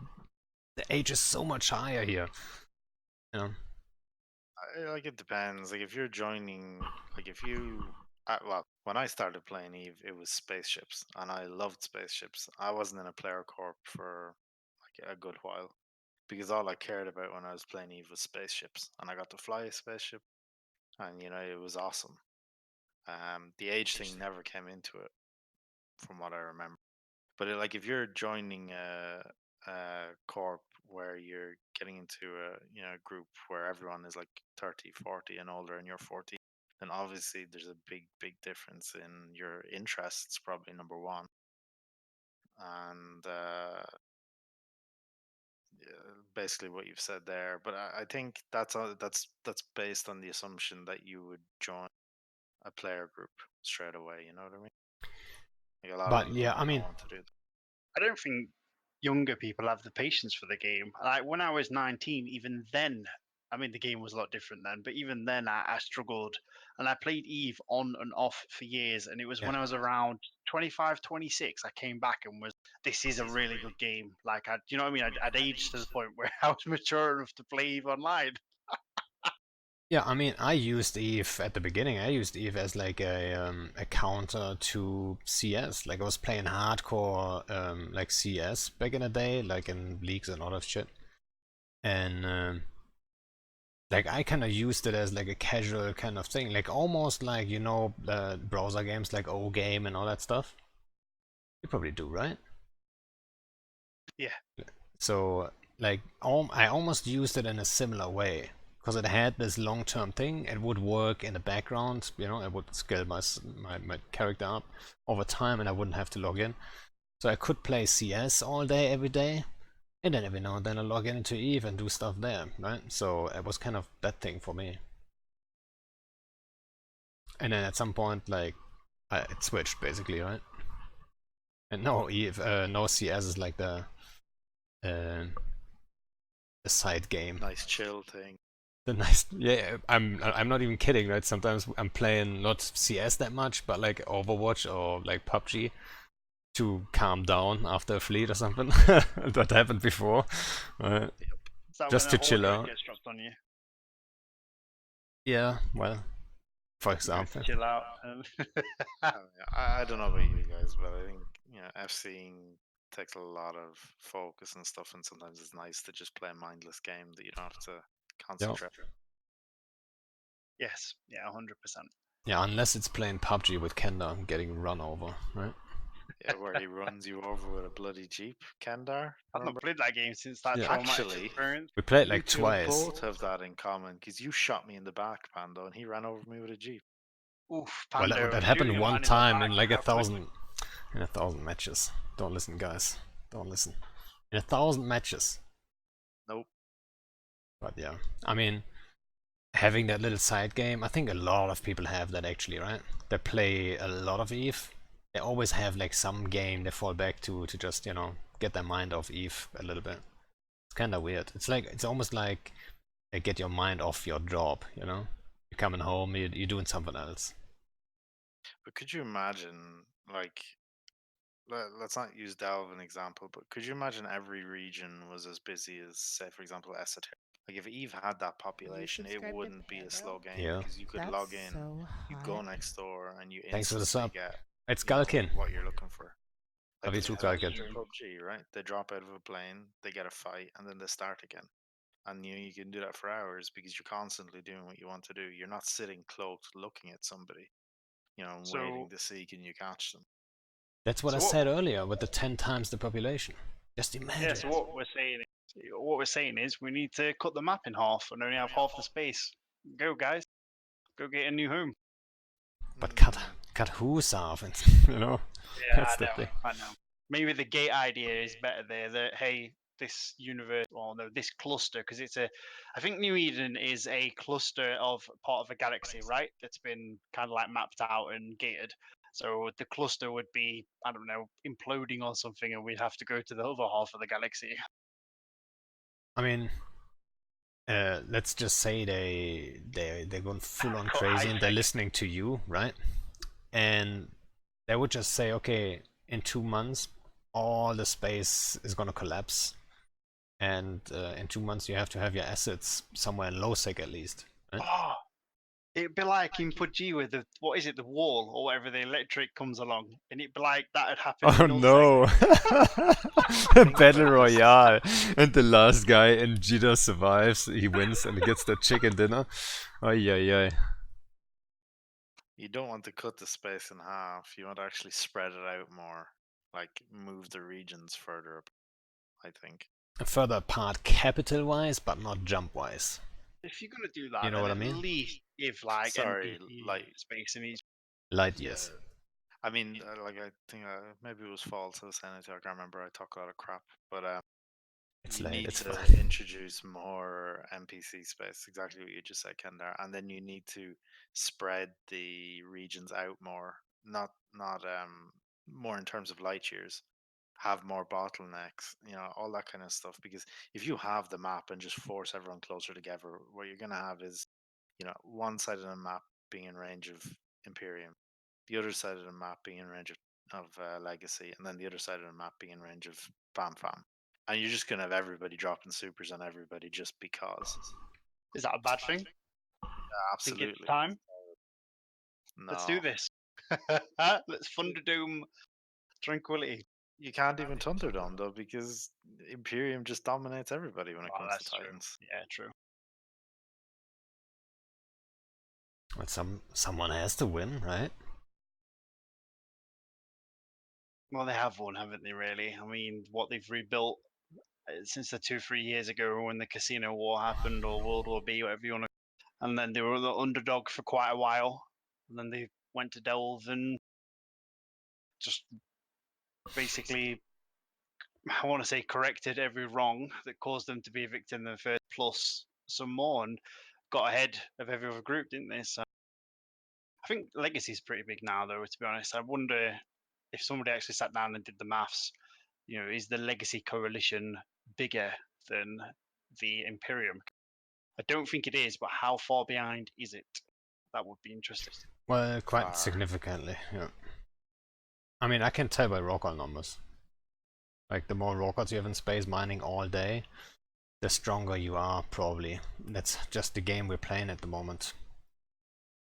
age is so much higher here. You know? like it depends. Like if you're joining, like if you, well, when I started playing Eve, it was spaceships, and I loved spaceships. I wasn't in a player corp for like a good while because all I cared about when I was playing Eve was spaceships, and I got to fly a spaceship, and it was awesome. The age thing never came into it, from what I remember. But like if you're joining a corp where you're getting into a group where everyone is like 30, 40 and older, and you're 40, then obviously there's a big difference in your interests, probably number one. And yeah, basically what you've said there. But I think that's based on the assumption that you would join a player group straight away. You know what I mean? Like a lot of But people yeah, I might not mean, want to do that. I don't think younger people have the patience for the game. Like when I was 19, even then, I mean, the game was a lot different then, but even then, I struggled. And I played Eve on and off for years. And it was when yeah. I was around 25, 26, I came back and this is a really good game. Like, you know what I mean? I'd aged to the point where I was mature enough to play Eve online. Yeah, I mean, I used Eve at the beginning. I used Eve as like a counter to CS. Like I was playing hardcore like CS back in the day, like in leagues and all that shit. And like I kind of used it as like a casual kind of thing, like almost like browser games like O Game and all that stuff. You probably do, right? Yeah. So like I almost used it in a similar way because it had this long-term thing. It would work in the background, it would scale my character up over time, and I wouldn't have to log in. So I could play CS all day, every day, and then every now and then I log into Eve and do stuff there, right? So it was kind of that thing for me. And then at some point, like, it switched basically, right? And no Eve, no CS is like uh, the side game. Nice chill thing. The nice, yeah. I'm not even kidding, right? Sometimes I'm playing not CS that much, but like Overwatch or like PUBG to calm down after a fleet or something. That happened before. Right? Is that Just when to a chill horse out. gets dropped on you? Yeah, well, for You go to example. chill out. I don't know about you guys, but I think FCing takes a lot of focus and stuff, and sometimes it's nice to just play a mindless game that you don't have to concentrate. Yes, yeah, 100%. Yeah, unless it's playing PUBG with Kendarr and getting run over, right? Yeah, where he runs you over with a bloody jeep, Kendarr. I've not Remember? played that game since that Yeah. traumatic Actually, experience. We played you like two twice. both have that in common because you shot me in the back, Pando, and he ran over me with a jeep. Oof, Well, Pando. that shooting happened a one man in the time back, in like how quick- in a thousand matches. Don't listen, guys. Don't listen. In 1,000 matches. Nope. But yeah, I mean, having that little side game, I think a lot of people have that actually, right? They play a lot of Eve. They always have like some game they fall back to just, get their mind off Eve a little bit. It's kind of weird. It's almost like get your mind off your job, You're coming home, you're doing something else. But could you imagine, like, let's not use Delve an example, but could you imagine every region was as busy as, say, for example, Esoteric? Like, if Eve had that population, it subscribe to wouldn't be a slow Pando? game Yeah. because you could That's log in, so you go hot. next door, and you Thanks for the instantly sub. get It's you know, Galkin. what you're looking for. Like Love you they too, have Galkin. in PUBG, right? They drop out of a plane, they get a fight, and then they start again. And you can do that for hours because you're constantly doing what you want to do. You're not sitting cloaked looking at somebody, and waiting So, to see can you catch them. That's what I So what- said earlier with the 10 times the population. Just imagine. yeah, so what we're saying is we need to cut the map in half and only have half the space. Go, guys. Go get a new home. But Mm, cut who's off, and Yeah, that's the thing. I know. Maybe the gate idea is better there. That hey, this universe, or no, this cluster, because I think New Eden is a cluster of part of a galaxy, right? That's been kind of like mapped out and gated. So the cluster would be, I don't know, imploding or something, and we'd have to go to the other half of the galaxy. I mean, let's just say they're going full on Cut crazy and they're high-tech. listening to you, right? And they would just say, okay, in 2 months, all the space is gonna collapse, and in 2 months you have to have your assets somewhere in low sec at least. Right? Oh, it'd be like in PUBG with the what is it, the wall or whatever, the electric comes along, and it'd be like that had happened. Oh in no! Think Battle about this. Royale, and the last guy in Jita survives. He wins and gets the chicken dinner. Ay ay ay. You don't want to cut the space in half. You want to actually spread it out more, like move the regions further up. I think. Further apart, capital-wise, but not jump-wise. If you're gonna do that, You know then what I mean? at least give like Sorry, NPC like space in each. Light years. I mean, like I think maybe it was false. I was saying it. I can't remember. I talk a lot of crap, but It's you late. need It's to fine. introduce more NPC space. Exactly what you just said, Kendar. And then you need to spread the regions out more. Not more in terms of light years. Have more bottlenecks. All that kind of stuff. Because if you have the map and just force everyone closer together, what you're gonna have is, one side of the map being in range of Imperium, the other side of the map being in range of Legacy, and then the other side of the map being in range of Fam Fam. And you're just gonna have everybody dropping supers on everybody just because. Is that a bad thing? Think Absolutely. it's time. No. Let's do this. Let's Thunderdome Tranquility. You can't even Thunderdome though, because Imperium just dominates everybody when it Oh, comes that's to true. Titans. Yeah, true. But someone has to win, right? Well, they have won, haven't they? Really. I mean, what they've rebuilt since the 2-3 years ago when the Casino War happened, or World War B, whatever you want to. And then they were the underdog for quite a while, and then they went to Delve and just basically, I want to say, corrected every wrong that caused them to be evicted in the first, plus some more, and got ahead of every other group, didn't they? So I think Legacy's pretty big now, though, to be honest. I wonder if somebody actually sat down and did the maths, is the Legacy coalition bigger than the Imperium? I don't think it is, but how far behind is it? That would be interesting. Well, quite Far. significantly, yeah. I mean, I can tell by rockall numbers. Like, the more rockalls you have in space mining all day, the stronger you are, probably. That's just the game we're playing at the moment.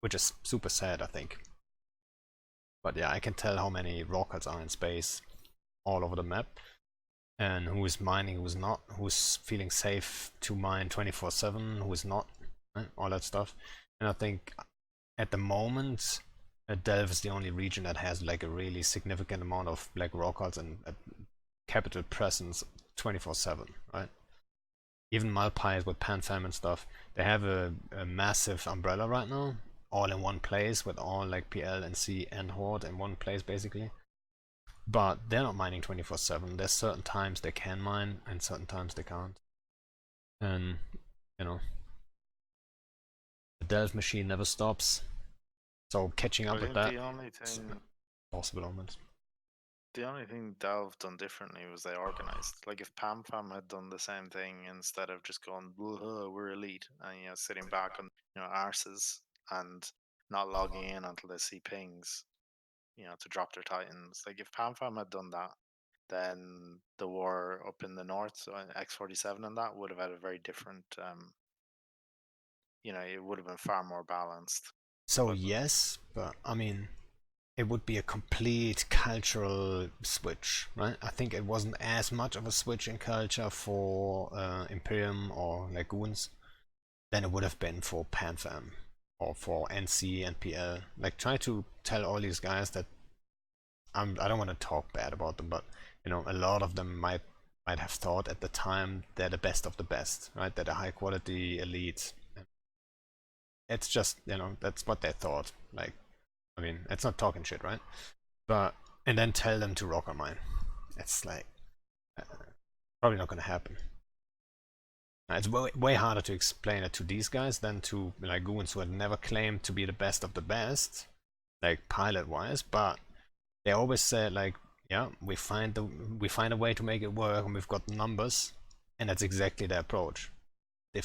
Which is super sad, I think. But yeah, I can tell how many rockets are in space all over the map. And who is mining, who's not, who's feeling safe to mine 24/7, who is not, all that stuff. And I think at the moment, Delve is the only region that has like a really significant amount of black rockals and a capital presence 24/7, right? Even Malpais with PanFam and stuff, they have a massive umbrella right now, all in one place with all like PL and C and Horde in one place basically. But they're not mining 24/7. There's certain times they can mine and certain times they can't. And the Delve machine never stops. So catching up I with think that the only is thing possible almost. The only thing Delve done differently was they organized. Like if PamFam had done the same thing instead of just going, we're elite, and sitting back on arses and not logging in until they see pings, to drop their titans. Like if PamFam had done that, then the war up in the north, so X47 and that would have had a very different. It would have been far more balanced. So But yes, but I mean, it would be a complete cultural switch, right? I think it wasn't as much of a switch in culture for Imperium or Lagoons than it would have been for PanFam or for NC and PL. Like, try to tell all these guys that I don't want to talk bad about them, but a lot of them might have thought at the time they're the best of the best, right? They're the high quality elite. It's just that's what they thought. Like, I mean, it's not talking shit, right? But and then tell them to rock on mine. It's like probably not gonna happen. It's way harder to explain it to these guys than to like goons who had never claimed to be the best of the best, like pilot wise, but they always said like, yeah, we find a way to make it work, and we've got numbers, and that's exactly their approach. They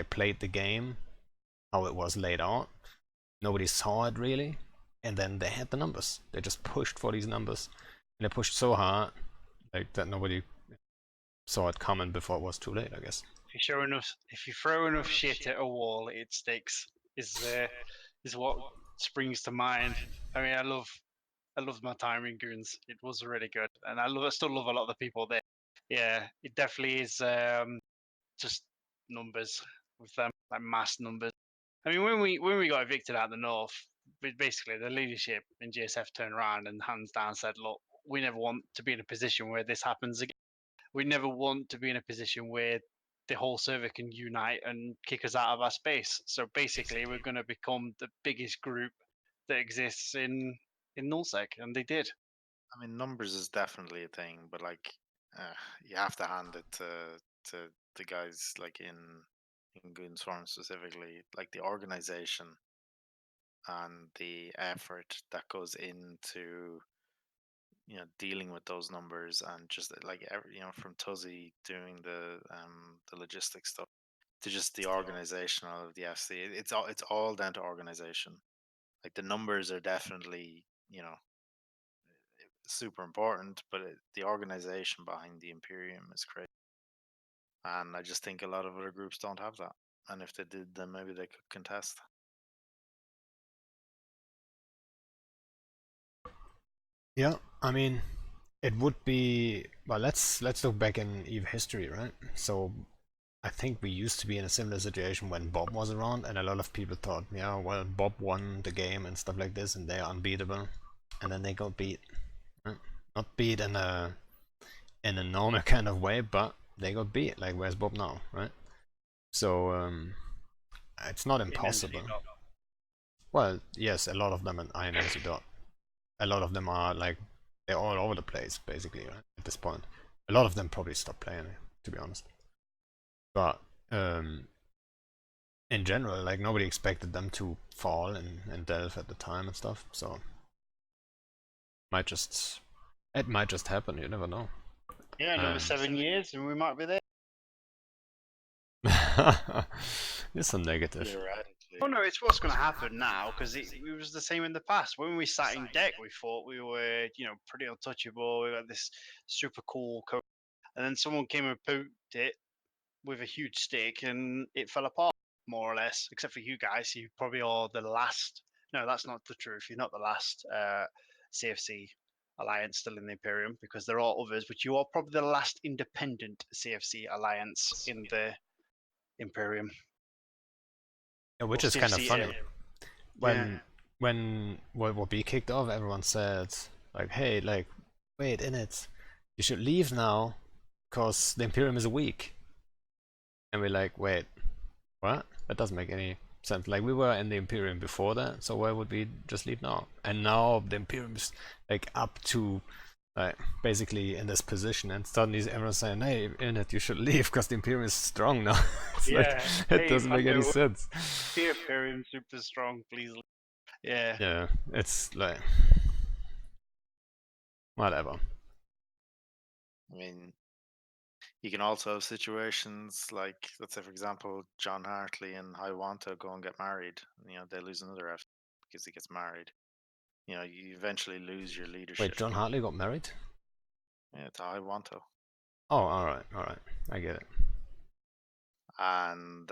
played the game how it was laid out. Nobody saw it really, and then they had the numbers. They just pushed for these numbers, and they pushed so hard like that nobody saw it coming before it was too late, I guess. If you throw enough shit at a wall, it sticks. Is what springs to mind. I mean, I love my time in Goons. It was really good, and I still love a lot of the people there. Yeah, it definitely is just numbers with them, like mass numbers. I mean, when we got evicted out of the north, basically the leadership in GSF turned around and hands down said, "Look, we never want to be in a position where this happens again. We never want to be in a position where the whole server can unite and kick us out of our space. So basically, we're going to become the biggest group that exists in nullsec," and they did. I mean, numbers is definitely a thing, but like, you have to hand it to the guys like in Goons Forum specifically, like the organization and the effort that goes into dealing with those numbers, and just like from Tuzzy doing the logistics stuff to just the organization of the FC. It's all down to organization. Like the numbers are definitely super important, but the organization behind the Imperium is crazy. And I just think a lot of other groups don't have that. And if they did, then maybe they could contest. Yeah, I mean, it would be well. Let's look back in EVE history, right? So I think we used to be in a similar situation when Bob was around, and a lot of people thought, yeah, well, Bob won the game and stuff like this, and they're unbeatable, and then they got beat. Not beat in a normal kind of way, but they got beat. Like, where's Bob now, right? So it's not impossible. Well, yes, a lot of them are in NC. A lot of them are like they're all over the place, basically, right? At this point, a lot of them probably stopped playing, to be honest. But in general, like nobody expected them to fall in Delve at the time and stuff. So it might just happen. You never know. Yeah, another 7 years and we might be there. You're so negative. Theoretically. Oh no, it's what's going to happen now because it was the same in the past. When we sat in deck, we thought we were, pretty untouchable. We got this super cool code, and then someone came and poked it with a huge stick, and it fell apart more or less. Except for you guys, you probably are the last. No, that's not the truth. You're not the last CFC alliance still in the Imperium because there are others, but you are probably the last independent CFC alliance in the Imperium. Yeah, which is kind of funny. Yeah. When World War B kicked off, everyone said like, "Hey, like, wait, in it, you should leave now, cause the Imperium is weak." And we're like, "Wait, what? That doesn't make any sense. Like, we were in the Imperium before that, so why would we just leave now?" And now the Imperium is like up to like basically in this position, and zehsuddenly everyone's saying, "Hey, in it, you should leave, cause the Imperium is strong now." It's Yeah. like it doesn't make any sense. The Imperium super strong, please. Yeah. Yeah, it's like whatever. I mean, you can also have situations like, let's say, for example, John Hartley and Hiawatha go and get married. They lose another F because he gets married. You eventually lose your leadership. Wait, John Hartley got married? Yeah, to Hiawatha. Oh, all right, I get it. And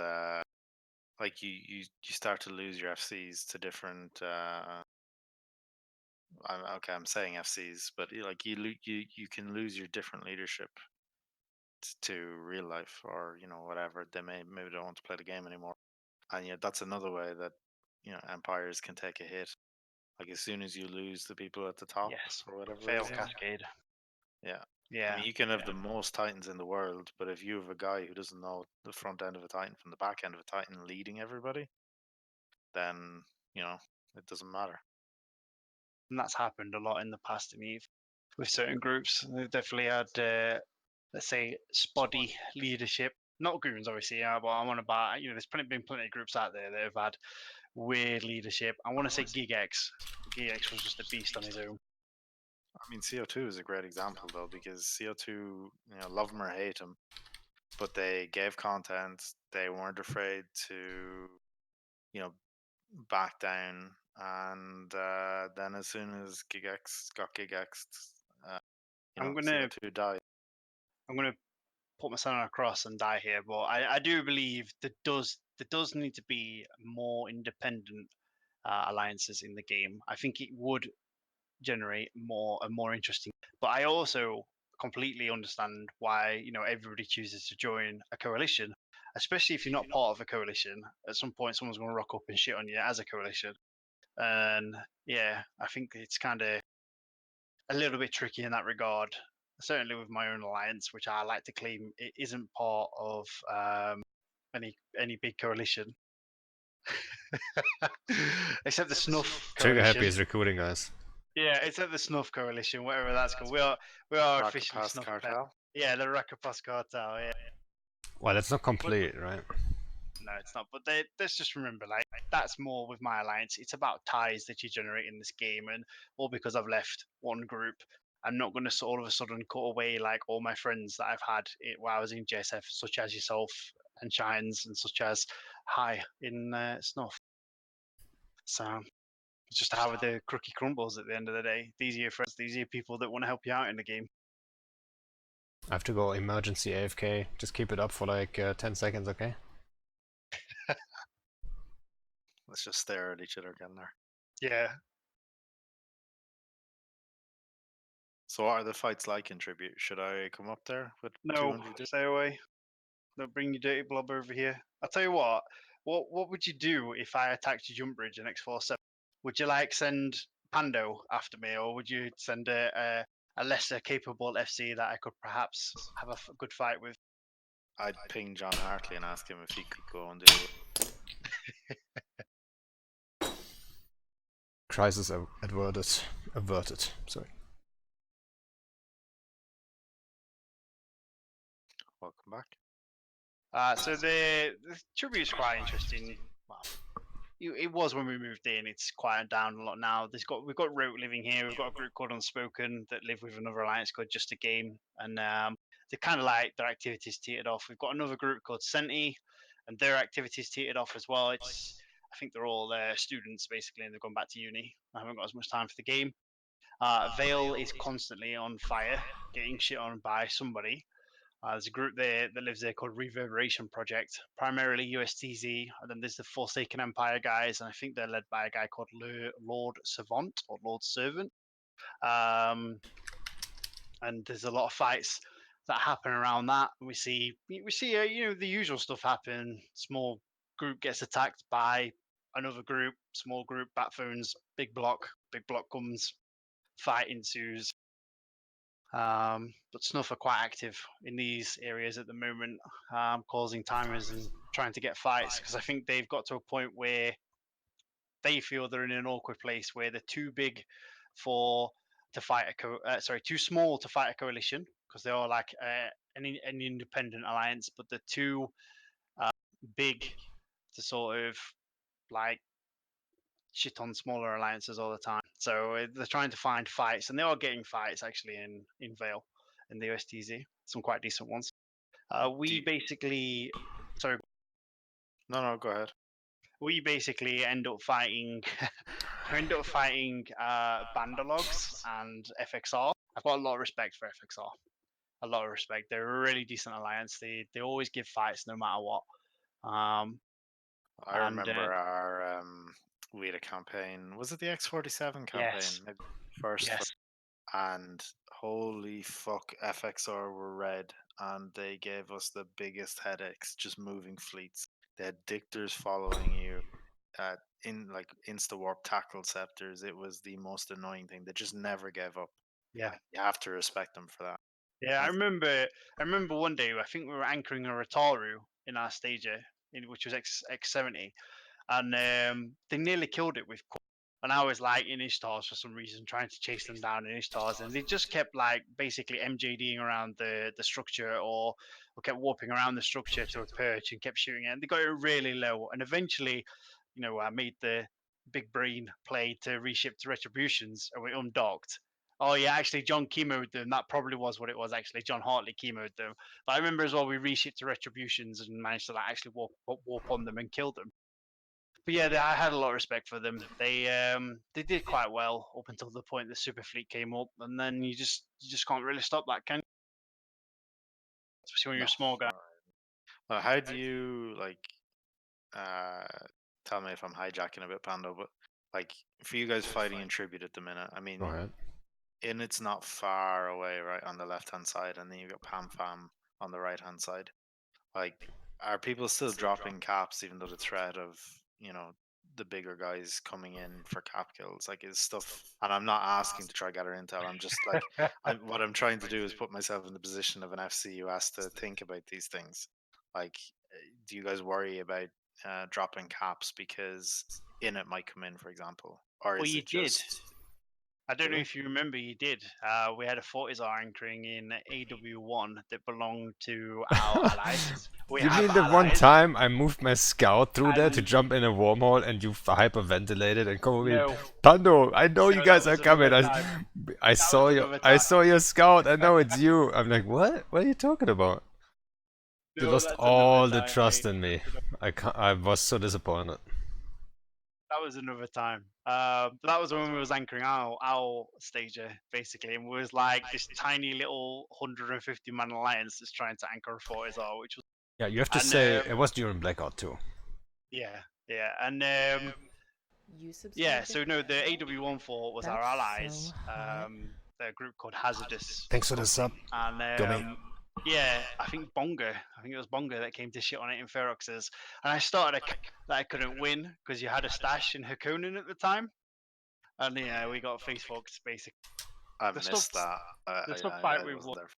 like you start to lose your FCs to different. I'm saying FCs, but you can lose your different leadership to real life, or whatever. Maybe don't want to play the game anymore, and that's another way that empires can take a hit. Like, as soon as you lose the people at the top, Yes. for whatever Fail reason. cascade. Yeah. Yeah. I mean, you can have the most Titans in the world, but if you have a guy who doesn't know the front end of a Titan from the back end of a Titan leading everybody, then it doesn't matter. And that's happened a lot in the past in Eve with certain groups. They've definitely had, let's say, spotty leadership. Not goons, obviously, yeah, but I'm on about, there's been plenty of groups out there that have had weird leadership. I want to say GigX. GigX was just a beast on his own. I mean, CO2 is a great example, though, because CO2, love him or hate him, but they gave content. They weren't afraid to, back down. And then as soon as GigX got GigX, I'm gonna CO2 died. I'm gonna put my son across and die here, but I do believe there does need to be more independent alliances in the game. I think it would generate more interesting. But I also completely understand why everybody chooses to join a coalition, especially if you're not part of a coalition. At some point, someone's going to rock up and shit on you as a coalition, and yeah, I think it's kind of a little bit tricky in that regard. Certainly with my own alliance, which I like to claim it isn't part of any big coalition, except the Snuff Trigger coalition. Happy is recruiting, guys. Yeah, it's at the Snuff Coalition, whatever that's called. We are officially Rakapas Snuff. Cartel. Yeah, the Rakapas Cartel. Yeah, Well, it's not complete, right? no, it's not. But let's just remember, like, that's more with my alliance. It's about ties that you generate in this game, and all because I've left one group, I'm not going to all of a sudden cut away like all my friends that I've had while I was in JSF, such as yourself and Shines, and such as High in Snuff. So it's just how the cookie crumbles at the end of the day. These are your friends. These are your people that want to help you out in the game. I have to go emergency AFK. Just keep it up for like 10 seconds, okay? Let's just stare at each other again there. Yeah. So what are the fights like in Tribute? Should I come up there with No, 200 dudes? stay away. Don't bring your dirty blob over here. I'll tell you what. What would you do if I attacked your jump bridge in X47? Would you like send Pando after me, or would you send a lesser capable FC that I could perhaps have a good fight with? I'd ping John Hartley and ask him if he could go and do it. Crisis averted. Sorry. Welcome back. So the tribute is quite interesting. Well, it was when we moved in. It's quieted down a lot now. We've got Rote living here. We've got a group called Unspoken that live with another alliance called Just a Game, and they kind of like their activities teetered off. We've got another group called Senti, and their activities teetered off as well. I think they're all students basically, and they've gone back to uni. I haven't got as much time for the game. Vale is constantly on fire, getting shit on by somebody. There's a group there that lives there called Reverberation Project, primarily USTZ, and then there's the Forsaken Empire guys, and I think they're led by a guy called Lord Savant or Lord Servant. And there's a lot of fights that happen around that. We see the usual stuff happen. Small group gets attacked by another group, small group, bat phones, big block comes, fight ensues. But Snuff are quite active in these areas at the moment, causing timers and trying to get fights, because I think they've got to a point where they feel they're in an awkward place where they're too big to fight too small to fight a coalition, because they are like an independent alliance, but they're too big to sort of like shit on smaller alliances all the time. So they're trying to find fights, and they are getting fights actually in Vale, in the USTZ, some quite decent ones. We basically, sorry. No, go ahead. We basically end up fighting, Bandalogs and FXR. I've got a lot of respect for FXR. A lot of respect. They're a really decent alliance. They always give fights no matter what. I remember our we had a campaign. Was it the X47 campaign? Yes. Maybe first. Yes. And holy fuck, FXR were red, and they gave us the biggest headaches just moving fleets. They had dictors following you, in like insta warp tackle scepters. It was the most annoying thing. They just never gave up. Yeah, you have to respect them for that. Yeah, I remember one day, I think we were anchoring a Rotaru in our stager, which was X70, and they nearly killed it with. And I was like in Ishtars for some reason, trying to chase them down in Ishtars, and they just kept like basically MJDing around the structure, or kept warping around the structure to a perch and kept shooting it. And they got it really low, and eventually, I made the big brain play to reship to Retributions, and we undocked. Oh yeah, actually John chemoed them. That probably was what it was. Actually, John Hartley chemoed them. But I remember as well, we reshipped to Retributions and managed to like actually warp on them and kill them. But yeah, I had a lot of respect for them. They did quite well up until the point the super fleet came up, and then you just can't really stop that, can you? Especially when you're a small guy. Well, how do you tell me if I'm hijacking a bit, Pando, but like for you guys fighting in tribute at the minute, I mean, it's not far away, right, on the left hand side, and then you got Pam Fam on the right hand side. Like, are people still dropping caps even though the threat of the bigger guys coming in for cap kills, like, is stuff? And I'm not asking to try gather intel. I'm just like, what I'm trying to do is put myself in the position of an FC who has to think about these things. Like, do you guys worry about dropping caps because in it might come in, for example, or is it just? I don't know if you remember, you did. We had a Fortizar anchoring in AW1 that belonged to our allies. You mean the one time I moved my scout through there to jump in a wormhole and you hyperventilated and called me, Pando, I know you guys are coming. I saw your scout. I know it's you. I'm like, what? What are you talking about? You lost all the trust in me. I was so disappointed. That was another time. That was when we was anchoring our stager, basically, and we was like this tiny little 150-man alliance that's trying to anchor a Fortizar, which was. Yeah, you have to say it was during Blackout too. Yeah, and yeah, so no, the AW1 fort was our allies. They're a group called Hazardous. Thanks for the sub. And Yeah, I think it was Bongo that came to shit on it in Ferox's. And I started that I couldn't win because you had a stash in Hakonin at the time. And yeah, we got face fucked basically. I The missed that. The sub I fight we wasn't won. there.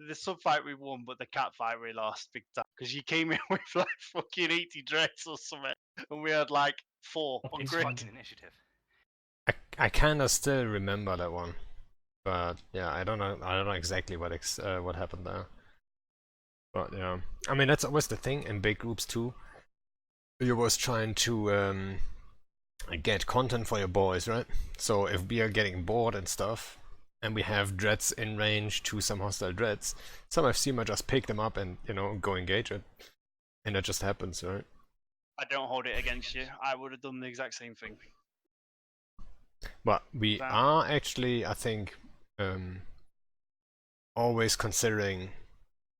The sub fight we won, but the cat fight we lost big time because you came in with like fucking 80 dreads or something, and we had like 4 on grid. Initiative. I kind of still remember that one, but yeah, I don't know exactly what happened there. But yeah, I mean that's always the thing in big groups too. You're always trying to get content for your boys, right? So if we are getting bored and stuff, and we have dreads in range to some hostile dreads, some FC might just pick them up and go engage it, and that just happens, right? I don't hold it against you. I would have done the exact same thing. But we are actually, I think, always considering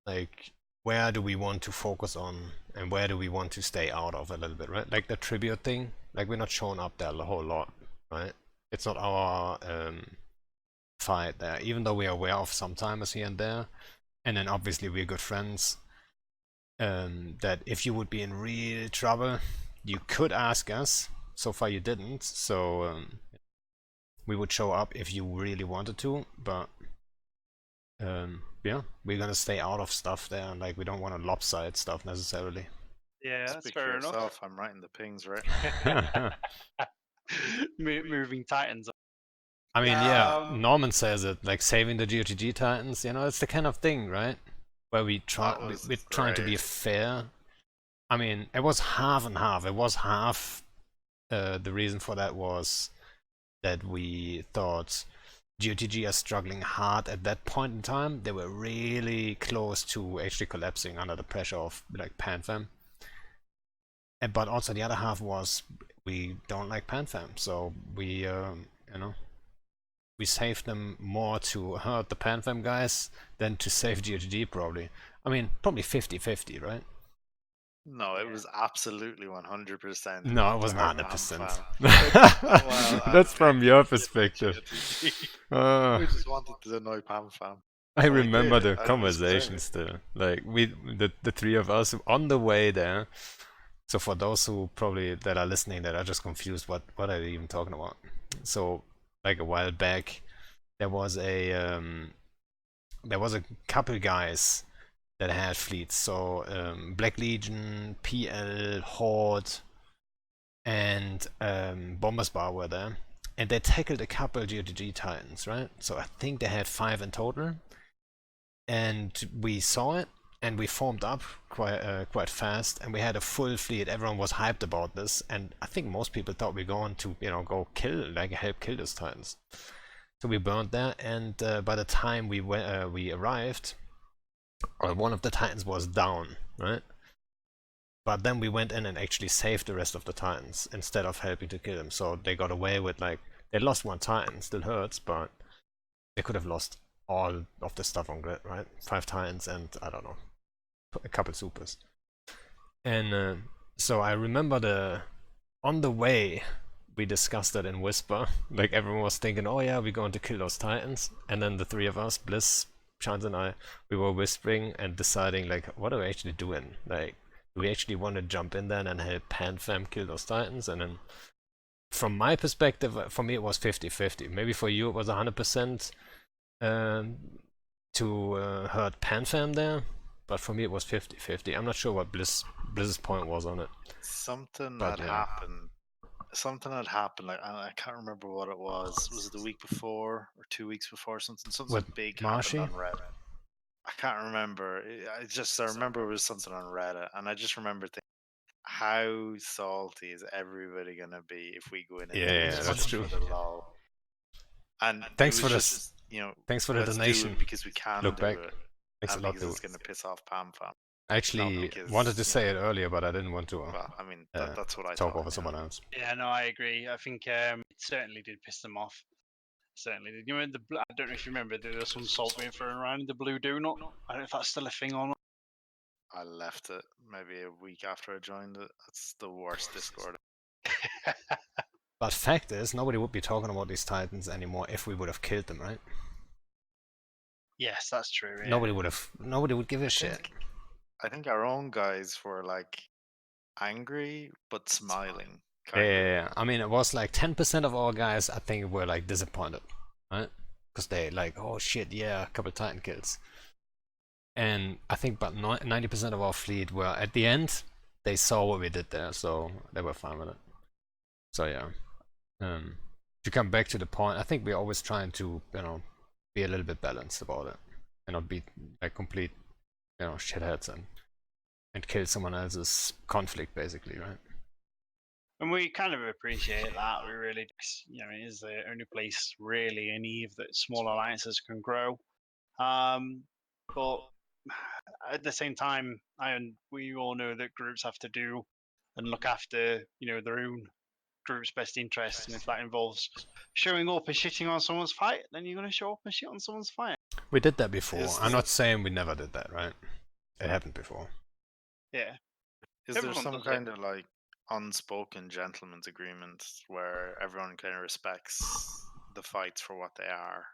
like where do we want to focus on and where do we want to stay out of a little bit, right? Like the tribute thing, like we're not showing up there a whole lot, right? It's not our fight there, even though we are aware of some timers here and there, and then obviously we're good friends. That if you would be in real trouble, you could ask us. So far you didn't, so we would show up if you really wanted to, but yeah, we're gonna stay out of stuff there, and like we don't want to lopside stuff necessarily. Yeah, that's Speak for fair yourself. enough. I'm writing the pings right Moving Titans. I mean, yeah, Norman says it, like saving the GOTG Titans, it's the kind of thing, right? Where we're trying to be great. fair. I mean, it was half and half. It was half, the reason for that was that we thought GOTG are struggling hard at that point in time. They were really close to actually collapsing under the pressure of like PanFam. But also the other half was we don't like PanFam, so we we saved them more to hurt the PanFam guys than to save GOTG probably. I mean, probably 50-50, right? No, it was absolutely 100%. No, it was not our 100%. Well, That's from your perspective. We just wanted to annoy Pam Fam. I we remember did, the 100%. conversation still. Like the three of us on the way there. So for those who probably that are listening that are just confused, what are they even talking about? So like a while back, there was a couple guys that had fleets. So Black Legion, PL, Horde, and Bombers Bar were there, and they tackled a couple GOTG Titans, right? So I think they had 5 in total, and we saw it, and we formed up quite fast, and we had a full fleet. Everyone was hyped about this, and I think most people thought we were going to go help kill those Titans. So we burned there, and by the time we arrived, one of the Titans was down, right? But then we went in and actually saved the rest of the Titans instead of helping to kill them. So they got away with, like, they lost 1 Titan, still hurts, but they could have lost all of the stuff on grid, right? 5 Titans and, I don't know, a couple supers. And so I remember on the way, we discussed that in Whisper. Like, everyone was thinking, oh yeah, we're going to kill those Titans. And then the 3 of us, Bliss, Chance and I, we were whispering and deciding, like, what are we actually doing? Like, do we actually want to jump in there and help PanFam kill those Titans? And then, from my perspective, for me it was 50-50. Maybe for you it was 100% to hurt PanFam there, but for me it was 50-50. I'm not sure what Bliss's point was on it. Something But, had yeah. happened. Something had happened. Like I can't remember what it was. Was it the week before or 2 weeks before? Something With big Marshy? happened on Reddit. I can't remember. I remember it was something on Reddit, and I just remember thinking, how salty is everybody gonna be if we go in and do Yeah, this that's just true. for the lol? And Thanks it for was this. just, Thanks for the let's do donation. it because we can Look do back. it, Thanks a and lot, because dude. it's gonna piss off Pam Fam. I actually because, wanted to say it earlier, but I didn't want to Well, I mean, uh, that's what I talk thought. over someone else. Yeah, no, I agree. I think it certainly did piss them off. Certainly did. You remember I don't know if you remember, there was some salt being thrown around in the blue donut. I don't know if that's still a thing or not. I left it maybe a week after I joined it. That's the worst Discord. But fact is, nobody would be talking about these Titans anymore if we would have killed them, right? Yes, that's true. Yeah. Nobody would give a shit. I think our own guys were like angry but smiling, Yeah, kind yeah, of. yeah. I mean, it was like 10% of our guys, I think, were like disappointed, right? Because they like, oh shit, yeah, a couple Titan kills. And I think about 90% of our fleet were at the end. They saw what we did there, so they were fine with it. So yeah, to come back to the point, I think we're always trying to, be a little bit balanced about it, and not be like complete, shitheads and kill someone else's conflict, basically, right? And we kind of appreciate that. We really, it is the only place really in Eve that small alliances can grow. But at the same time, we all know that groups have to do and look after, their own group's best interests. And if that involves showing up and shitting on someone's fight, then you're going to show up and shit on someone's fight. We did that before. Is I'm there- not saying we never did that, right? It happened before. Yeah. Is there Everyone some does it. kind of like unspoken gentleman's agreement where everyone kind of respects the fights for what they are?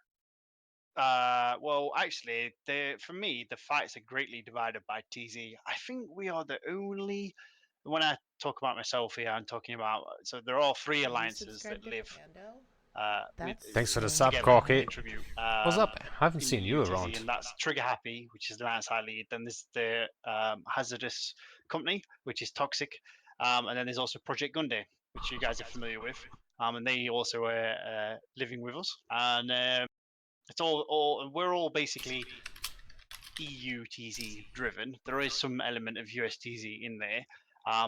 Well, actually, for me, the fights are greatly divided by TZ. I think we are the only. When I talk about myself here, I'm talking about. So there are 3 Are you alliances that subscribed to live Pando? with Thanks for the That's sub, together Corky. in Tribute. What's up? I haven't in seen you UTZ, around. and that's Trigger Happy, which is the alliance I lead. Then there's the Hazardous Company, which is Toxic, and then there's also Project Gunday, which you guys are familiar with, and they also are living with us. And it's all we're all basically EUTZ driven. There is some element of USTZ in there,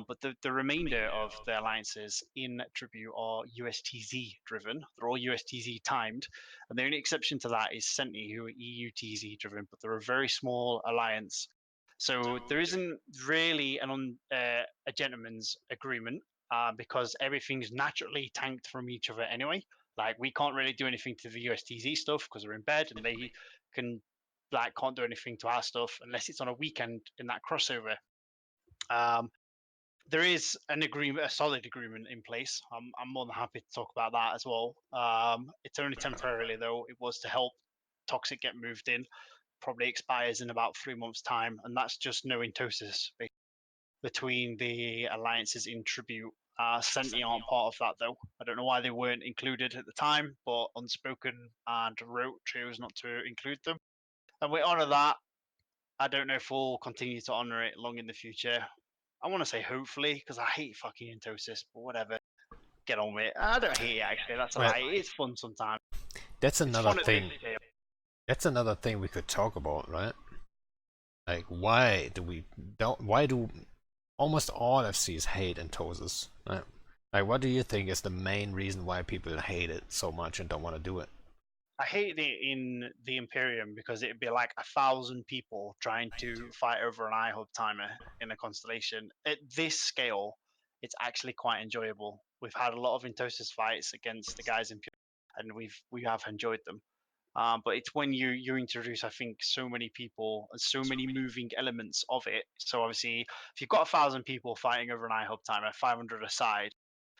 but the remainder of the alliances in Tribute are USTZ driven. They're all USTZ timed, and the only exception to that is Senti, who are EUTZ driven, but they're a very small alliance. So there isn't really a gentleman's agreement because everything's naturally tanked from each other anyway. Like we can't really do anything to the USTZ stuff because we're in bed, and they can can't do anything to our stuff unless it's on a weekend in that crossover. There is an agreement, a solid agreement in place. I'm more than happy to talk about that as well. It's only temporarily though. It was to help Toxic get moved in. Probably expires in about 3 months' time, and that's just no Intosis between the alliances in Tribute. Senti aren't part of that though. I don't know why they weren't included at the time, but Unspoken and Rote chose not to include them. And we honour that. I don't know if we'll continue to honour it long in the future. I want to say hopefully, because I hate fucking Intosis, but whatever. Get on with it. I don't hate it actually. That's a Well, lie. It's fun sometimes. That's It's another fun at thing. this scale. That's another thing we could talk about, right? Like, why do almost all FCs hate Entosis? Right? Like, what do you think is the main reason why people hate it so much and don't want to do it? I hate it in the Imperium because it'd be like 1,000 people trying to fight over an iHub timer in a constellation. At this scale, it's actually quite enjoyable. We've had a lot of Intosis fights against the guys in Pure, and we have enjoyed them. But it's when you introduce, I think, so many people and so many moving elements of it. So obviously, if you've got 1,000 people fighting over an iHub timer, 500 aside,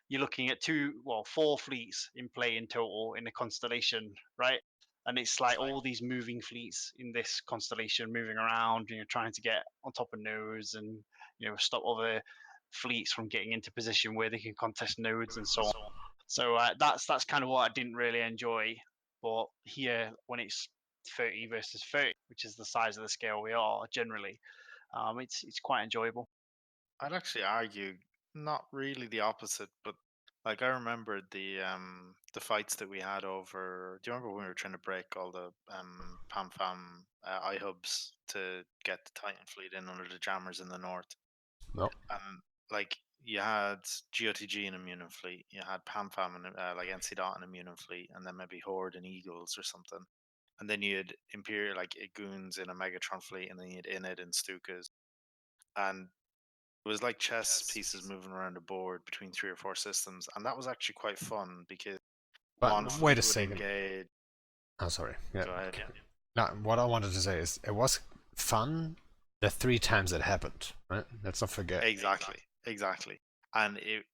you're looking at 4 fleets in play in total in the constellation, right? And it's like all these moving fleets in this constellation moving around, trying to get on top of nodes and stop other fleets from getting into position where they can contest nodes and so on. So that's kind of what I didn't really enjoy. But here, when it's 30 versus 30, which is the size of the scale we are generally, it's quite enjoyable. I'd actually argue not really the opposite, but like I remember the fights that we had over. Do you remember when we were trying to break all the PAM-FAM iHubs to get the Titan fleet in under the jammers in the north? No. Like you had GOTG and Immunium fleet, you had PAM-FAM and like NC Dot and Immunium fleet, and then maybe Horde and Eagles or something. And then you had Imperial like Goons in a Megatron fleet, and then you had Inid and Stukas. And it was like chess pieces moving around the board between 3 or 4 systems, and that was actually quite fun because one But fleet wait a would second. engage. Oh, sorry. Yeah. Go ahead. No, what I wanted to say is it was fun the 3 times it happened, right? Let's not forget. Exactly. And it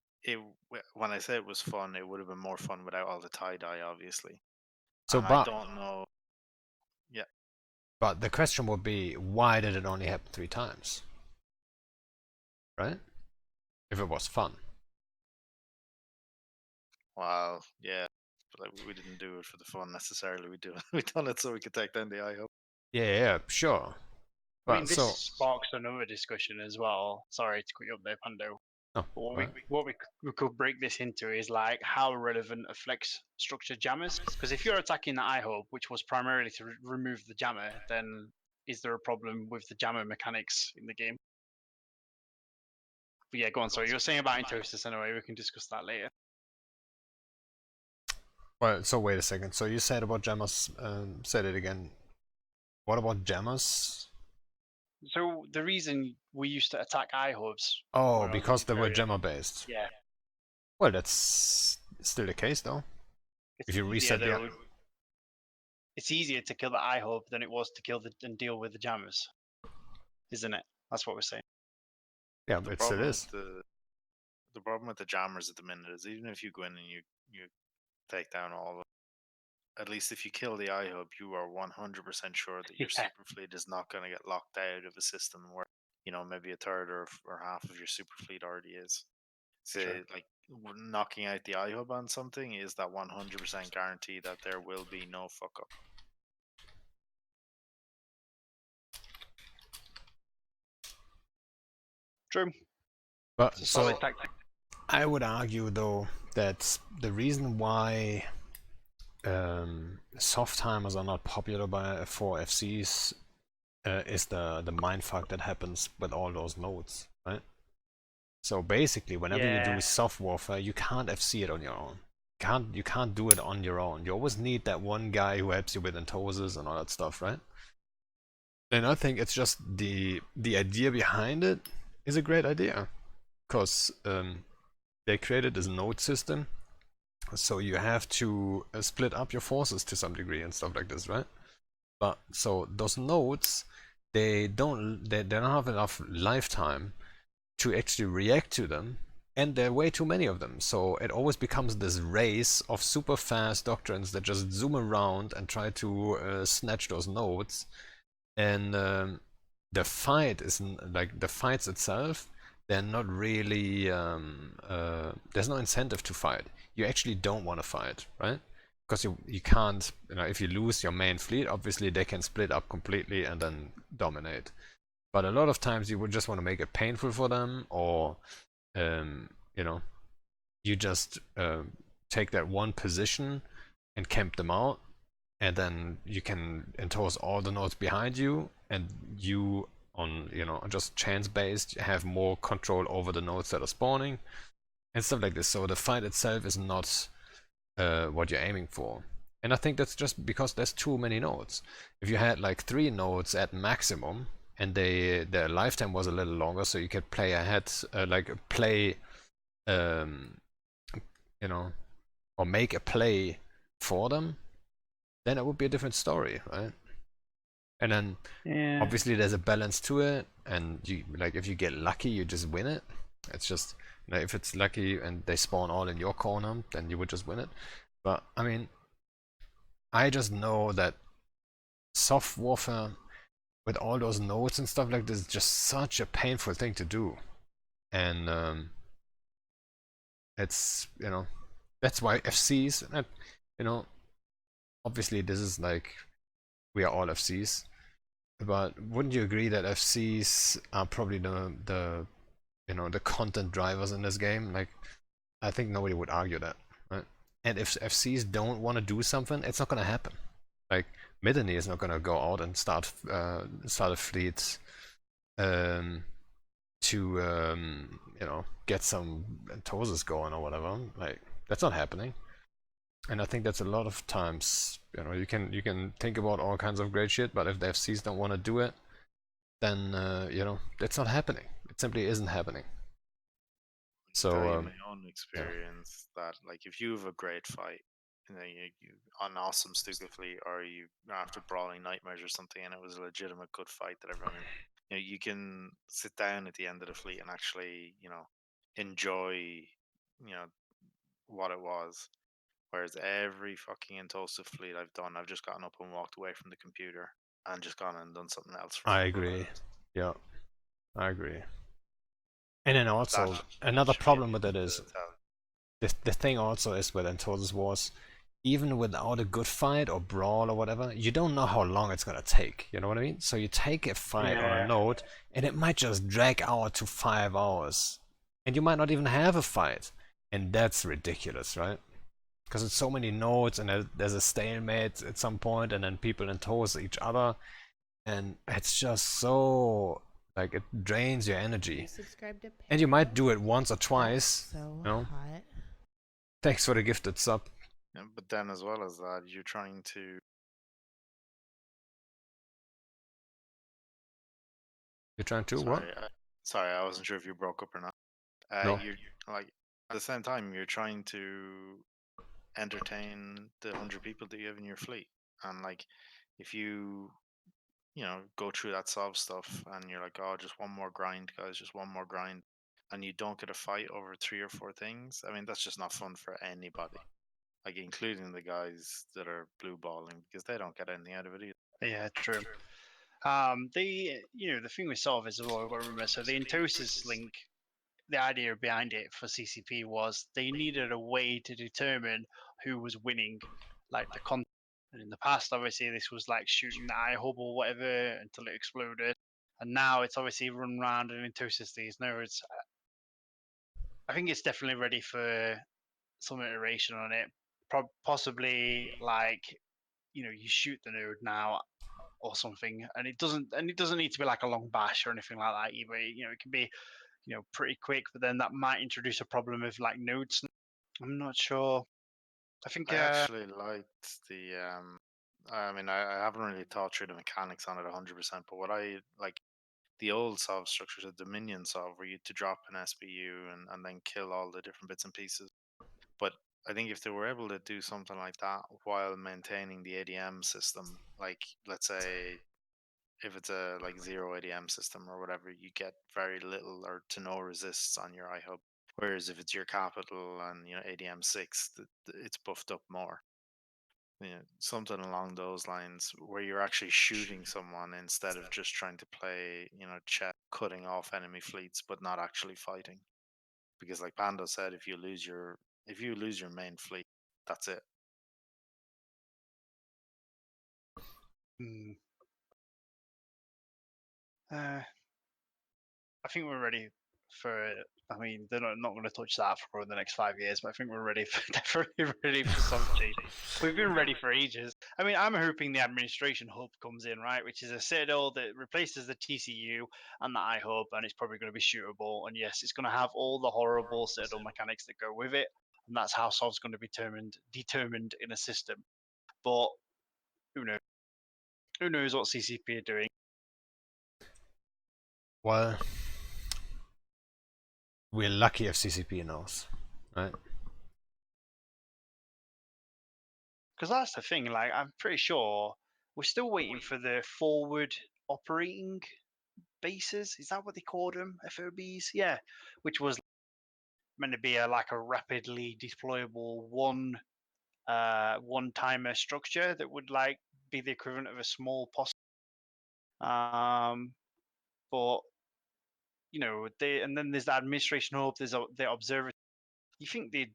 when I say it was fun, it would have been more fun without all the tie dye, obviously. So, And I Bob, don't know. Yeah. But the question would be, why did it only happen 3 times? Right? If it was fun. Well, yeah, but like, we didn't do it for the fun necessarily. We done it so we could take down the IHO. Yeah, sure. I mean, But this so, sparks another discussion as well. Sorry to cut you up there, Pando. oh, But what? we could break this into is like how relevant are flex structure jammers? Because if you're attacking the iHub, which was primarily to remove the jammer, then is there a problem with the jammer mechanics in the game? But yeah, go on. Sorry, you were saying about Intosis anyway. We can discuss that later. Well, so wait a second. So you said about jammers, said it again. What about jammers? So the reason we used to attack iHubs. Oh, when I was because in they were Terraria- jammer based. Yeah. Well, that's still the case though. It's If you easier reset the though. It's easier to kill the iHub than it was to kill and deal with the jammers, isn't it? That's what we're saying. yeah, The it still problem is. with the problem with the jammers at the minute is even if you go in and you take down all of them, at least if you kill the iHub, you are 100% sure that your Yeah. super fleet is not going to get locked out of a system where maybe a third or half of your super fleet already is. So Sure. like knocking out the iHub on something is that 100% guarantee that there will be no fuck up. True. But It's a so solid tactic. I would argue though that the reason why soft timers are not popular for FCs is the mindfuck that happens with all those nodes, right? So basically, whenever you do soft warfare, you can't FC it on your own. You can't do it on your own. You always need that one guy who helps you with entoses and all that stuff, right? And I think it's just the idea behind it is a great idea, because they created this node system, so you have to split up your forces to some degree and stuff like this, right? But so those nodes, they don't have enough lifetime to actually react to them, and there are way too many of them. So it always becomes this race of super fast doctrines that just zoom around and try to snatch those nodes. And the fight is like the fights itself. They're not really. There's no incentive to fight. You actually don't want to fight, right? Because you can't. If you lose your main fleet, obviously they can split up completely and then dominate. But a lot of times you would just want to make it painful for them, or you just take that one position and camp them out, and then you can enforce all the nodes behind you, and you on just chance based have more control over the nodes that are spawning and stuff like this. So the fight itself is not what you're aiming for. And I think that's just because there's too many nodes. If you had like 3 nodes at maximum, and their lifetime was a little longer, so you could play ahead, um, or make a play for them, then it would be a different story, right? And then obviously there's a balance to it, and if you get lucky, you just win it. It's just if it's lucky and they spawn all in your corner, then you would just win it. But I mean, I just know that soft warfare with all those nodes and stuff like this is just such a painful thing to do, and it's that's why FCs, obviously this is like we are all FCs, but wouldn't you agree that FCs are probably the content drivers in this game? Like, I think nobody would argue that, right? And if FCs don't want to do something, it's not gonna happen. Like, Middenny is not gonna go out and start a fleet to get some Toses going or whatever. Like, that's not happening. And I think that's a lot of times, you can think about all kinds of great shit, but if the FCs don't want to do it, then it's not happening. It simply isn't happening. So Tell you my own experience that like if you have a great fight, you an awesome Stuka fleet, or you after brawling nightmares or something, and it was a legitimate good fight that everyone, you can sit down at the end of the fleet and actually enjoy what it was. Whereas every fucking Intosa fleet I've done, I've just gotten up and walked away from the computer and just gone and done something else for I people. agree. Yeah, I agree. And then also That another should be problem able with it to is tell. the thing also is with Enforcers Wars, even without a good fight or brawl or whatever, you don't know how long it's gonna take. You know what I mean? So you take a fight on a Yeah. node, and it might just drag out to 5 hours, and you might not even have a fight, and that's ridiculous, right? Because it's so many nodes, and there's a stalemate at some point, and then people enforce each other, and it's just so like it drains your energy. Subscribe to And you might Panda? do it once or That's twice. so You know? hot. Thanks for the gifted sub. Yeah, but then as well as that, you're trying to. You're trying to what? Sorry, I wasn't sure if you broke up or not. No. You're like at the same time you're trying to entertain the 100 people that you have in your fleet, and like if you know go through that solve stuff and you're like, oh, just one more grind, guys, just one more grind, and you don't get a fight over 3 or 4 things. I mean, that's just not fun for anybody, like including the guys that are blue balling, because they don't get anything out of it either. Yeah, true. The thing with Solve is, well, I've got to remember, so the Entosis link, the idea behind it for CCP was they needed a way to determine who was winning, like the content. And in the past, obviously, this was like shooting the iHub or whatever until it exploded. And now it's obviously run around and Entosis these nodes. I think it's definitely ready for some iteration on it. Possibly like, you shoot the node now or something, and it doesn't need to be like a long bash or anything like that either. It can be pretty quick, but then that might introduce a problem of like nodes. I'm not sure. I think I actually liked the I mean, I haven't really thought through the mechanics on it 100%, but what I like the old solve structures, the Dominion solve, where you had to drop an SBU and then kill all the different bits and pieces. But I think if they were able to do something like that while maintaining the ADM system, like let's say if it's a like zero ADM system or whatever, you get very little or to no resists on your iHub. Whereas if it's your capital and ADM 6, it's buffed up more. Something along those lines where you're actually shooting someone instead of just trying to play, chess, cutting off enemy fleets, but not actually fighting. Because like Pando said, if you lose your main fleet, that's it. I think we're ready for. I mean, they're not going to touch that for the next 5 years, but I think we're ready for definitely ready for some change. We've been ready for ages. I mean, I'm hoping the administration hub comes in, right, which is a citadel that replaces the TCU and the iHub, and it's probably going to be shootable. And yes, it's going to have all the horrible citadel mechanics that go with it, and that's how Solve's going to be determined in a system. But who knows? Who knows what CCP are doing? Well, we're lucky if CCP knows, right? Because that's the thing. Like, I'm pretty sure we're still waiting for the forward operating bases. Is that what they called them? FOBs? Yeah, which was meant to be like a rapidly deployable one timer structure that would like be the equivalent of a small POS. But and then there's the administration hub. There's the observer. You think they'd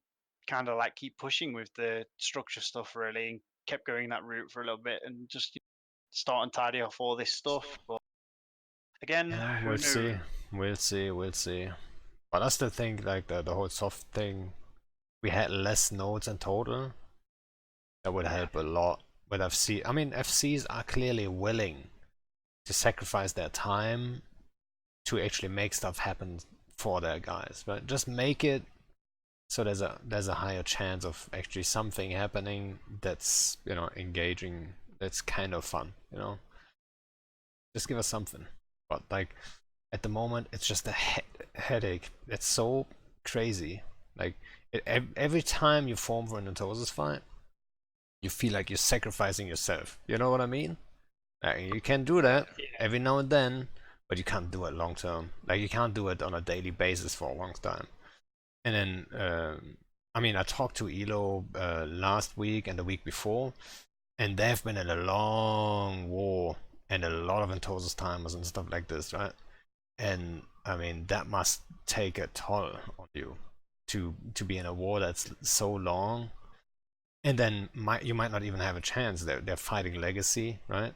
kind of like keep pushing with the structure stuff really, and kept going that route for a little bit, and just start and tidy off all this stuff. But again, Yeah, who we'll knows? see. We'll see. But I still think like the whole soft thing, we had less nodes in total. That would help a lot with FC. I mean, FCs are clearly willing to sacrifice their time to actually make stuff happen for their guys, but just make it so there's a higher chance of actually something happening that's engaging, that's kind of fun. Just give us something. But like at the moment, it's just a headache. It's so crazy. Like every time you form for an Entosis fight, you feel like you're sacrificing yourself. You know what I mean? Like, you can do that every now and then, but you can't do it long term. Like you can't do it on a daily basis for a long time. And then, I mean, I talked to Elo last week and the week before, and they've been in a long war, and a lot of Entosa's timers and stuff like this, right? And I mean that must take a toll on you to be in a war that's so long, and then you might not even have a chance. They're fighting Legacy, right?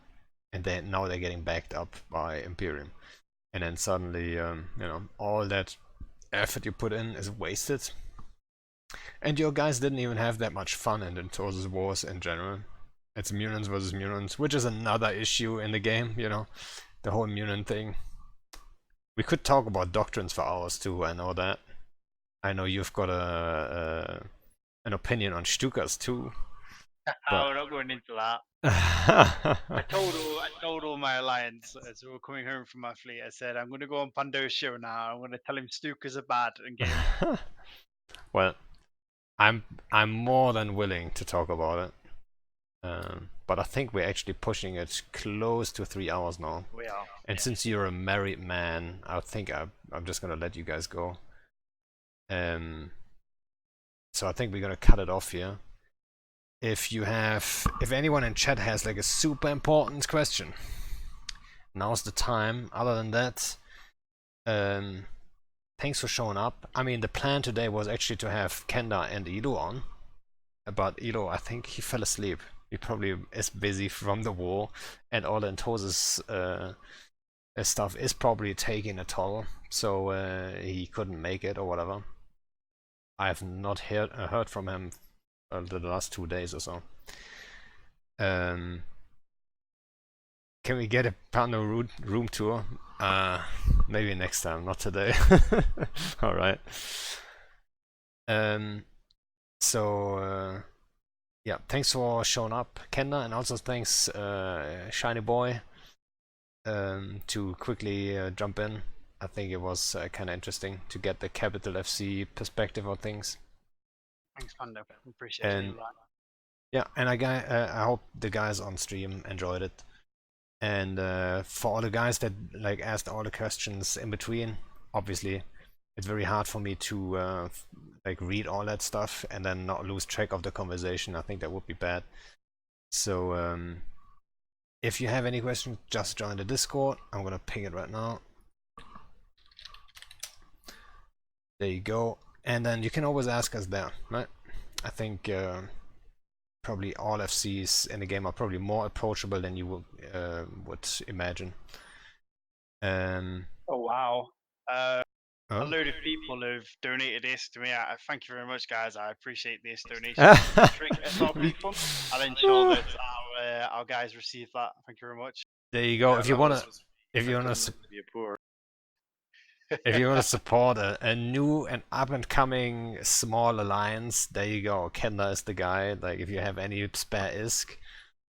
And now they're getting backed up by Imperium, and then suddenly you know, all that effort you put in is wasted. And your guys didn't even have that much fun in Entosa's wars in general. It's Munins versus Munins, which is another issue in the game, you know, the whole Munin thing. We could talk about doctrines for hours too, I know that. I know you've got an opinion on Stukas too. We're not going into that. I told all my alliance as we were coming home from my fleet, I said, I'm going to go on Pando's show now. I'm going to tell him Stukas are bad and get him. Well, I'm more than willing to talk about it. But I think we're actually pushing it close to 3 hours now. We are. And since you're a married man, I think I'm just gonna let you guys go. So I think we're gonna cut it off here. If anyone in chat has like a super important question, now's the time. Other than that, thanks for showing up. I mean, the plan today was actually to have Kendarr and Elo on, but Elo, I think he fell asleep. He probably is busy from the war, and all the Entosa's stuff is probably taking a toll, so he couldn't make it or whatever. I have not heard from him the last 2 days or so. Can we get a Pano room tour? Maybe next time, not today. All right. Yeah, thanks for showing up, Kendarr, and also thanks, Shiny Boy, to quickly jump in. I think it was kind of interesting to get the Capital FC perspective of things. Thanks, Pando. Appreciate it. Yeah, and I hope the guys on stream enjoyed it. And for all the guys that like asked all the questions in between, obviously it's very hard for me to like read all that stuff and then not lose track of the conversation. I think that would be bad. So if you have any questions, just join the Discord. I'm gonna ping it right now. There you go. And then you can always ask us there, right? I think probably all FCs in the game are probably more approachable than you would imagine. Oh wow. A load of people have donated this to me. I thank you very much, guys. I appreciate this donation. I'll ensure that our guys receive that. Thank you very much. There you go. If you wanna support a new and up and coming small alliance, there you go. Kendarr is the guy. Like if you have any spare ISK,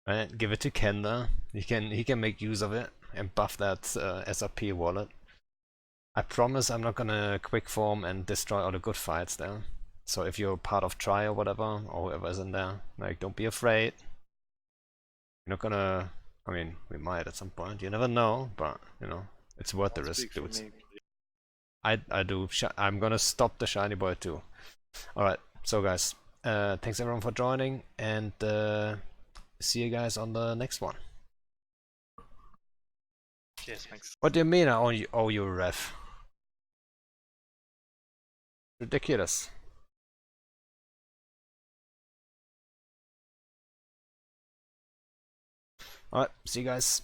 right, give it to Kendarr. He can make use of it and buff that SRP wallet. I promise I'm not gonna quick form and destroy all the good fights there. So if you're part of Try or whatever, or whoever's in there, like don't be afraid. You're not gonna, I mean, we might at some point, you never know, but you know, it's worth the risk, dudes. I do, I'm gonna stop the Shiny Boy too. Alright, so guys, thanks everyone for joining, and see you guys on the next one. Cheers, thanks. What do you mean I owe you a ref? Ridiculous. Alright, see you guys.